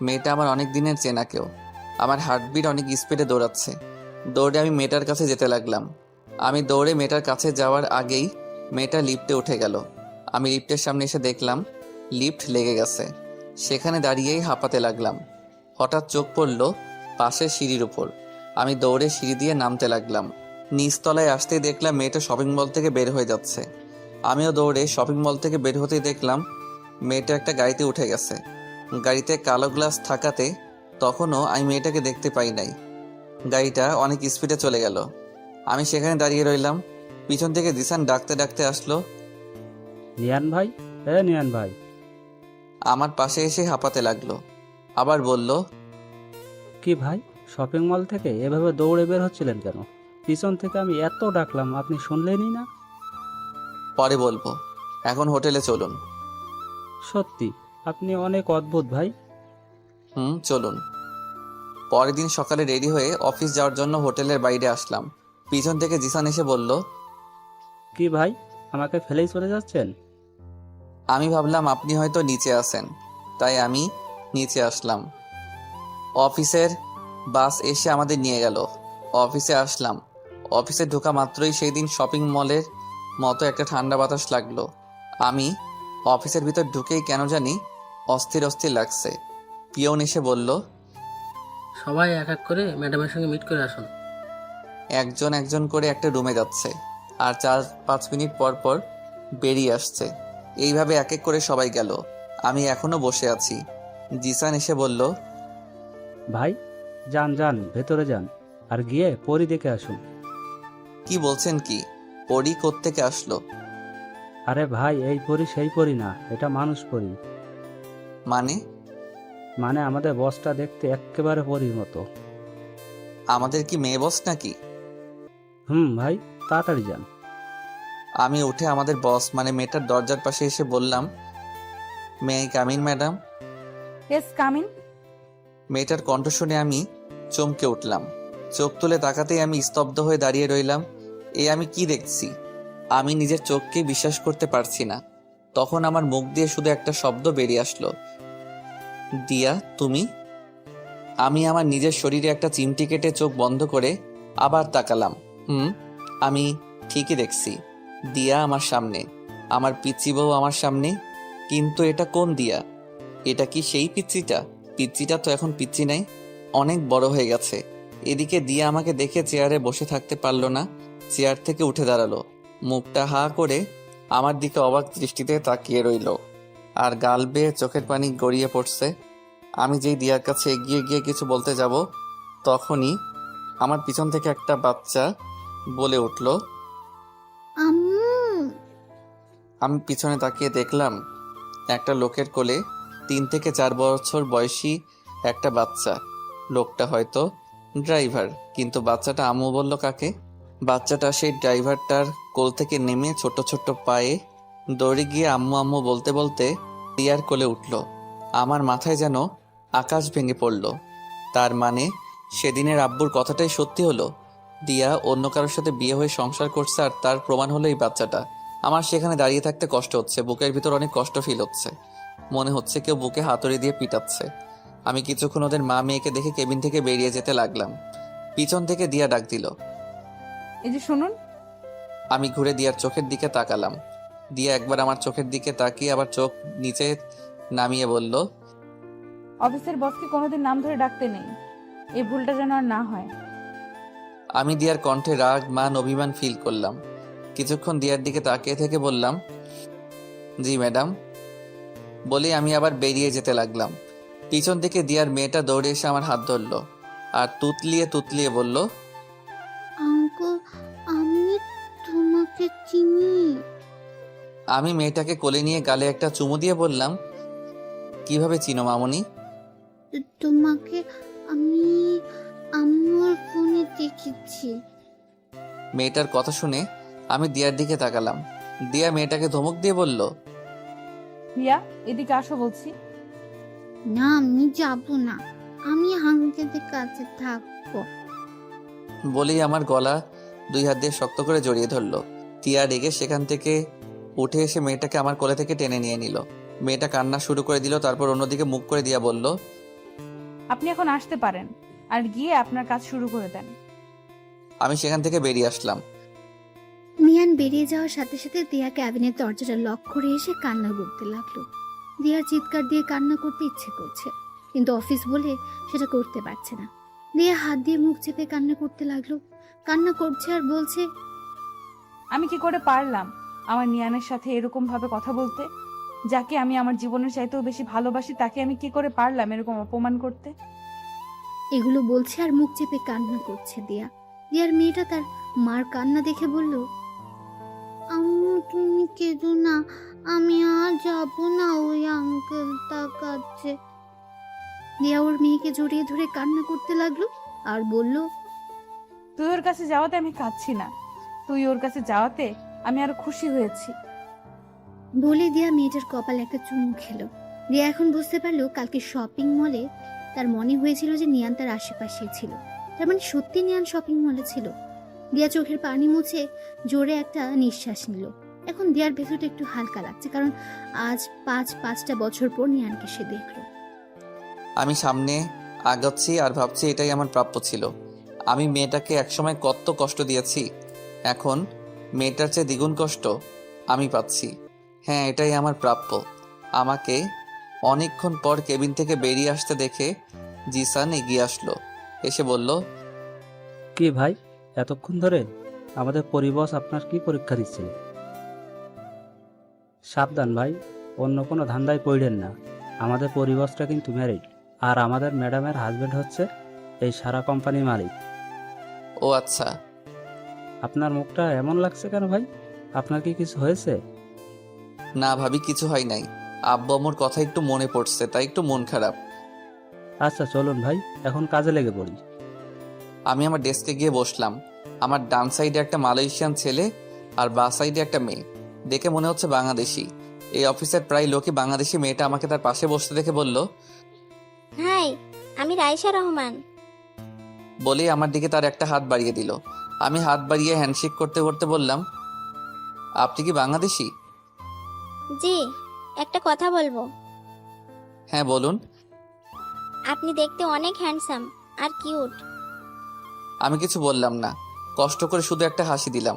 মেয়েটা আমার অনেক দিনের চেনা কেউ। আমার হার্টবিট অনেক স্পিডে দৌড়াচ্ছে। দৌড়ে আমি মেয়েটার কাছে যেতে লাগলাম। আমি দৌড়ে মেয়েটার কাছে যাওয়ার আগেই মেয়েটা লিফটে উঠে গেল। আমি লিফটের সামনে এসে দেখলাম লিফট লেগে গেছে। সেখানে দাঁড়িয়েই হাঁপাতে লাগলাম। হঠাৎ চোখ পড়ল পাশের সিঁড়ির উপর। আমি দৌড়ে সিঁড়ি দিয়ে নামতে লাগলাম। নিচতলায় আসতেই দেখলাম মেয়েটা শপিং মল থেকে বের হয়ে যাচ্ছে। আমিও দৌড়ে শপিং মল থেকে বের হতেই দেখলাম মেয়েটা একটা গাড়িতে উঠে গেছে। গাড়িতে কালো গ্লাস থাকাতে তখনও আমি মেয়েটাকে দেখতে পাই নাই। গাড়িটা অনেক স্পিডে চলে গেল। আমি সেখানে দাঁড়িয়ে রইলাম। পিছন থেকে জিসান ডাকতে ডাকতে আসলো। নিয়ান ভাই, নিয়ান ভাই। আমার পাশে এসে হাঁপাতে লাগলো। আবার বলল, কি ভাই, শপিং মল থেকে এভাবে দৌড়ে বের হচ্ছিলেন কেন? পিছন থেকে আমি এত ডাকলাম, আপনি শুনলেনই না। পরে বলবো, এখন হোটেলে চলুন। সত্যি আপনি অনেক অদ্ভুত ভাই। চলুন। পরের দিন সকালে রেডি হয়ে অফিস যাওয়ার জন্য হোটেলের বাইরে আসলাম। পিছন থেকে জিসান এসে বলল, কি ভাই, আমাকে ফেলেই চলে যাচ্ছেন? আমি ভাবলাম আপনি হয়তো নিচে আছেন, তাই আমি নিচে আসলাম। অফিসের বাস এসে আমাদের নিয়ে গেল। অফিসে আসলাম। অফিসে ঢোকা মাত্রই সেই দিন শপিং মলের মতো একটা ঠান্ডা বাতাস লাগলো। আমি অফিসের ভিতর ঢুকেই কেন জানি অস্থির অস্থির লাগছে। পিয়ন এসে বলল, সবাই এক এক করে ম্যাডামের সঙ্গে মিট করে আসুন। একজন একজন করে একটা রুমে যাচ্ছে আর 4-5 মিনিট পর পর বেরিয়ে আসছে। এইভাবে এক এক করে সবাই গেল। আমি এখনো বসে আছি। জিসান এসে বলল, ভাই যান যান, ভেতরে যান, আর গিয়ে পরি দেখে আসুন। কি বলছেন কি? পরি কোত্থেকে আসলো? আরে ভাই, এই পরি সেই পরি না, এটা মানুষ পরি। মানে আমাদের বসটা দেখতে একেবারে পরির মতো। আমাদের কি মেয়ে বস নাকি? ভাই তাড়াতাড়ি যান। আমি উঠে আমাদের বস মানে মেয়েটার দরজার পাশে এসে বললাম, may I come in madam? Yes, come in. মেয়েটার কণ্ঠ শুনে আমি চমকে উঠলাম। চোখ তুলে তাকাতেই আমি স্তব্ধ হয়ে দাঁড়িয়ে রইলাম। আমি কি দেখছি? আমি নিজের চোখকে বিশ্বাস করতে পারছি না। তখন আমার মুখ দিয়ে শুধু একটা শব্দ বেরিয়ে আসলো, দিয়া তুমি? আমি আমার নিজের শরীরে একটা চিমটি কেটে চোখ বন্ধ করে আবার তাকালাম। আমি ঠিকই দেখছি, দিয়া আমার সামনে, আমার পিচ্চি বউ আমার সামনে। কিন্তু এটা কোন দিয়া? এটা কি সেই পিচ্চিটা? পিচ্চিটা তো এখন পিচ্চি নাই, অনেক বড় হয়ে গেছে। এদিকে দিয়া আমাকে দেখে চেয়ারে বসে থাকতে পারলো না, চেয়ার থেকে উঠে দাঁড়ালো। মুখটা হা করে আমার দিকে অবাক দৃষ্টিতে তাকিয়ে রইল, আর গাল বেয়ে চোখের পানি গড়িয়ে পড়ছে। আমি যেই দিয়ার কাছে এগিয়ে গিয়ে কিছু বলতে যাব, তখনই আমার পিছন থেকে একটা বাচ্চা বলে উঠল। আম্মু। আমি পিছনে তাকিয়ে দেখলাম একটা লোকের কোলে 3 থেকে 4 বছর বয়সী একটা বাচ্চা। লোকটা হয়তো ড্রাইভার, কিন্তু বাচ্চাটা আম্মু বলল কাকে? বাচ্চাটা সেই ড্রাইভারটার কোল থেকে নেমে ছোট ছোট পায়ে দৌড়ে গিয়ে আম্মু আম্মু বলতে বলতে দিয়ার কোলে উঠল। আমার মাথায় যেন আকাশ ভেঙে পড়ল। তার মানে সেদিনের আব্বুর কথাটাই সত্যি হলো। দিয়া অন্য কারোর সাথে বিয়ে হয়ে সংসার করছে, আর তার প্রমাণ হলো এই বাচ্চাটা। আমার সেখানে দাঁড়িয়ে থাকতে কষ্ট হচ্ছে, বুকের ভিতর অনেক কষ্ট ফিল হচ্ছে। মনে হচ্ছে কেউ বুকে হাতুড়ি দিয়ে পিটাচ্ছে। আমি কিছুক্ষণ ওদের মা মেয়েকে দেখে কেবিন থেকে বেরিয়ে যেতে লাগলাম। পিছন থেকে দিয়া ডাক দিল, এই যে শুনুন। আমি ঘুরে দিয়ার চোখের দিকে তাকালাম। দিয়া একবার আমার চোখের দিকে তাকিয়ে আবার চোখ নিচে নামিয়ে বলল, অফিসের বসকে কোনোদিন নাম ধরে ডাকতে নেই, এই ভুলটা যেন আর না হয়। আমি দিয়ার কণ্ঠে রাগ মান অভিমান ফিল করলাম। কিছুক্ষণ দিয়ার দিকে তাকিয়ে থেকে বললাম, জি ম্যাডাম। বলে আমি আবার বেরিয়ে যেতে লাগলাম। পিছন থেকে দিয়ার মেয়েটা দৌড়ে এসে আমার হাত ধরলো আর তুতলিয়ে তুতলিয়ে বলল, আঙ্কেল, আমি তোমাকে চিনি। আমি মেয়েটাকে কোলে নিয়ে গালে একটা চুমু দিয়ে বললাম, কিভাবে চিনো মামনি? তোমাকে আমি আম্মুর ফোনে দেখেছি। মেয়েটার কথা শুনে আমি দিয়ার দিকে তাকালাম। দিয়া মেয়েটাকে ধমক দিয়ে বলল, রিয়া, এদিকে আসো বলছি। না আমি যাব না, আমি আঙ্কেলের কাছে থাকবো। বলেই আমার গলা 2 হাত দিয়ে শক্ত করে জড়িয়ে ধরলো। টিয়া রেগে সেখান থেকে উঠে এসে মেয়েটাকে আমার কোলে থেকে টেনে নিয়ে নিল। মেয়েটা কান্না শুরু করে দিল, তারপর অন্যদিকে মুখ করে দিয়া বলল, আপনি এখন আসতে পারেন আর গিয়ে আপনার কাজ শুরু করে দেন। আমি সেখান থেকে বেরিয়ে আসলাম। নিয়ান বেরিয়ে যাওয়ার সাথে সাথে দিয়া ক্যাবিনের দরজাটা লক করে এসে কান্না করতে লাগলো। দিয়ার চিৎকার দিয়ে কান্না করতে ইচ্ছে করছে, কিন্তু অফিস বলে সেটা করতে পারছে না। দিয়া হাত দিয়ে মুখ চেপে কান্না করতে লাগলো। কান্না করছে আর বলছে, আমি কি করে পারলাম আমার নিয়ানের সাথে এরকম ভাবে কথা বলতে? যাকে আমি আমার জীবনের চাইতেও বেশি ভালোবাসি তাকে আমি কি করে পারলাম এরকম অপমান করতে? এগুলো বলছে আর মুখ চেপে কান্না করছে দিয়া। দিয়ার মেয়েটা তার মার কান্না দেখে বলল, আম্মু তুমি কেঁদো না, আমি আর যাবো না ওই আঙ্কেলটার কাছে। দিয়া ওর মেয়েকে জড়িয়ে ধরে কান্না করতে লাগলো আর বলল, তুই ওর কাছে যাওয়াতে আমি কাঁদছি না, তুই ওর কাছে যাওয়াতে আমি আরো খুশি হয়েছি। বলে দিয়া মেয়েটার কপালে একটা চুমু খেলো। দিয়া এখন বুঝতে পারলো কালকে শপিং মলে তার মনে হয়েছিল যে নিয়ান তার আশেপাশে ছিল, তার মানে সত্যি নিয়ান শপিং মলে ছিল। দিয়া চোখের পানি মুছে জোরে একটা নিঃশ্বাস নিল। এখন দিয়ার ভেতরটা একটু হালকা লাগছে, কারণ আজ 5-5টা বছর পর নিয়ানকে সে দেখলো। আমি সামনে আগাচ্ছি আর ভাবছি এটাই আমার প্রাপ্য ছিল। আমি মেয়েটাকে একসময় কত কষ্ট দিয়েছি, এখন মেয়েটার চেয়ে দ্বিগুণ কষ্ট আমি পাচ্ছি। হ্যাঁ, এটাই আমার প্রাপ্য। আমাকে অনেকক্ষণ পর কেবিন থেকে বেরিয়ে আসতে দেখে জিসান এগিয়ে আসলো, এসে বলল, কি ভাই, এতক্ষণ ধরে? আমাদের পরিবস আপনার কি পরীক্ষা দিচ্ছে? সাবধান ভাই, অন্য কোনো ধান্দায় পড়েন না। আমাদের পরিবসটা কিন্তু ম্যারিড, আর আমাদের ম্যাডামের হাজবেন্ড হচ্ছে এই সারা কোম্পানির মালিক। ও আচ্ছা। আপনার মুখটা এমন লাগছে কেন ভাই? আপনার কি কিছু হয়েছে? না ভাবি, কিছু হয় নাই। আব্বু আম্মুর কথা একটু মনে পড়ছে, তাই একটু মন খারাপ। আচ্ছা চলুন ভাই, এখন কাজে লেগে পড়ি। আমি আমার ডেস্কে গিয়ে বসলাম। আমার ডান সাইডে একটা মালয়েশিয়ান ছেলে আর বাঁ সাইডে একটা মেয়ে, দেখে মনে হচ্ছে বাংলাদেশি। এই অফিসের প্রায় লোকই বাংলাদেশি। মেয়েটা আমাকে তার পাশে বসতে দেখে বলল, হাই, আমি রাইসা রহমান। বলেই আমার দিকে তার একটা হাত বাড়িয়ে দিল। আমি হাত বাড়িয়ে হ্যান্ডশেক করতে করতে বললাম, আপনি কি বাংলাদেশি? জি, একটা কথা বলবো। হ্যাঁ বলুন। আপনি দেখতে অনেক হ্যান্ডসাম আর কিউট। আমি কিছু বললাম না, কষ্ট করে শুধু একটা হাসি দিলাম।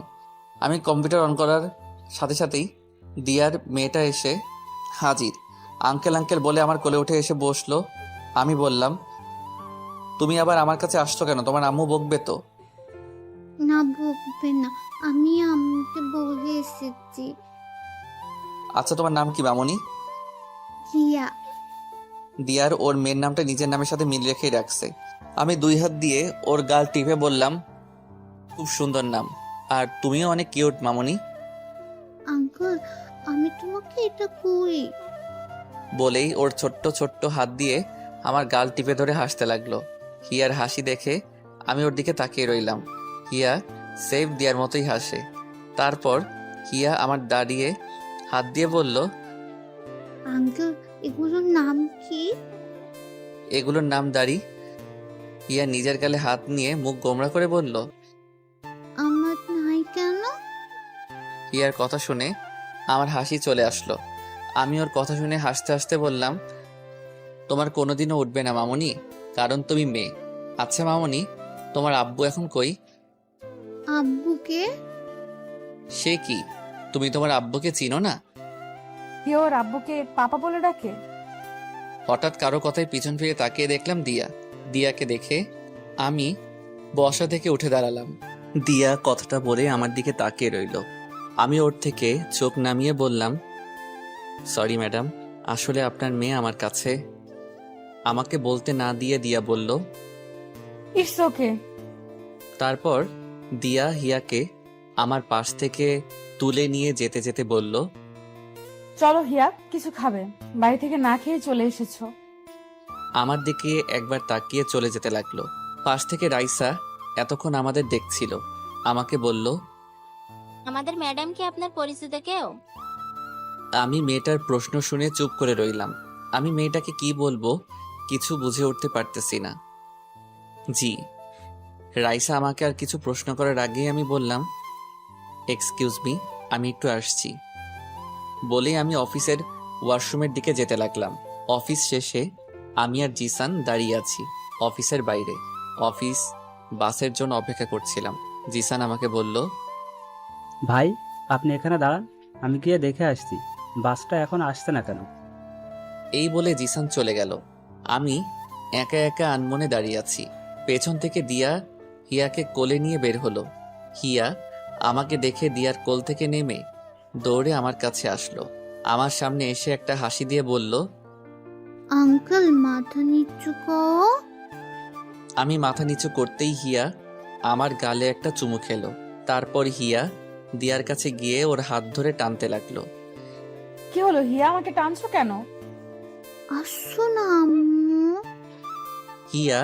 আমি কম্পিউটার অন করার সাথে সাথেই দিয়ার মেয়েটা এসে হাজির। আঙ্কেল আঙ্কেল বলে আমার কোলে উঠে এসে বসলো। আমি বললাম, তুমি আবার আমার কাছে আসছো কেন? তোমার আম্মু বকবে তো? না বকবে না, আমি আম্মুকে বলে এসেছি। আচ্ছা, তোমার নাম কি মামনি? দিয়া। দিয়ার ওর মেয়ের নামটা নিজের নামের সাথে মিল রেখেই রাখছে। আমি 2 হাত দিয়ে ওর গাল টিপে বললাম, খুব সুন্দর নাম, আর তুমিও অনেক কিউট মামনি। আঙ্কেল, আমি তোমাকে এটা কই? বলেই ওর ছোট্ট ছোট্ট হাত দিয়ে আমার গাল টিপে ধরে হাসতে লাগলো। হিয়ার হাসি দেখে আমি ওর দিকে তাকিয়ে রইলাম। হিয়া সেফ দিয়ার মতোই হাসে। তারপর হিয়া আমার দাঁড়িয়ে হাত দিয়ে বলল, আঙ্কেল, এগুলোর নাম কি? এগুলোর নাম দাড়ি। হিয়া নিজের গালে হাত নিয়ে মুখ গোমড়া করে বলল, আমার নাই কেন? হিয়ার কথা শুনে আমার হাসি চলে আসলো। আমি ওর কথা শুনে হাসতে হাসতে বললাম, তোমার কোনোদিনও উঠবে না মামনি, কারণ তুমি মেয়ে। আচ্ছা মামনি, তোমার আব্বু এখন কই? আব্বুকে? সে কি, তুমি তোমার আব্বুকে চিনো না? কেউ ওর আব্বুকে পাপা বলে ডাকে? হঠাৎ কারো কথায় পিছন ফিরে তাকিয়ে দেখলাম দিয়া। দিয়াকে দেখে আমি বসা থেকে উঠে দাঁড়ালাম। দিয়া কথাটা বলে আমার দিকে তাকিয়ে রইল। আমি ওর থেকে চোখ নামিয়ে বললাম, সরি ম্যাডাম, আসলে আপনার মেয়ে আমার কাছে। আমাকে বলতে না দিয়ে দিয়া বলল, ইটস ওকে। তারপর দিয়া হিয়াকে আমার পাশ থেকে তুলে নিয়ে যেতে যেতে বলল, চলো হিয়া, কিছু খাবে? বাড়ি থেকে না খেয়ে চলে এসেছো। আমার দিকে একবার তাকিয়ে চলে যেতে লাগলো। পাশ থেকে রাইসা এতক্ষণ আমাদের দেখছিল। আমাকে বলল, আমাদের ম্যাডাম কি আপনার পরিচিত কেউ? আমি মেয়েটার প্রশ্ন শুনে চুপ করে রইলাম। আমি মেয়েটাকে কি বলবো কিছু বুঝে উঠতে পারতেছি না। জি। রাইসা আমাকে আর কিছু প্রশ্ন করার আগেই আমি বললাম, এক্সকিউজ মি, আমি একটু আসছি। বলেই আমি অফিসের ওয়াশরুমের দিকে যেতে লাগলাম। অফিস শেষে আমি আর জিসান দাঁড়িয়ে আছি অফিসের বাইরে। অফিস বাসের জন্য অপেক্ষা করছিলাম। জিসান আমাকে বলল, ভাই আপনি এখানে দাঁড়ান, আমি গিয়ে দেখে আসছি বাসটা এখন আসছে না কেন। এই বলে জিসান চলে গেল। আমি একা একা আনমনে দাঁড়িয়ে আছি। পেছন থেকে দিয়া হিয়াকে কোলে নিয়ে বের হলো। হিয়া আমাকে দেখে দিয়ার কোল থেকে নেমে দৌড়ে আমার কাছে আসলো। আমার সামনে এসে একটা হাসি দিয়ে বলল, আঙ্কেল মাথা নিচু করো। আমি মাথা নিচু করতেই হিয়া আমার গালে একটা চুমু খেলো। তারপর হিয়া দিয়ার কাছে গিয়ে ওর হাত ধরে টানতে লাগলো। কি হলো হিয়া, আমাকে টানছো কেন? আসো না আম্মু। হিয়া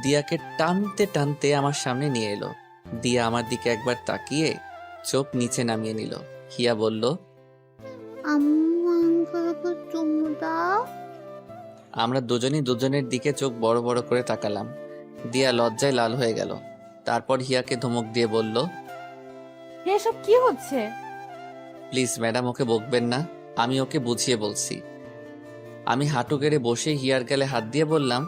দিয়াকে টানতে টানতে আমার সামনে নিয়ে এলো। দিয়া আমার দিকে একবার তাকিয়ে চোখ নিচে নামিয়ে নিল। হিয়া বলল, আম্মু আঙ্কেলকে চুমু দাও। আমরা দুজনই দুজনের দিকে চোখ বড় বড় করে তাকালাম। দিয়া লজ্জায় লাল হয়ে গেল। তারপর হিয়াকে ধমক দিয়ে বলল, এসব কি হচ্ছে? প্লিজ ম্যাডাম, ওকে বকবেন না, আমি ওকে বুঝিয়ে বলছি। আমি হাঁটু গেড়ে বসে হিয়ার গালে হাত দিয়ে বললাম,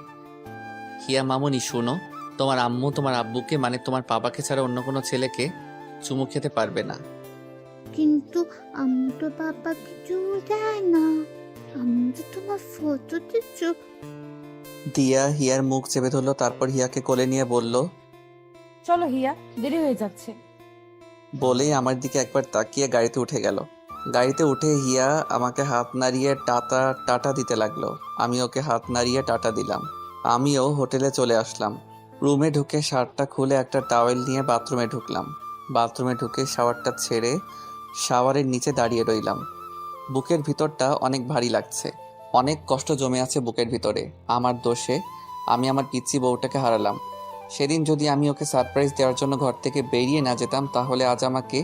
হিয়া মামুনি শোনো, তোমার আম্মু তোমার আব্বুকে মানে তোমার বাবাকে ছাড়া অন্য কোনো ছেলেকে চুমু খেতে পারবে না। কিন্তু আম্মু তো বাবাকে চুমু দেয় না, আম্মু তো তোমার ফটো দিচ্ছ। দিয়া হিয়ার মুখ চেপে ধরলো। তারপর হিয়াকে কোলে নিয়ে বলল, চলো হিয়া, দেরি হয়ে যাচ্ছে। বলেই আমার দিকে একবার তাকিয়ে গাড়িতে উঠে গেল। গাড়িতে উঠে হিয়া আমাকে হাত নাড়িয়ে টাটা দিতে লাগলো। আমি ওকে হাত নাড়িয়ে টাটা দিলাম। আমিও হোটেলে চলে আসলাম। রুমে ঢুকে শার্টটা খুলে একটা টাওয়েল নিয়ে বাথরুমে ঢুকলাম। বাথরুমে ঢুকে শাওয়ারটা ছেড়ে শাওয়ারের নিচে দাঁড়িয়ে রইলাম। বুকের ভিতরটা অনেক ভারী লাগছে। অনেক কষ্ট জমে আছে বুকের ভিতরে। আমার দোষে আমি আমার পিচ্চি বউটাকে হারালাম। সেদিন যদি আমি ওকে সারপ্রাইজ দেওয়ার জন্য ঘর থেকে বেরিয়ে না যেতাম, তাহলে আজ আমাকে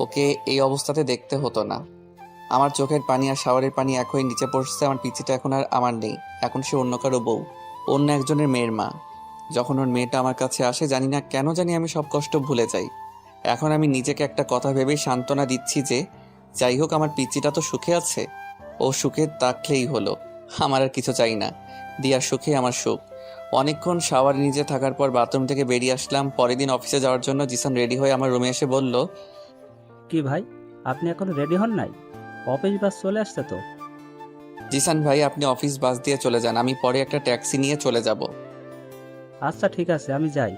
ওকে এই অবস্থাতে দেখতে হতো না। আমার চোখের পানি আর শাওয়ারের পানি এক হয়ে নিচে পড়ছে। আমার পিচ্চিটা এখন আর আমার নেই, এখন সে অন্য কারো বউ, অন্য একজনের মেয়ের মা। যখন ওর মেয়েটা আমার কাছে আসে, জানি না কেন জানি আমি সব কষ্ট ভুলে যাই। এখন আমি নিজেকে একটা কথা ভেবেই সান্ত্বনা দিচ্ছি যে যাই হোক, আমার পিচ্চিটা তো সুখে আছে, ও সুখে থাকলেই হলো, আমার আর কিছু চাই না। দিয়ার সুখে আমার সুখ। অনেকক্ষণ শাওয়ার নিজে থাকার পর বাথরুম থেকে বেরিয়ে আসলাম। পরের দিন অফিসে যাওয়ার জন্য জিসান রেডি হয়ে আমার রুমে এসে বলল, কি ভাই আপনি এখন রেডি হন নাই? অফিস বাস চলে আসছে তো। জিসান ভাই, আপনি অফিস বাস দিয়ে চলে যান, আমি পরে একটা ট্যাক্সি নিয়ে চলে যাব। আচ্ছা ঠিক আছে, আমি যাই।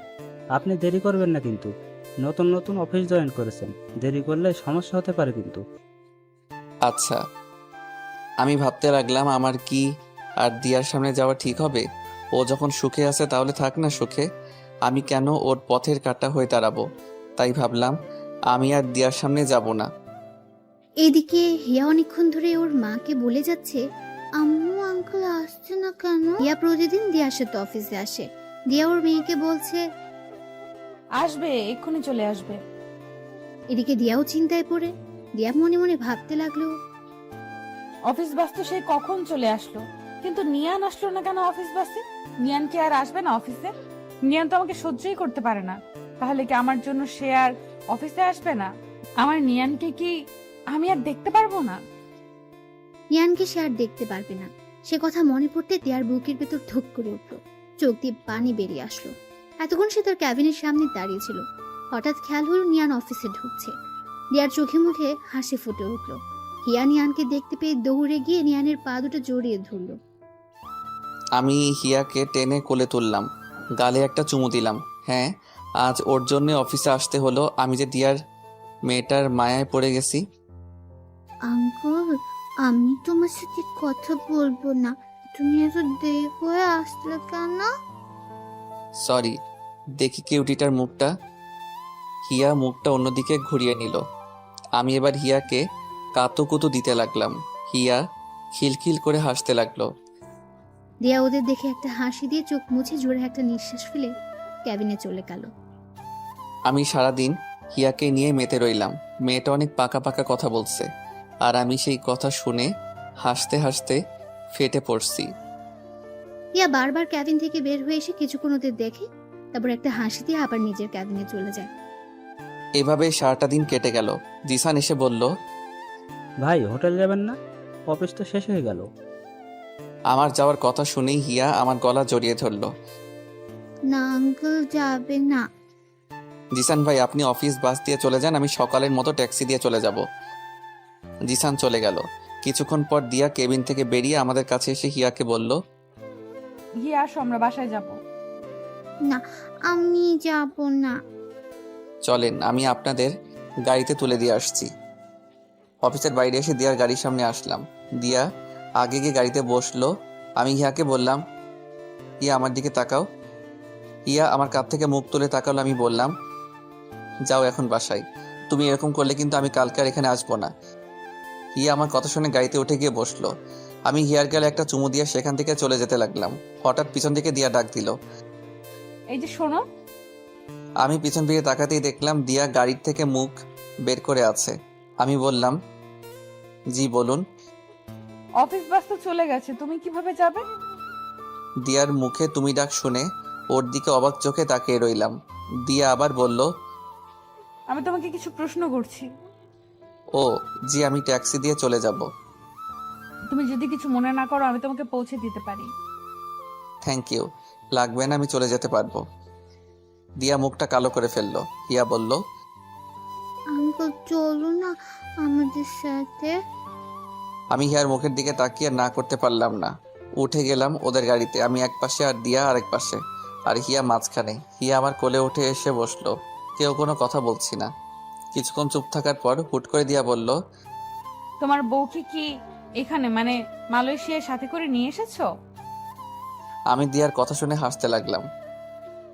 আপনি দেরি করবেন না কিন্তু, নতুন নতুন অফিস জয়েন করেছেন, দেরি করলে সমস্যা হতে পারে কিন্তু। আচ্ছা। আমি ভাবতে লাগলাম আমার কি আর দিয়ার সামনে যাওয়া ঠিক হবে? ও যখন সুখে আছে তাহলে থাক না সুখে, আমি কেন ওর পথের কাঁটা হয়ে দাঁড়াবো? তাই ভাবলাম আমি আর দিয়ার সামনে যাব না। এদিকে হিয়া অনেকক্ষণ ধরে ওর মাকে বলে যাচ্ছে, আম্মু আঙ্কেল আসছে না কেন। হিয়া প্রতিদিন দিয়ার সাথে অফিসে আসে। দিয়া ওর মেয়েকে বলছে আসবে, এক্ষুনি চলে আসবে। এদিকে দিয়াও চিন্তায় পড়ে। দিয়া মনে মনে ভাবতে লাগলো, অফিস বাস তো সেই কখন চলে আসলো, কিন্তু নিয়ান আসলো না কেন অফিস বাসে? নিয়ান কি আর আসবে না অফিসে? নিয়ান তো আমাকে সহ্যই করতে পারে না, তাহলে কি আমার জন্য সে আর অফিসে আসবে না? আমার নিয়ানকে কি আমি আর দেখতে পারবো না? নিয়ানকে সে আর দেখতে পারবে না। সে কথা মনে পড়তে দিয়ার বুকের ভেতর ধুক করে উঠলো, চোখ দিয়ে পানি বেরিয়ে আসলো। এতক্ষণ সে তার ক্যাবিনের সামনে দাঁড়িয়ে ছিল। হঠাৎ খেয়াল হলো নিয়ান অফিসে ঢুকছে। দিয়ার চোখে মুখে হাসি ফুটে উঠলো। হিয়া নিয়ানকে দেখতে পেয়ে দৌড়ে গিয়ে নিয়ানের পা দুটো জড়িয়ে ধরল। আমি হিয়াকে টেনে কোলে তুললাম, গালে একটা চুমু দিলাম। হ্যাঁ, আজ ওর জন্য অফিসে আসতে হলো। আমি যে দিয়ার মেয়েটার মায়ায় পড়ে গেছি। আঙ্কেল, আমি তোমার সাথে কথা বলবো না। তুমি এত দেরি করে আসলে কেন? সরি। দেখি কিউটিটার মুখটা। হিয়া মুখটা অন্যদিকে ঘুরিয়ে নিল। আমি এবার হিয়াকে কাতুকুতু দিতে লাগলাম। হিয়া খিলখিল করে হাসতে লাগলো। দিয়া ওদের দেখে একটা হাসি দিয়ে চোখ মুছে জোরে একটা নিঃশ্বাস ফেলে ক্যাবিনে চলে গেল। আমি সারাদিন হিয়াকে নিয়ে মেতে রইলাম। মেয়েটা অনেক পাকা পাকা কথা বলছে, আর আমি সেই কথা শুনে হাসতে হাসতে ফেটে পড়ছি। হিয়া বারবার ক্যাবিন থেকে বের হয়ে এসে কিছুক্ষণ ওদের দেখে, তারপর একটা হাসি দিয়ে আবার নিজের ক্যাবিনে চলে যায়। এভাবে সারাটা দিন কেটে গেল। জিসান এসে বলল, ভাই হোটেল যাবেন না? অফিস তো শেষ হয়ে গেল। আমার যাওয়ার কথা শুনেই হিয়া আমার গলা জড়িয়ে ধরল। না আঙ্কেল, যাবে না। জিসান ভাই, আপনি অফিস বাস দিয়ে চলে যান, আমি সকালের মতো ট্যাক্সি দিয়ে চলে যাব। জিসান চলে গেল। কিছুক্ষণ পর দিয়া কেবিন থেকে বেরিয়ে আমাদের কাছে এসে হিয়াকে বলল, গিয়ে আসো, আমরা বাসায় যাব। না, আমি যাব না। চলেন, আমি আপনাদের গাড়িতে তুলে দিয়ে আসছি। অফিসের বাইরে এসে দিয়ার গাড়ির সামনে আসলাম। দিয়া আগে গিয়ে গাড়িতে বসলো। আমি হিয়াকে বললাম, হিয়া আমার দিকে তাকাও। হিয়া আমার কাছ থেকে মুখ তুলে তাকালো। আমি বললাম, যাও এখন বাসায়। তুমি এরকম করলে কিন্তু আমি কালকে আর এখানে আসবো না। হিয়া আমার কথা শুনে গাড়িতে উঠে গিয়ে বসলো। আমি হিয়ার গালে একটা চুমু দিয়ে সেখান থেকে চলে যেতে লাগলাম। হঠাৎ পিছন থেকে দিয়া ডাক দিল। এই যে শোনো। আমি পিছন ফিরে তাকাতেই দেখলাম দিয়া গাড়ির থেকে মুখ বের করে আছে। আমি বললাম, জি বলুন। অফিস বাস তো চলে গেছে, তুমি কিভাবে যাবে? দিয়ার মুখে তুমি ডাক শুনে ওর দিকে অবাক চোখে তাকিয়ে রইলাম। দিয়া আবার বলল, আমি তোমাকে কিছু প্রশ্ন করছি। ও জি, আমি ট্যাক্সি দিয়ে চলে যাব। তুমি যদি কিছু মনে না করো, আমি তোমাকে পৌঁছে দিতে পারি। থ্যাংক ইউ, লাগবে না, আমি চলে যেতে পারবো। দিয়া মুখটা কালো করে ফেললো। হিয়া বলল, আঙ্কেল চলো না আমাদের সাথে। আমি হিয়ার মুখের দিকে তাকিয়ে না করতে পারলাম না। উঠে গেলাম ওদের গাড়িতে। আমি এক পাশে আর দিয়া আরেক পাশে, আর হিয়া মাঝখানে। হিয়া আমার কোলে উঠে এসে বসলো। কেউ কোনো কথা বলছি না। কিছুক্ষণ চুপ থাকার পর হুট করে দিয়া বলল, তোমার বউকে কি এখানে মানে মালয়েশিয়ার সাথে করে নিয়ে এসেছো? আমি দিয়ার কথা শুনে হাসতে লাগলাম।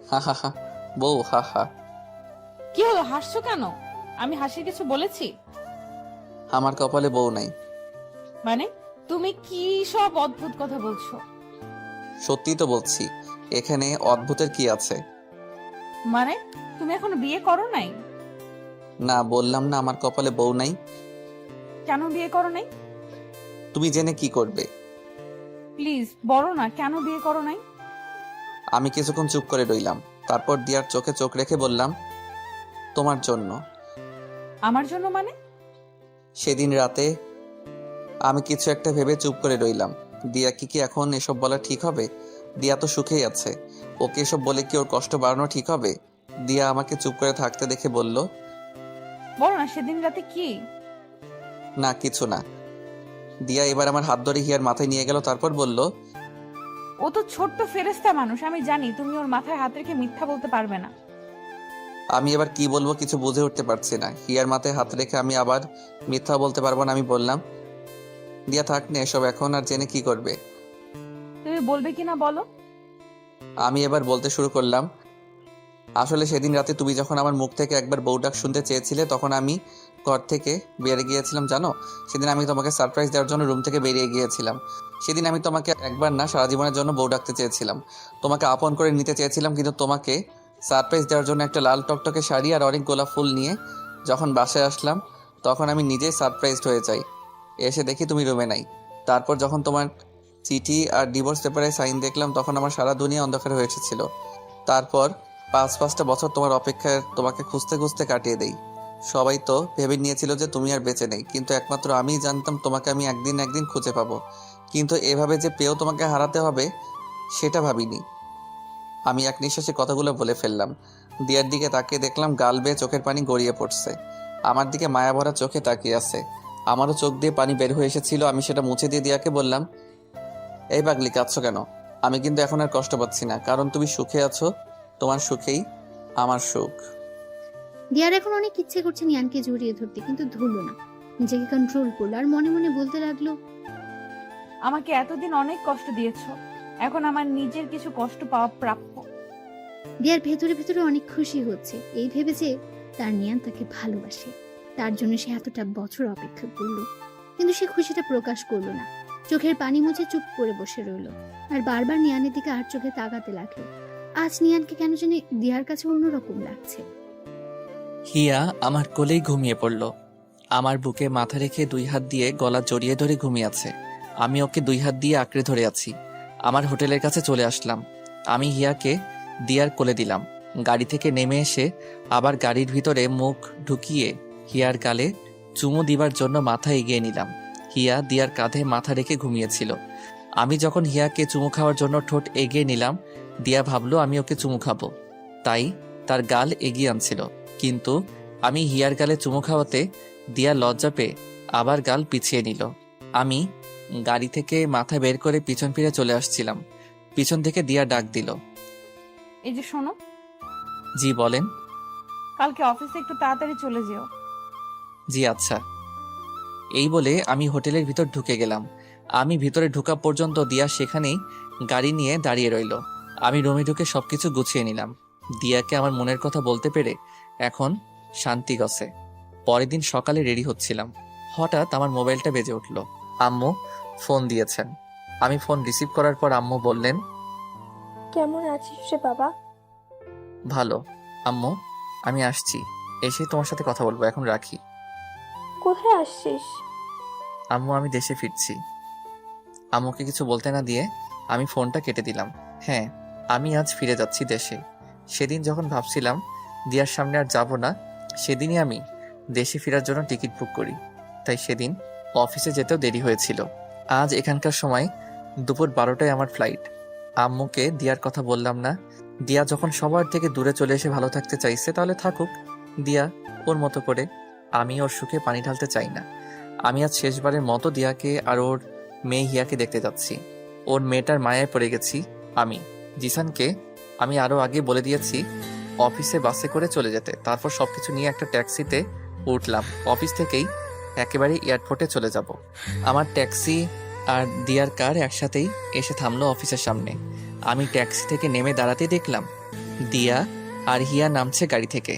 হা হা হা, বউ হা হা। কি হলো, হাসছো কেন? আমি হাসির কিছু বলেছি? আমার কপালে বউ নাই। মানে তুমি কি সব অদ্ভুত কথা বলছো? সত্যি তো বলছি, এখানে অদ্ভুতের কি আছে? মানে তুমি এখনো বিয়ে করো নাই? না, বললাম না আমার কপালে বউ নাই। কেন বিয়ে করো নাই? তুমি জেনে কি করবে? প্লিজ বলো না, কেন বিয়ে করো নাই? আমি কিছুক্ষণ চুপ করে রইলাম। তারপর দিয়ার চোখে চোখ রেখে বললাম, তোমার জন্য। আমার জন্য মানে? সেদিন রাতে আমি কিছু একটা ভেবে চুপ করে রইলাম। দিয়া কি এখন এসব বলা ঠিক হবে? দিয়া তো সুখেই আছে, ওকে এসব বলে কি ওর কষ্ট বাড়ানো ঠিক হবে? দিয়া আমাকে চুপ করে থাকতে দেখে বলল, বলো না সেদিন রাতে কি? না কিছু না। দিয়া এবার আমার হাত ধরে হিয়ার মাথায় নিয়ে গেল। তারপর বলল, ও তো ছোট্ট ফেরেশতা মানুষ, আমি জানি তুমি ওর মাথায় হাত রেখে মিথ্যা বলতে পারবে না। আমি এবার কি বলবো কিছু বুঝে উঠতে পারছি না। হিয়ার মাথায় হাত রেখে আমি আবার মিথ্যা বলতে পারবো না। আমি বললাম, দিয়া থাক না এসব এখন, আর জেনে কি করবে? তুমি বলবে কিনা বলো। আমি এবার বলতে শুরু করলাম, আসলে সেদিন রাতে তুমি যখন আমার মুখ থেকে একবার বউ ডাক শুনতে চেয়েছিলে, তখন আমি ঘর থেকে বেরিয়ে গিয়েছিলাম জানো। সেদিন আমি তোমাকে সারপ্রাইজ দেওয়ার জন্য রুম থেকে বেরিয়ে গিয়েছিলাম। সেদিন আমি তোমাকে একবার না সারা জীবনের জন্য বউ ডাকতে চেয়েছিলাম, তোমাকে আপন করে নিতে চেয়েছিলাম, কিন্তু তোমাকে সারপ্রাইজ দেওয়ার জন্য একটা লাল টকটকে শাড়ি আর অনেক গোলাপ ফুল নিয়ে যখন বাসায় আসলাম, তখন আমি নিজেই সারপ্রাইজড হয়ে যাই। এসে দেখি তুমি রুমে নাই। তারপর যখন তোমার চিঠি আর ডিভোর্স পেপারে সাইন দেখলাম, তখন আমার সারা দুনিয়া অন্ধকার হয়ে এসেছিল। তারপর 5-5টা বছর তোমার অপেক্ষায় তোমাকে খুঁজতে খুঁজতে কাটিয়ে দেই। সবাই তো ভেবে নিয়েছিল যে তুমি আর বেঁচে নেই, কিন্তু একমাত্র আমিই জানতাম তোমাকে আমি একদিন একদিন খুঁজে পাবো। কিন্তু এভাবে যে পেয়েও তোমাকে হারাতে হবে সেটা ভাবিনি। আমি এক নিঃশ্বাসে কথাগুলো বলে ফেললাম। দিয়ার দিকে তাকিয়ে দেখলাম গাল বেয়ে চোখের পানি গড়িয়ে পড়ছে। আমার দিকে মায়া ভরা চোখে তাকিয়ে আছে। আমারও চোখ দিয়ে পানি বের হয়ে এসেছিল। আমি সেটা মুছে দিয়ে দিয়াকে বললাম, এই পাগলি কাঁদছো কেন? আমি কিন্তু এখন আর কষ্ট পাচ্ছি না, কারণ তুমি সুখে আছো। তোমার সুখেই আমার সুখ। দিয়ার এখন অনেক ইচ্ছে করছে নিয়ানকে জড়িয়ে ধরতে, কিন্তু ধরলো না। নিজেকে কন্ট্রোল করলো আর মনে মনে বলতে লাগলো, আমাকে এতদিন অনেক কষ্ট দিয়েছো, এখন আমার নিজের কিছু কষ্ট পাওয়া প্রাপ্য। দিয়ার ভেতরে ভেতরে অনেক খুশি হচ্ছে এই ভেবে যে তার নিয়ান তাকে ভালোবাসে, তার জন্য সে এতটা বছর অপেক্ষা করলো। কিন্তু সে খুশিটা প্রকাশ করলো না, চোখের পানি মুছে চুপ করে বসে রইল আর বারবার নিয়ানের দিকে আর চোখে তাকাতে লাগলো। আজ নিয়ানকে কেন জানি দিয়ার কাছে অন্যরকম লাগছে। হিয়া আমার কোলেই ঘুমিয়ে পড়ল। আমার বুকে মাথা রেখে 2 হাত দিয়ে গলা জড়িয়ে ধরে ঘুমিয়ে আছে। আমি ওকে 2 হাত দিয়ে আঁকড়ে ধরে আছি। আমার হোটেলের কাছে চলে আসলাম। আমি হিয়াকে দিয়ার কোলে দিলাম। গাড়ি থেকে নেমে এসে আবার গাড়ির ভিতরে মুখ ঢুকিয়ে হিয়ার গালে চুমু দিবার জন্য মাথা এগিয়ে নিলাম। হিয়া দিয়ার কাঁধে মাথা রেখে ঘুমিয়েছিল। আমি যখন হিয়াকে চুমু খাওয়ার জন্য ঠোঁট এগিয়ে নিলাম, দিয়া ভাবলো আমি ওকে চুমু খাবো, তাই তার গাল এগিয়ে আনছিল। কিন্তু আমি হিয়ার গালে চুমু খাওয়াতে দিয়া লজ্জা পেয়ে আবার গাল পিছিয়ে নিল। আমি গাড়ি থেকে মাথা বের করে পিছন ফিরে চলে আসছিলাম। পিছন থেকে দিয়া ডাক দিল। এই যে শোনো, জি বলেন। কালকে অফিসে একটু তাড়াতাড়ি চলে যেও। জি আচ্ছা। এই বলে আমি হোটেলের ভিতর ঢুকে গেলাম। আমি ভিতরে ঢোকা পর্যন্ত দিয়া সেখানেই গাড়ি নিয়ে দাঁড়িয়ে রইল। আমি রুমে ঢুকে সবকিছু গুছিয়ে নিলাম। দিয়াকে আমার মনের কথা বলতে পেরে এখন শান্তি গছে। পরের দিন সকালে রেডি হচ্ছিলাম, হঠাৎ আমার মোবাইলটা বেজে উঠল। আম্মু ফোন দিয়েছেন। আমি ফোন রিসিভ করার পর আম্মু বললেন, কেমন আছিস রে বাবা? ভালো আম্মু, আমি আসছি, এসে তোমার সাথে কথা বলবো, এখন রাখি। কোথায় আসছিস? আম্মু আমি দেশে ফিরছি। আম্মুকে কিছু বলতে না দিয়ে আমি ফোনটা কেটে দিলাম। হ্যাঁ, আমি আজ ফিরে যাচ্ছি দেশে। সেদিন যখন ভাবছিলাম দিয়ার সামনে আর যাব না, সেদিনই আমি দেশে ফেরার জন্য টিকিট বুক করি। তাই সেদিন অফিসে যেতেও দেরি হয়েছিল। আজ এখানকার সময় দুপুর 12টায় আমার ফ্লাইট। আম্মুকে দিয়ার কথা বললাম না। দিয়া যখন সবার থেকে দূরে চলে এসে ভালো থাকতে চাইছে, তাহলে থাকুক দিয়া ওর মতো করে। আমি ওর সুখে পানি ঢালতে চাই না। আমি আজ শেষবারের মতো দিয়াকে আর ওর মেয়ে হিয়াকে দেখতে যাচ্ছি। ওর মেয়েটার মায়ায় পড়ে গেছি আমি। জিসানকে আমি আরো আগে বলে দিয়েছি অফিসে বাসে করে চলে যেতে। তারপর সবকিছু নিয়ে একটা ট্যাক্সিতে উঠলাম। অফিস থেকেই একেবারে এয়ারপোর্টে চলে যাব। আমার ট্যাক্সি আর দিয়ার কার একসাথেই এসে থামলো অফিসের সামনে। আমি ট্যাক্সি থেকে নেমে দাঁড়াতে দেখলাম দিয়া আর হিয়া নামছে গাড়ি থেকে।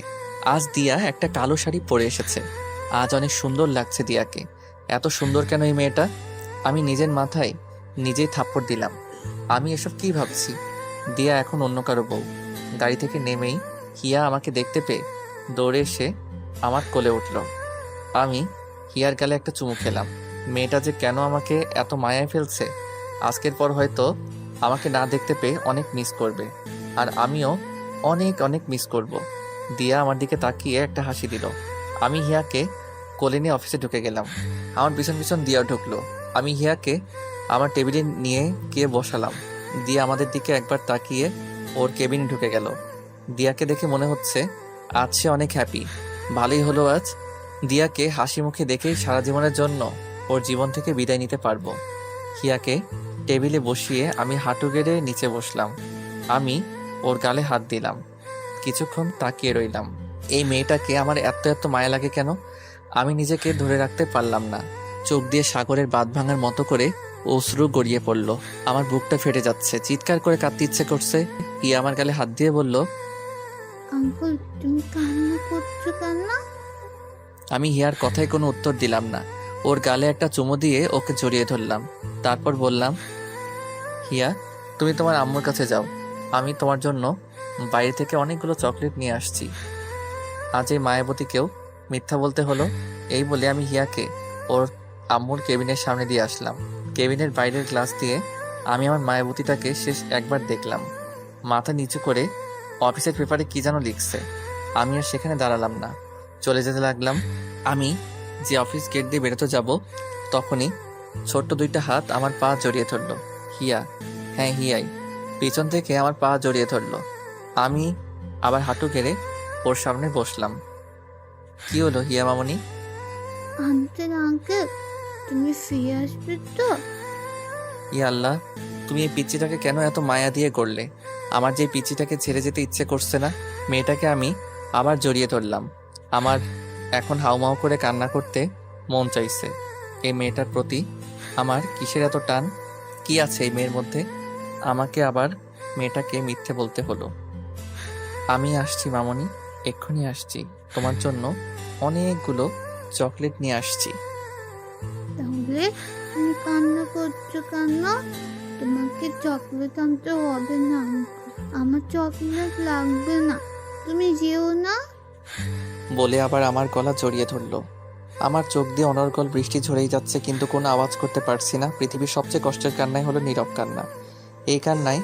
আজ দিয়া একটা কালো শাড়ি পরে এসেছে। আজ অনেক সুন্দর লাগছে দিয়াকে। এত সুন্দর কেন এই মেয়েটা? আমি নিজের মাথায় নিজেই থাপ্পড় দিলাম। আমি এসব কি ভাবছি? দিয়া এখন অন্য কারো বউ। গাড়ি থেকে নেমেই হিয়া আমাকে দেখতে পেয়ে দৌড়ে এসে আমার কোলে উঠল। আমি হিয়ার গালে একটা চুমু খেলাম। মেয়েটা যে কেন আমাকে এত মায়ায় ফেলছে, আজকের পর হয়তো আমাকে না দেখতে পেয়ে অনেক মিস করবে, আর আমিও অনেক অনেক মিস করব। দিয়া আমার দিকে তাকিয়ে একটা হাসি দিল। আমি হিয়াকে কোলে নিয়ে অফিসে ঢুকে গেলাম। আমার পিছন পিছন দিয়া ঢুকলো। আমি হিয়াকে আমার টেবিলে নিয়ে গিয়ে বসালাম। দিয়া আমাদের দিকে একবার তাকিয়ে ওর কেবিনে ঢুকে গেল। দিয়াকে দেখে মনে হচ্ছে আজ সে অনেক হ্যাপি। ভালোই হলো আজ। দিয়াকে হাসি মুখে দেখেই সারা জীবনের জন্য ওর জীবন থেকে বিদায় নিতে পারবো। হিয়াকে টেবিলে বসিয়ে আমি হাঁটু গেড়ে নিচে বসলাম। আমি ওর গালে হাত দিলাম। কিছুক্ষণ তাকিয়ে রইলাম। এই মেয়েটাকে আমার এত এত মায়া লাগে কেন? আমি নিজেকে ধরে রাখতে পারলাম না। চোখ দিয়ে সাগরের বাঁধ ভাঙার মতো করে অশ্রু গড়িয়ে পড়ল। আমার বুকটা ফেটে যাচ্ছে, চিৎকার করে কাঁদতে ইচ্ছে করছে। হিয়া আমার গালে হাত দিয়ে বলল, আঙ্কেল তুমি কান্না করছো কেন? আমি হিয়ার কথায় কোনো উত্তর দিলাম না। ওর গালে একটা চুমু দিয়ে ওকে জড়িয়ে ধরলাম। তারপর বললাম, হিয়া তুমি তোমার আম্মুর কাছে যাও, আমি তোমার জন্য বাইরে থেকে অনেকগুলো চকলেট নিয়ে আসছি। আজ এই মায়াবতীকেও মিথ্যা বলতে হলো। এই বলে আমি হিয়াকে ওর আম্মুর কেবিনের সামনে দিয়ে আসলাম। কেবিনের বাইরের গ্লাস দিয়ে আমি আমার মায়াবতীটাকে শেষ একবার দেখলাম। মাথা নিচু করে অফিসের পেপারে কি যেন লিখছে। আমি আর সেখানে দাঁড়ালাম না, চলে যেতে লাগলাম। আমি যে অফিস গেট দিয়ে বেরোতে যাব, তখনই ছোট্ট দুইটা হাত আমার পা জড়িয়ে ধরল। হিয়া, হ্যাঁ হিয়াই, পিছন থেকে আমার পা জড়িয়ে ধরল। আমি আবার হাঁটু গেড়ে ওর সামনে বসলাম। কি হলো হিয়া মামনি? আঙ্কেল তুমি ফিরে আসবে তো? ইয়া আল্লাহ, তুমি এই পিচ্চিটাকে কেন এত মায়া দিয়ে করলে? আমার যে পিচ্চিটাকে ছেড়ে যেতে ইচ্ছে করছে না। মেয়েটাকে আমি আবার জড়িয়ে ধরলাম। আমার এখন হাউমাউ করে কান্না করতে মন চাইছে। এই মেয়েটার প্রতি আমার কিসের এত টান? কি আছে এই মেয়ের মধ্যে? আমাকে আবার মেয়েটাকে মিথ্যে বলতে হলো। আমি আসছি মামনি, এক্ষুনি আসছি। তোমার জন্য অনেকগুলো চকলেট নিয়ে আসছি। তাহলে তুমি কান্না করছো কেন? তোমাকে চকলেট আনতে হবে না, আমার চকলেট লাগবে না, তুমি যেও না। বলে আবার আমার গলা জড়িয়ে ধরলো। আমার চোখ দিয়ে অনর্গল বৃষ্টি ঝরেই যাচ্ছে, কিন্তু কোনো আওয়াজ করতে পারছি না। পৃথিবীর সবচেয়ে কষ্টের কান্নাই হলো নীরব কান্না। এই কান্নায়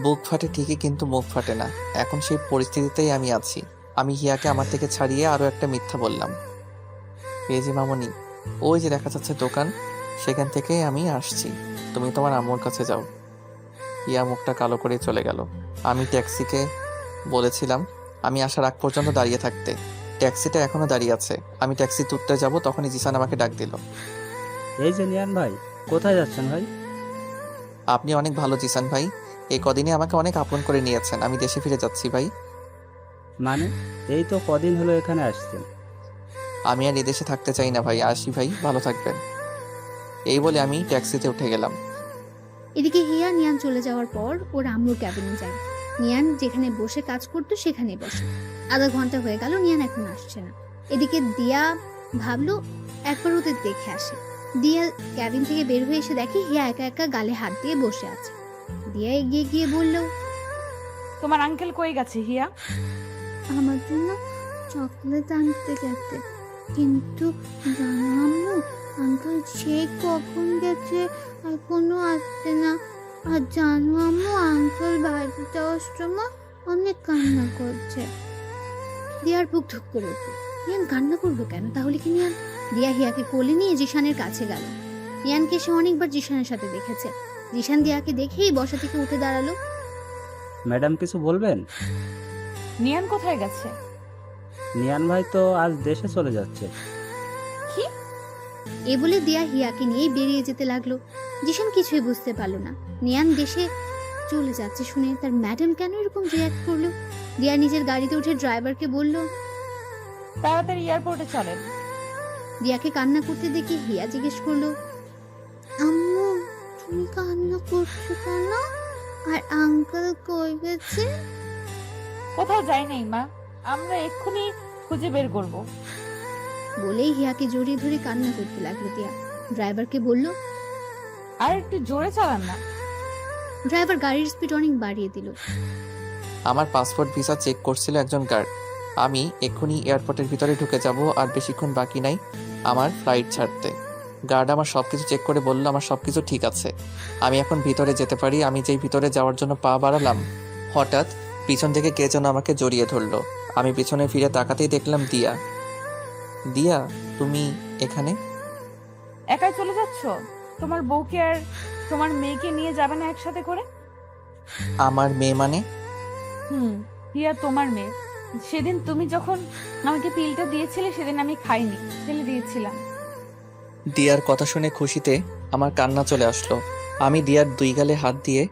বুক ফাটে ঠিকই, কিন্তু মুখ ফাটে না। এখন সেই পরিস্থিতিতেই আমি আছি। আমি হিয়াকে আমার থেকে ছাড়িয়ে আরও একটা মিথ্যা বললাম। এই যে মামনি, ওই যে দেখা যাচ্ছে দোকান, সেখান থেকেই আমি আসছি। তুমি তোমার আম্মুর কাছে যাও। হিয়া মুখটা কালো করে চলে গেল। আমি ট্যাক্সিকে বলেছিলাম আমি আসার আগ পর্যন্ত দাঁড়িয়ে থাকতে। ট্যাক্সিটা এখনো দাঁড়িয়ে আছে। আমি ট্যাক্সি তুলতে যাব, তখনই জিসান আমাকে ডাক দিল। এই যে নিয়ান ভাই, কোথায় যাচ্ছেন ভাই? আপনি অনেক ভালো জিসান ভাই, এই কদিনে আমাকে অনেক আপন করে নিয়েছেন। আমি দেশে ফিরে যাচ্ছি ভাই। মানে এই তো কদিন হলো এখানে আসছেন। আমি আর এদেশে থাকতে চাই না ভাই। আসি ভাই, ভালো থাকবেন। এই বলে আমি ট্যাক্সিতে উঠে গেলাম। এদিকে হিয়া নিয়ান চলে যাওয়ার পর ওর আম্মুর ক্যাবিনে যায়। নিয়ান যেখানে বসে কাজ করতো সেখানে বসে। আধা ঘন্টা হয়ে গেল, নিয়ান এখন আসছে না। এদিকে দিয়া ভাবলো একবার ওদের দেখে আসে। দিয়া ক্যাবিন থেকে বের হয়ে এসে দেখে হিয়া একা একা গালে হাত দিয়ে বসে আছে। দিয়া এগিয়ে গিয়ে বলল, তোমার আঙ্কেল কই গেছে হিয়া? আমার জন্য চকলেট আনতে গেছে, কিন্তু জানো আম্মু, আঙ্কেল সে কখন গেছে, এখনো আসছে না। আর জানো আম্মু, আঙ্কেল বাড়িতে যাওয়ার সময় অনেক কান্না করছে। দিয়ার বুক ধুক করে উঠল। নিয়ান কান্না করলো কেন? তাহলে কি নিয়ান? দিয়া হিয়াকে কোলে নিয়ে জিশানের কাছে গেল। নিয়ানকে সে অনেকবার জিশানের সাথে দেখেছে। জিশান দিয়াকে দেখেই বসা থেকে উঠে দাঁড়ালো। ম্যাডাম কিছু বলবেন? নিয়ান কোথায় গেছে? নিয়ান ভাই তো আজ দেশে চলে যাচ্ছে। কি? এ বলে দিয়া হিয়াকে নিয়ে বেরিয়ে যেতে লাগলো। জিশান কিছুই বুঝতে পারলো না। নিয়ান দেশে চলে যাচ্ছে শুনে তার ম্যাডাম কেন এরকম রিয়াক্ট করলো। দিয়া নিজের গাড়িতে উঠে ড্রাইভারকে বলল, তাড়াতাড়ি এয়ারপোর্টে চলেন। দিয়াকে কান্না করতে দেখে হিয়া জিজ্ঞেস করলো, আম্মু তুমি কান্না করছো কেন? আর আঙ্কেল কই গেছে? কোথাও যাই নাই মা, আমরা এক্ষুনি খুঁজে বের করব। বলেই হিয়াকে জড়িয়ে ধরে কান্না করতে লাগলো দিয়া। ড্রাইভারকে বলল, আর একটু জোরে চালান না। ড্রাইভার গাড়ির স্পিড অনেক বাড়িয়ে দিল। আমার পাসপোর্ট ভিসা চেক করছিল একজন গার্ড। আমি এক্ষুনি এয়ারপোর্টের ভিতরে ঢুকে যাব, আর বেশিক্ষণ বাকি নাই আমার ফ্লাইট ছাড়তে। গার্ড আমার সব কিছু চেক করে বলল আমার সব কিছু ঠিক আছে, আমি এখন ভিতরে যেতে পারি। আমি যেই ভিতরে যাওয়ার জন্য পা বাড়ালাম, হঠাৎ পিছন থেকে কে যেন আমাকে জড়িয়ে ধরলো। আমি পিছনে ফিরে তাকাতেই দেখলাম দিয়া। দিয়া, তুমি এখানে? একাই চলে যাচ্ছ? তোমার বউকে আর তোমার মেয়েকে নিয়ে যাবে না একসাথে করে? আমার মেয়ে মানে? হিয়া তোমার মেয়ে। সেদিন তুমি যখন আমাকে পিলটা দিয়েছিলে সেদিন আমি খাইনি, ফেলে দিয়েছিলাম। দিয়ার কথা শুনে খুশিতে আমার কান্না চলে আসলো। আমি দিয়ার দুই গালে হাত দিয়ে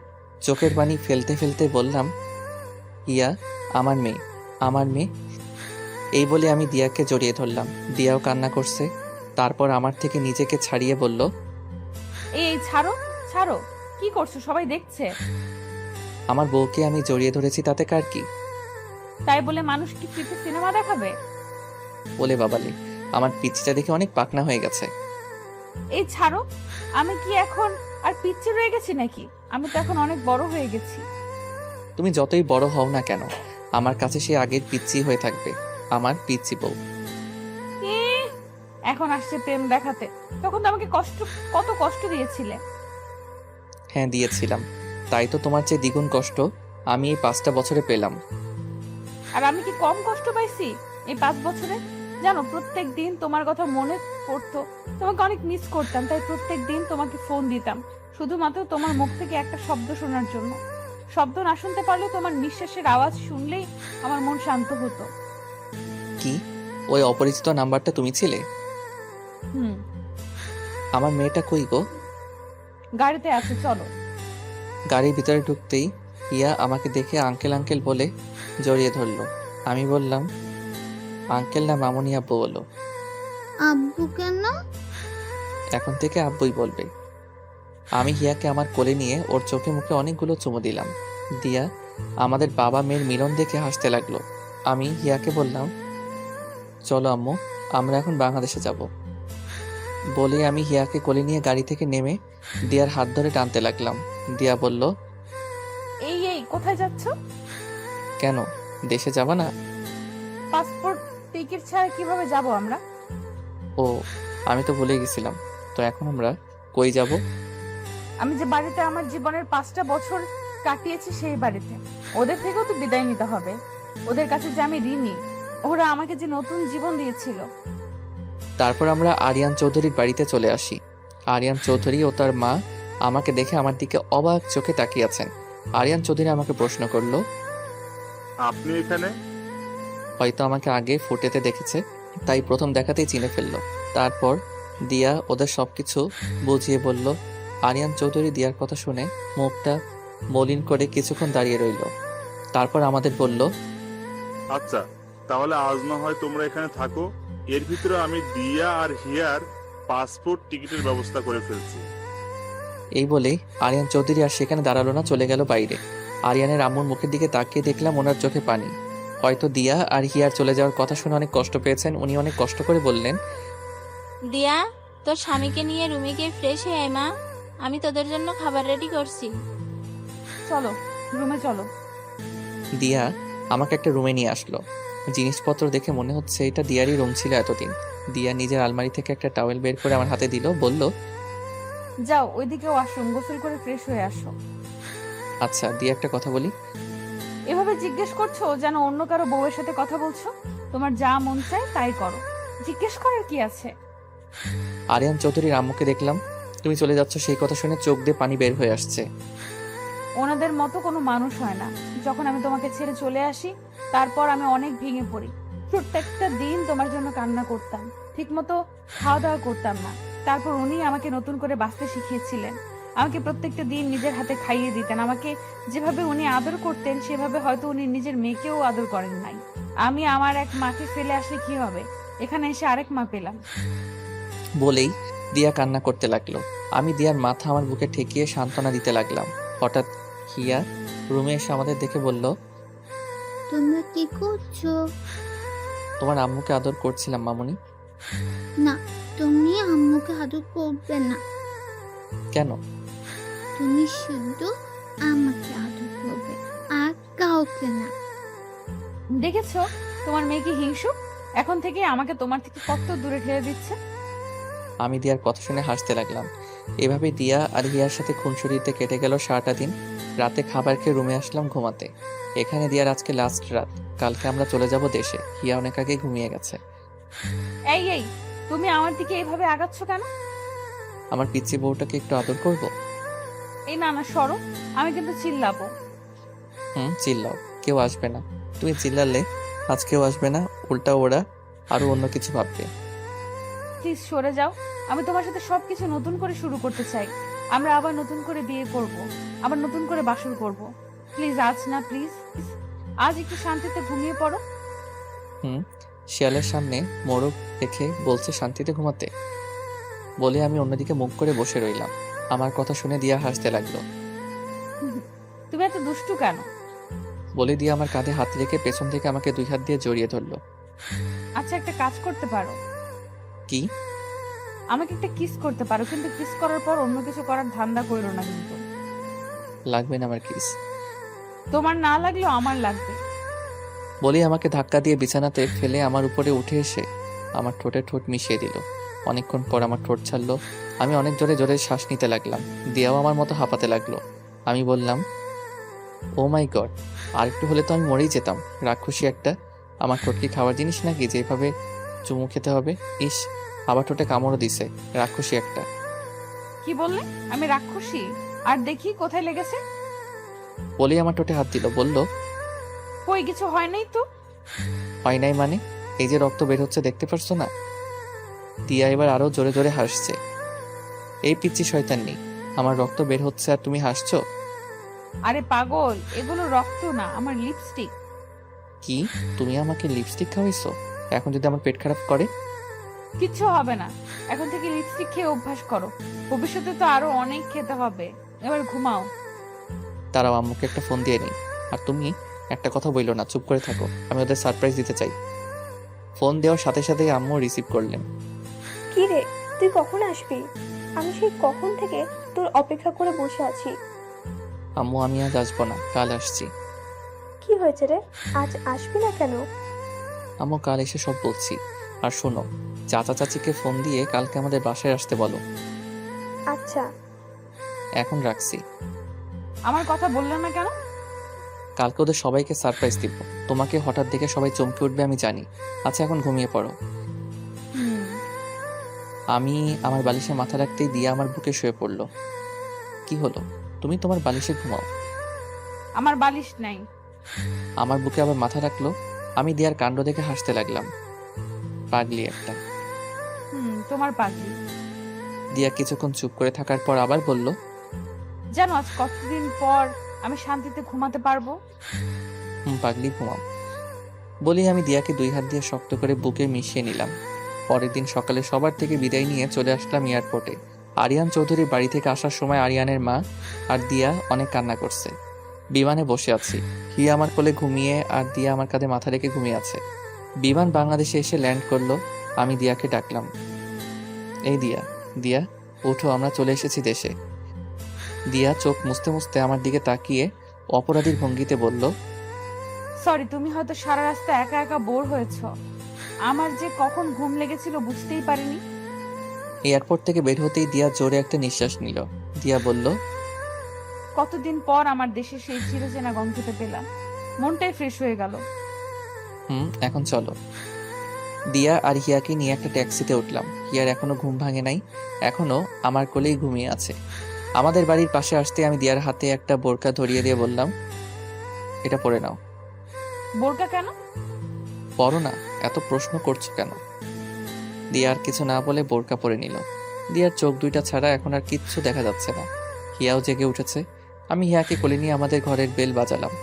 চোখের পানি ফেলতে ফেলতে বললাম, ইয়া আমার মেয়ে, আমার মেয়ে। এই বলে আমি দিয়াকে জড়িয়ে ধরলাম। দিয়াও কান্না করছে। তারপর আমার থেকে নিজেকে ছাড়িয়ে বলল, এই ছাড়ো ছাড়ো, কি করছো? সবাই দেখছে। আমার বউকে আমি জড়িয়ে ধরেছি, তাতে কার কি? তাই বলে মানুষ কি ফ্রিতে সিনেমা দেখাবে? বলে বাবালে, আমার পিচ্চিটা দেখে অনেক পাকনা হয়ে গেছে। এই ছাড়ো, আমি কি এখন আর পিচ্ছি রয়ে গেছি নাকি? আমি তো এখন অনেক বড় হয়ে গেছি। তুমি যতই বড় হও না কেন, আমার কাছে সে আগের পিচ্চি হয়ে থাকবে, আমার পিচ্চি বউ। এখন আসছে প্রেম দেখাতে। তখন তো আমাকে কত কষ্ট দিয়েছিলে। হ্যাঁ দিয়েছিলাম, তাই তো তোমার চেয়ে দ্বিগুণ কষ্ট আমি এই 5টা বছরে পেলাম। আর আমি কি কম কষ্ট পাইছি এই 5 বছরে? জানো, প্রত্যেক দিন তোমার কথা মনে পড়তো, তোমাকে অনেক মিস করতাম। তাই প্রত্যেক দিন তোমাকে ফোন দিতাম, শুধুমাত্র তোমার মুখ থেকে একটা শব্দ শোনার জন্য। শব্দ না শুনতে পারলে তোমার নিঃশ্বাসের আওয়াজ শুনলেই আমার মন শান্ত হতো। কি ওই অপরিচিত নাম্বারটা তুমি ছিলে? আমার মেয়েটা কই গো? গাড়িতে আছে, চলো। গাড়ির ভিতরে ঢুকতেই ইয়া আমাকে দেখে আঙ্কেল আঙ্কেল বলে জড়িয়ে ধরলো। আমি বললাম, আঙ্কেল না মামুনি আব্বু বলো। আব্বু কেন? এখন থেকে আব্বুই বলবে। আমি হিয়াকে আমার কোলে নিয়ে ওর চোখে মুখে অনেকগুলো চুমু দিলাম। দিয়া আমাদের বাবা মেয়ের মিলন দেখে হাসতে লাগলো। আমি হিয়াকে বললাম, চলো আম্মু, আমরা এখন বাংলাদেশে যাব। বলে আমি হিয়াকে কোলে নিয়ে গাড়ি থেকে নেমে দিয়ার হাত ধরে টানতে লাগলাম। দিয়া বলল, এই কোথায় যাচ্ছ? কেন, দেশে যাবা না? পাসপোর্ট টিকিট ছাড়া কিভাবে যাব আমরা? ও, আমি তো ভুলে গেছিলাম। তো এখন আমরা কই যাব? আমি যে বাড়িতে আমার জীবনের 5টা বছর কাটিয়েছি সেই বাড়িতে। ওদের থেকেও তো বিদায় নিতে হবে। ওদের কাছে যে আমি ঋণী, ওরা আমাকে যে নতুন জীবন দিয়েছিল। তারপর আমরা আরিয়ান চৌধুরীর বাড়িতে চলে আসি। আরিয়ান চৌধুরী ও তার মা আমাকে দেখে আমার দিকে অবাক চোখে তাকিয়ে আছেন। আরিয়ান চৌধুরী আমাকে প্রশ্ন করলো, আপনি এখানে? হয়তো আমাকে আগে ফুটেতে দেখেছে, তাই প্রথম দেখাতেই চিনে ফেললো। তারপর দিয়া ওদের সবকিছু বুঝিয়ে বলল। আরিয়ান চৌধুরী দিয়ার কথা শুনে মুখটা মলিন করে কিছুক্ষণ দাঁড়িয়ে রইল। তারপর আমাদের বলল, আচ্ছা, তাহলে আজ না হয় তোমরা এখানে থাকো। এর ভিতরে আমি দিয়া আর হিয়ার পাসপোর্ট টিকিটের ব্যবস্থা করে ফেলছি। এই বলেই আরিয়ান চৌধুরী আর সেখানে দাঁড়ালো না, চলে গেল বাইরে। আরিয়ানের আম্মুর মুখের দিকে তাকিয়ে দেখলাম ওনার চোখে পানি। হয়তো দিয়া আর হিয়ার চলে যাওয়ার কথা শুনে অনেক কষ্ট পেয়েছেন। উনি অনেক কষ্ট করে বললেন, দিয়া, তোর স্বামীকে নিয়ে রুমে গিয়ে ফ্রেশ হয়ে আয় মা। আমি তোদের জন্য খাবার রেডি করছি। চলো, রুমে চলো। দিয়া আমাকে একটা রুমে নিয়ে আসলো। জিনিসপত্র দেখে মনে হচ্ছে এটা দিয়ারই রুম ছিল এতদিন। দিয়া নিজের আলমারি থেকে একটা টাওয়েল বের করে আমার হাতে দিল, বলল, যাও ওইদিকে ওয়াশরুম, গোসল করে ফ্রেশ হয়ে আসো। আচ্ছা। দিয়া একটা কথা বলি। এভাবে জিজ্ঞেস করছো যেন অন্য কারো বউয়ের সাথে কথা বলছো। তোমার যা মন চায় তাই করো, জিজ্ঞেস করার কি আছে? আরিয়ান চৌধুরীর আম্মুকে দেখলাম। তুমি চলে যাচ্ছ সেই কথা শুনে চোখ দিয়ে পানি বের হয়ে আসছে। ওনাদের মতো কোনো মানুষ হয় না। যখন আমি তোমাকে ছেড়ে চলে আসি, তারপর আমি অনেক ভেঙে পড়ি। প্রত্যেকটা দিন তোমার জন্য কান্না করতাম, ঠিকমতো খাওয়া দাওয়া করতাম না। তারপর উনি আমাকে নতুন করে বাঁচতে শিখিয়েছিলেন। আমাকে প্রত্যেকটা দিন নিজের হাতে খাইয়ে দিতেন। আমাকে যেভাবে উনি আদর করতেন সেভাবে হয়তো উনি নিজের মেয়েকেও আদর করেন নাই। আমি আমার এক মাকে ফেলে আসলে কি হবে, এখানে এসে আরেক মা পেলাম। বলেই দিয়া কান্না করতে লাগলো। আমি দিয়ার মাথা আমার বুকে ঠেকিয়ে সান্ত্বনা দিতে লাগলাম। হঠাৎ হিয়া রুমে এসে আমাদের দেখে বলল, তোমরা কি করছো? তোমার আম্মুকে আদর করছিলাম মামুনি। না, তুমি আম্মুকে আদর করবে না। কেন? তুমি শুধু আমাকে আদর করবে, আর কাউকে না। দেখেছো তোমার মেয়ে কি হিংসুক? এখন থেকে আমাকে তোমার থেকে কত দূরে ঠেলে দিচ্ছে। আমি দিয়ার কথা শুনে হাসতে লাগলাম। এভাবে দিয়া আর হিয়ার সাথে খুনসুরিতে কেটে গেল সারাটা দিন। রাতে খাবার খেয়ে রুমে আসলাম ঘুমাতে। এখানে দিয়ার আজকে লাস্ট রাত। কালকে আমরা চলে যাব দেশে। হিয়া অনেক আগে ঘুমিয়ে গেছে। এই এই, তুমি আমার দিকে এইভাবে আগাচ্ছ কেন? আমার পিচ্চি বউটাকে একটু আদর করব। এই না না, সরো, আমি কিন্তু চিল্লাবো। চিল্লাও, কেউ আসবে না। তুমি চিল্লালে আজ কেউ আসবে না, উল্টা ওরা আরো অন্য কিছু ভাববে। প্লিজ সরে যাও। আমি তোমার সাথে সবকিছু নতুন করে শুরু করতে চাই। আমরা আবার নতুন করে বিয়ে করব, আবার নতুন করে বাসর করব। প্লিজ আজ না, প্লিজ আজ একটু শান্তিতে ঘুমিয়ে পড়ো। শিয়ালের সামনে মোরগ রেখে বলছে শান্তিতে ঘুমাতে। বলে আমি অন্যদিকে মুখ করে বসে রইলাম। আমার কথা শুনে দিয়া হাসতে লাগলো। তুমি এত দুষ্টু কেন? বলে দিয়া আমার কাঁধে হাত রেখে পেছন থেকে আমাকে 2 হাত দিয়ে জড়িয়ে ধরলো। আচ্ছা, একটা কাজ করতে পারো। কি? আমাকে একটা কিস করতে পারো, কিন্তু কিস করার পর অন্য কিছু করার ধান্দা করো না কিন্তু। লাগবে না আমার কিস। তোমার না লাগলেও আমার লাগবে। বলে আমাকে ধাক্কা দিয়ে বিছানাতে ফেলে আমার উপরে উঠে এসে আমার ঠোঁটে ঠোঁট মিশিয়ে দিল। অনেকক্ষণ পর আমার ঠোঁট ছাড়লো। আমি অনেক জোরে জোরে শ্বাস নিতে লাগলাম। দিয়াও আমার মতো হাঁপাতে লাগলো। আমি বললাম, ও মাই গড, আর একটু হলে তো আমি মরেই যেতাম। রাক্ষসী একটা। আমার ঠোঁট কি খাওয়ার জিনিস নাকি যেভাবে চুমু খেতে হবে? ইস, আবার ঠোঁটে কামড়ও দিছে। রাক্ষসী একটা। কি বললে? আমি রাক্ষসী? আর দেখি কোথায় লেগেছে। বলেই আমার ঠোঁটে হাত দিল, বলল, কই, কিছু হয় নাই তো। হয় নাই মানে? এই যে রক্ত বের হচ্ছে, দেখতে পারছো না? দিয়া এবার আরো জোরে জোরে হাসছে। এই পিচ্চি শয়তান্নি, আমার রক্ত বের হচ্ছে আর তুমি হাসছো? আরে পাগল, এগুলো রক্ত না, আমার লিপস্টিক। কি? তুমি আমাকে লিপস্টিক খাওয়াইছো? এখন যদি আমার পেট খারাপ করে? কিচ্ছু হবে না। এখন থেকে লিপস্টিক খেয়ে অভ্যাস করো, ভবিষ্যতে তো আরো অনেক খেতে হবে। এবার ঘুমাও। তারাও আম্মুকে একটা ফোন দিয়ে নেই। আর তুমি একটা কথা বইলো না, চুপ করে থাকো। আমি ওদের সারপ্রাইজ দিতে চাই। ফোন দেওয়ার সাথে সাথেই আম্মু রিসিভ করলেন। কি রে, তুই কখন আসবি? আমি সেই কখন থেকে তোর অপেক্ষা করে বসে আছি। আম্মু, আমি আজ আসবো না, কাল আসছি। কি হয়েছে রে, আজ আসবি না কেন? আম্মু, কাল এসে সব বলছি। আর শোনো, চাচা চাচিকে ফোন দিয়ে কালকে আমাদের বাসায় আসতে বলো। আচ্ছা। এখন রাখছি। আমার কথা বললেন না কেন? কালকে ওদের সবাইকে সারপ্রাইজ দিব। তোমাকে হঠাৎ দেখে সবাই চমকে উঠবে আমি জানি। আচ্ছা এখন ঘুমিয়ে পড়ো। হুম। আমি আমার বালিশে মাথা রাখতেই দিয়া আমার বুকে শুয়ে পড়লো। কি হলো? তুমি তোমার বালিশে ঘুমাও। আমার বালিশ নাই। আমার বুকে আবার মাথা রাখলো। আমি দিয়ার কাণ্ড দেখে হাসতে লাগলাম। পাগলি একটা। তোমার পাগলি। দিয়া কিছুক্ষণ চুপ করে থাকার পর আবার বলল, জানো আজ কতদিন পর আমি শান্তিতে ঘুমাতে পারবো। পাগলি ঘুমাও। বলি আমি দিয়াকে 2 হাত দিয়ে শক্ত করে বুকে মিশিয়ে নিলাম। পরের দিন সকালে সবার থেকে বিদায় নিয়ে চলে আসলাম এয়ারপোর্টে। আরিয়ান চৌধুরীর বাড়ি থেকে আসার সময় আরিয়ানের মা আর দিয়া অনেক কান্না করছে। বিমানে বসে আছি, হিয়া আমার কোলে ঘুমিয়ে আর দিয়া আমার কাঁধে মাথা রেখে ঘুমিয়ে আছে। বিমান বাংলাদেশে এসে ল্যান্ড করলো। আমি দিয়াকে ডাকলাম, এই দিয়া, দিয়া ওঠো, আমরা চলে এসেছি দেশে। দিয়া চোখ মুছতে মুছতে আমার দিকে তাকিয়ে অপরাধীর ভঙ্গিতে বলল, সরি, তুমি হয়তো সারা রাস্তা একা একা বোর হয়েছো। আমার যে কখন ঘুম লেগেছিল বুঝতেই পারিনি। এয়ারপোর্ট থেকে বের হতেই দিয়া জোরে একটা নিঃশ্বাস নিল। দিয়া বলল, কতদিন পর আমার দেশে সেই চিরচেনা গন্ধটা পেলাম, মনটাই ফ্রেশ হয়ে গেল। এখন চলো। দিয়া আর হিয়াকে নিয়ে একটা ট্যাক্সিতে উঠলাম। হিয়ার এখনো ঘুম ভাঙে নাই, এখনো আমার কোলেই ঘুমিয়ে আছে। আমাদের বাড়ির পাশে আসতে আমি দিয়ার হাতে একটা বোরকা ধরিয়ে দিয়ে বললাম, এটা পরে নাও। বোরকা কেন? পরো না, এত প্রশ্ন করছো কেন? দিয়া আর কিছু না বলে বোরকা পরে নিল। দিয়ার চোখ দুইটা ছাড়া এখন আর কিচ্ছু দেখা যাচ্ছে না। হিয়াও জেগে উঠেছে। আমি হিয়াকে কোলে নিয়ে আমাদের ঘরের বেল বাজালাম।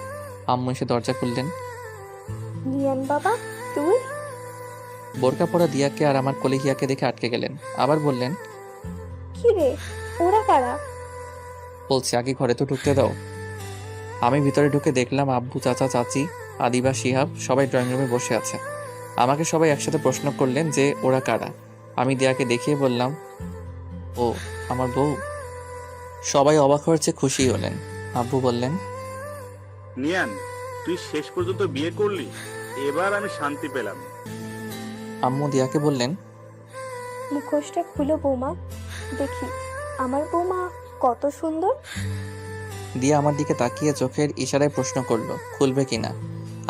আম্মু এসে দরজা খুললেন। নিয়ান বাবা, তুই? বোরকা পরা দিয়াকে আর আমার কোলে হিয়াকে দেখে আটকে গেলেন। আবার বললেন, কি রে, ওরা কারা? বলছি আগে ঘরে তো ঢুকতে দাও। আমি ভিতরে ঢুকে দেখলাম আব্বু, চাচা, চাচি, আদিবা, শিহাব সবাই ড্রয়িং রুমে বসে আছে। আমাকে সবাই একসাথে প্রশ্ন করলেন যে ওরা কারা। আমি দিয়াকে দেখিয়ে বললাম, ও আমার বউ। সবাই অবাক হয়েছে, খুশি হলেন। আব্বু বললেন, নিয়ান, তুই শেষ পর্যন্ত বিয়ে করলি, এবার আমি শান্তি পেলাম। আম্মু দিয়াকে বললেন, মুখোশটা খুলো বৌমা, দেখি আমার বৌমা কত সুন্দর। দিয়া আমার দিকে তাকিয়ে চোখের ইশারায় প্রশ্ন করলো খুলবে কিনা।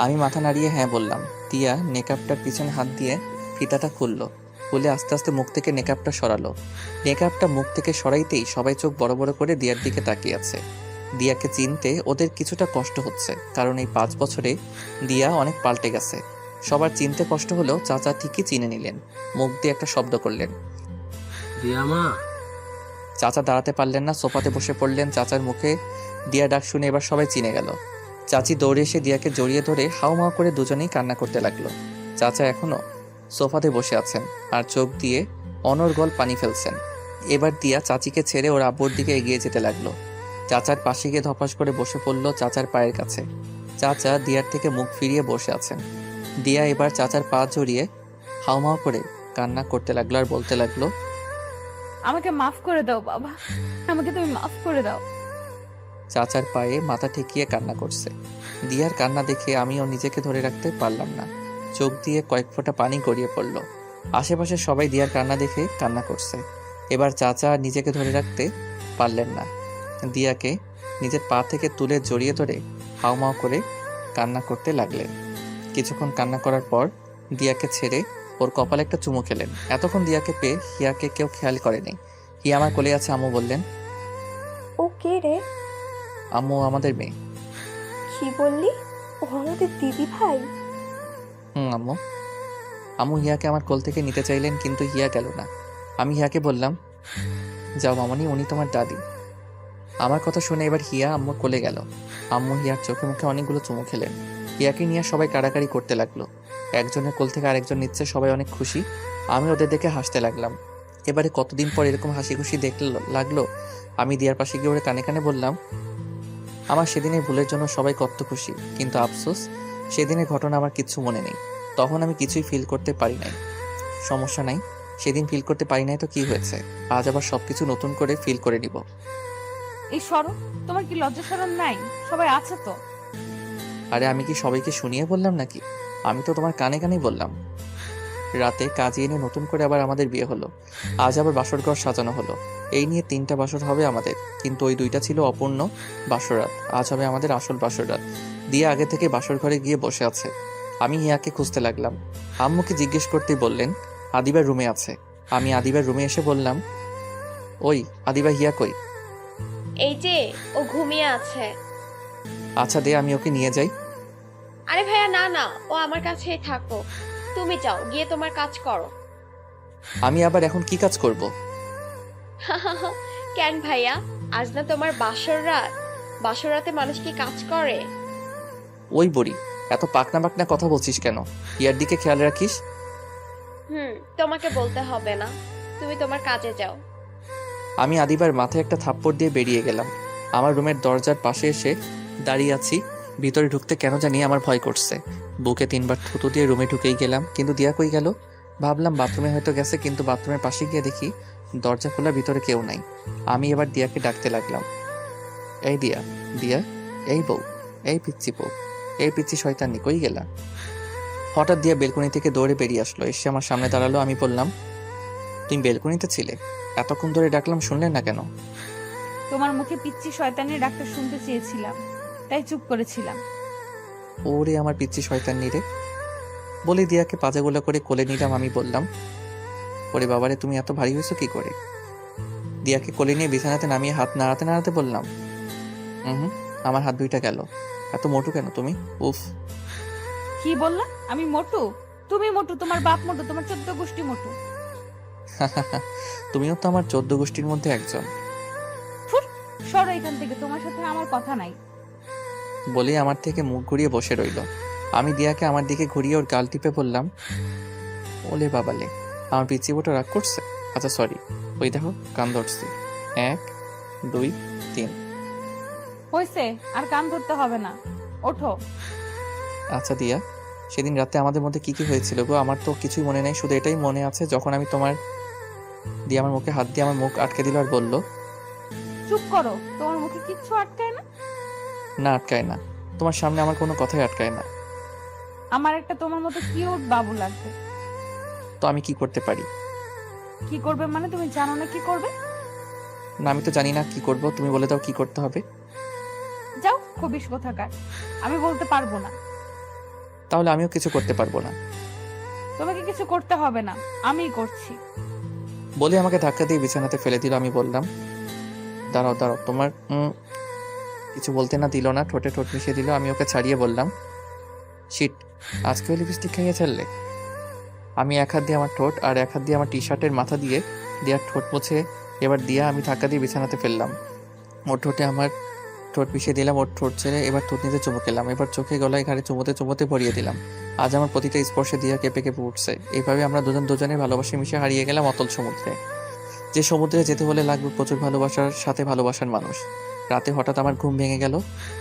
আমি মাথা নাড়িয়ে হ্যাঁ বললাম। দিয়া নেকআপটার পিছনে হাত দিয়ে ফিতাটা খুললো। খুলে আস্তে আস্তে মুখ থেকে নেকআপটা সরালো। নেকআপটা মুখ থেকে সরাইতেই সবাই চোখ বড় বড় করে দিয়ার দিকে তাকিয়ে আছে। দিয়াকে চিনতে ওদের কিছুটা কষ্ট হচ্ছে, কারণ এই 5 বছরে দিয়া অনেক পাল্টে গেছে। সবার চিনতে কষ্ট হলেও চাচা ঠিকই চিনে নিলেন। মুখ দিয়ে একটা শব্দ করলেন, দিয়া মা। চাচা দাঁড়াতে পারলেন না, সোফাতে বসে পড়লেন। চাচার মুখে দিয়া ডাক শুনে এবার সবাই চিনে গেল। চাচি দৌড়ে এসে দিয়াকে জড়িয়ে ধরে হাউমাউ করে দুজনেই কান্না করতে লাগলো। চাচা এখনো সোফাতে বসে আছেন আর চোখ দিয়ে অনর্গল পানি ফেলছেন। এবার দিয়া চাচিকে ছেড়ে ওর আব্বুর দিকে এগিয়ে যেতে লাগলো। চাচার পাশে গিয়ে ধপাস করে বসে পড়লো চাচার পায়ের কাছে। চাচা দিয়ার থেকে মুখ ফিরিয়ে বসে আছেন। দিয়া এবার চাচার পা জড়িয়ে হাউমাউ করে কান্না করতে লাগলো আর বলতে লাগলো, আমাকে মাফ করে দাও বাবা, আমাকে তুমি মাফ করে দাও। চাচার পায়ে মাথা ঠেকিয়ে কান্না করছে। দিয়ার কান্না দেখে আমিও নিজেকে ধরে রাখতে পারলাম না। চোখ দিয়ে কয়েক ফোঁটা পানি গড়িয়ে পড়ল। আশেপাশে সবাই দিয়ার কান্না দেখে কান্না করছে। এবার চাচা নিজেকে ধরে রাখতে পারলেন না। দিয়াকে নিজের পা থেকে তুলে জড়িয়ে ধরে হাউমাউ করে কান্না করতে লাগলেন। কিছুক্ষণ কান্না করার পর দিয়াকে ছেড়ে ওর কপালে একটা চুমু খেলেন। এতক্ষণ দিয়াকে পেয়ে হিয়াকে কেউ খেয়াল করেনি। হিয়া আমার কোলে আছে। আম্মু বললেন, ও কে রে? আম্মু আমাদের মেয়ে। কি বললি? ও আমাদের দিদি ভাই? আম্মু। আম্মু হিয়াকে আমার কোল থেকে নিতে চাইলেন, কিন্তু হিয়া গেল না। আমি হিয়াকে বললাম, যাও মামনি, উনি তোমার দাদি। আমার কথা শুনে এবার হিয়া আম্মুর কোলে গেল। আম্মু হিয়ার চোখে মুখে অনেকগুলো চুমু খেলেন। হিয়াকে নিয়ে সবাই কাড়াকাড়ি করতে লাগলো। একজনের কোল থেকে আরেকজন নিচ্ছে, সবাই অনেক খুশি। আমি ওদের দেখে হাসতে লাগলাম। এবারে কতদিন পর এরকম হাসি খুশি দেখতে লাগলো। আমি দিয়ার পাশে গিয়ে ওরে কানে কানে বললাম, আমার সেদিনের ভুলের জন্য সবাই কত খুশি, কিন্তু আফসোস সেদিনের ঘটনা আমার কিচ্ছু মনে নেই। তখন আমি কিছুই ফিল করতে পারি নাই। সমস্যা নাই, সেদিন ফিল করতে পারি নাই তো কি হয়েছে, আজ আবার সবকিছু নতুন করে ফিল করে নিব। এই সরো, তোমার কি লজ্জা শরম নাই? সবাই আছে তো। আরে আমি কি সবাইকে শুনিয়ে বললাম নাকি? আমি তো তোমার কানে কানেই বললাম। রাতে কাজে এনে নতুন করে আবার আমাদের বিয়ে হলো। আজ আবার বাসর ঘর সাজানো হলো। এই নিয়ে 3টা বাসর হবে আমাদের, কিন্তু ওই 2টা ছিল অপূর্ণ বাসরাত। আজ হবে আমাদের আসল বাসরাত। দিয়া আগে থেকে বাসর ঘরে গিয়ে বসে আছে। আমি হিয়াকে খুঁজতে লাগলাম। আম্মুকে জিজ্ঞেস করতেই বললেন আদিবার রুমে আছে। আমি আদিবার রুমে এসে বললাম, ওই আদিবা, হিয়া কই? এই যে ও ঘুমিয়ে আছে। আচ্ছা দে, আমি ওকে নিয়ে যাই। আরে ভাইয়া না না, ও আমার কাছেই থাকো। তুমি যাও, গিয়ে তোমার কাজ করো। আমি আবার এখন কি কাজ করব? কেন ভাইয়া, আজ না তোমার বাসর রাত? বাসর রাতে মানুষ কি কাজ করে? ওই বড়ি, এত পাকনা পাকনা কথা বলছিস কেন? হিয়ার দিকে খেয়াল রাখিস। তোমাকে বলতে হবে না, তুমি তোমার কাজে যাও। আমি আদিবার মাথায় একটা থাপ্পড় দিয়ে বেরিয়ে গেলাম। আমার রুমের দরজার পাশে এসে দাঁড়িয়ে আছি। ভিতরে ঢুকতে কেন জানি আমার ভয় করছে। বুকে 3বার থুতু দিয়ে রুমে ঢুকেই গেলাম, কিন্তু দিয়া কই গেল? ভাবলাম বাথরুমে হয়তো গেছে, কিন্তু বাথরুমের পাশে গিয়ে দেখি দরজা খোলা, ভিতরে কেউ নাই। আমি এবার দিয়াকে ডাকতে লাগলাম, এই দিয়া, দিয়া, এই বউ, এই পিচ্ছি বউ, এই পিচ্ছি শয়তানি, কই গেলা? হঠাৎ দিয়া বেলকনি থেকে দৌড়ে বেরিয়ে আসলো, এসে আমার সামনে দাঁড়ালো। আমি বললাম, তুমি বেলকনিতে ছিলে? এতক্ষণ ধরে ডাকলাম, শুনলেন না কেন? তোমার মুখে পিচ্ছি শয়তানের ডাক্তার শুনতে চেয়েছিলাম, তাই চুপ করেছিলাম। ওরে আমার পিচ্ছি শয়তানি রে বলে দিয়াকে পাজাগোলা করে কোলে নিলাম। আমি বললাম, ওরে বাবারে, তুমি এত ভারী হয়েছো কি করে? দিয়াকে কোলে নিয়ে বিছানাতে নামিয়ে হাত নাড়াতে নাড়াতে বললাম, আমার হাত 2টা গেল। এত মোটু কেন তুমি? উফ। কি বললা? আমি মোটু? তুমি মোটু, তোমার বাপ মোটু, তোমার 14 গোষ্ঠী মোটু। তুমিও তো আমার 14 গোষ্ঠীর মধ্যে একজন। সরো এখান থেকে, তোমার সাথে আমার কথা নাই। বলে আমার থেকে মুখ ঘুরিয়ে বসে রইল। আমি দিয়াকে আমার দিকে ঘুরিয়ে ওর গাল টিপে বললাম, ওলে বাবালে, আমার পিচ্ছি বোটা রাগ করছে। আচ্ছা সরি, ওই দেখো কান ধরছি। 1 2 3। হয়েছে, আর কান ধরতে হবে না, ওঠো। আচ্ছা দিয়া, সেদিন রাতে আমাদের মধ্যে কি কি হয়েছিল গো? আমার তো কিছুই মনে নেই, শুধু এটাই মনে আছে যখন আমি তোমার দিয়ে আমার মুখে হাত দিয়ে আমার মুখ আটকে দিল আর বলল, চুপ করো, তোমার মুখে কিচ্ছু আটকায় না। না আটকায় না, তোমার সামনে আমার কোনো কথাই আটকায় না। আমার একটা তোমার মতো কিউট বাবু লাগবে। তো আমি কি করতে পারি? কি করবে মানে? তুমি জানো না কি করবে? না, আমি তো জানি না কি করব, তুমি বলে দাও কি করতে হবে। যাও, খবিশ কোথাকার, আমি বলতে পারবো না। তাহলে আমিও কিছু করতে পারবো না। তোমাকে কিছু করতে হবে না, আমিই করছি। বলে আমাকে ধাক্কা দিয়ে বিছানাতে ফেলে দিল। আমি বললাম, দাঁড়াও দাঁড়াও, তোমার কিছু বলতে না দিল না, ঠোঁটে ঠোঁট মিশিয়ে দিল। আমি ওকে ছাড়িয়ে বললাম, শিট, আজকেও লিপস্টিক খাইয়ে ছাড়লে? আমি এক হাত দিয়ে আমার ঠোঁট আর এক হাত দিয়ে আমার টি-শার্টের মাথা দিয়ে দিয়ার ঠোঁট মুছে এবার দিয়া আমি ধাক্কা দিয়ে বিছানাতে ফেললাম। ওর ঠোঁটে আমার ঠোঁট মিশিয়ে দিলাম, ওর ঠোঁট ছেড়ে এবার ঠোঁট নিতে চুমু খেলাম, এবার চোখে গলায় ঘাড়ে চুমোতে চুমোতে ভরিয়ে দিলাম। আজ আমার প্রতিটা স্পর্শে দিয়া কেঁপে কেঁপে উঠছে। এইভাবে আমরা দুজনের ভালোবাসা মিশে হারিয়ে গেলাম অতল সমুদ্রে। যে সমুদ্রে যেতে হলে লাগবে প্রচুর ভালোবাসার সাথে ভালোবাসার মানুষ। রাতে হঠাৎ আমার ঘুম ভেঙে গেল।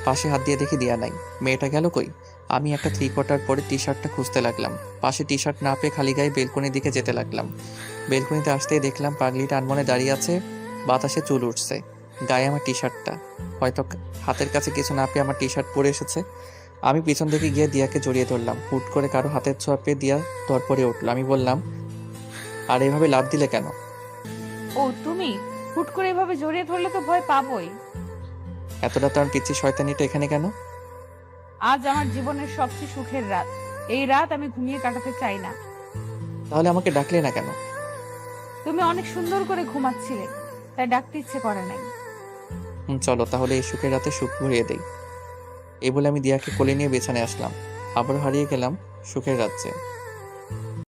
পাশে হাত দিয়ে দেখি দিয়া নাই। মেয়েটা গেল কই? আমি একটা 3/4 পরে টি-শার্টটা খুঁজতে লাগলাম। পাশে টি-শার্ট না পেয়ে খালি গায়ে বেলকনির দিকে যেতে লাগলাম। বেলকনিতে আসতেই দেখলাম পাগলিটা আনমনে দাঁড়িয়ে আছে, বাতাসে চুল উঠছে, গায়ে আমার টি-শার্টটা। হয়তো হাতের কাছে কিছু না পেয়ে আমার টি-শার্ট পরে এসেছে। আমি পিছন থেকে গিয়ে দিয়াকে জড়িয়ে ধরলাম। হুট করে কারো হাতের ছোঁয়া পেয়ে দিয়া ধরপড়ে উঠল। আমি বললাম, আর এভাবে লাফ দিলে কেন? ও তুমি হুট করে এভাবে জড়িয়ে ধরলে তো ভয় পাবোই। এতটা তো আমার পিচ্ছি শয়তানিটা এখানে কেন? আজ আমার জীবনের সবচেয়ে সুখের রাত। এই রাত আমি ঘুমিয়ে কাটাতে চাই না। তাহলে আমাকে ডাকলে না কেন? তুমি অনেক সুন্দর করে ঘুমাচ্ছিলে, তাই ডাকতে ইচ্ছে করে নাই। চলো তাহলে এই সুখের রাতে সুখ ভরিয়ে দেই। এই বলে আমি দিয়াকে কোলে নিয়ে বিছানায় আসলাম। আবারও হারিয়ে গেলাম সুখের রাজ্যে।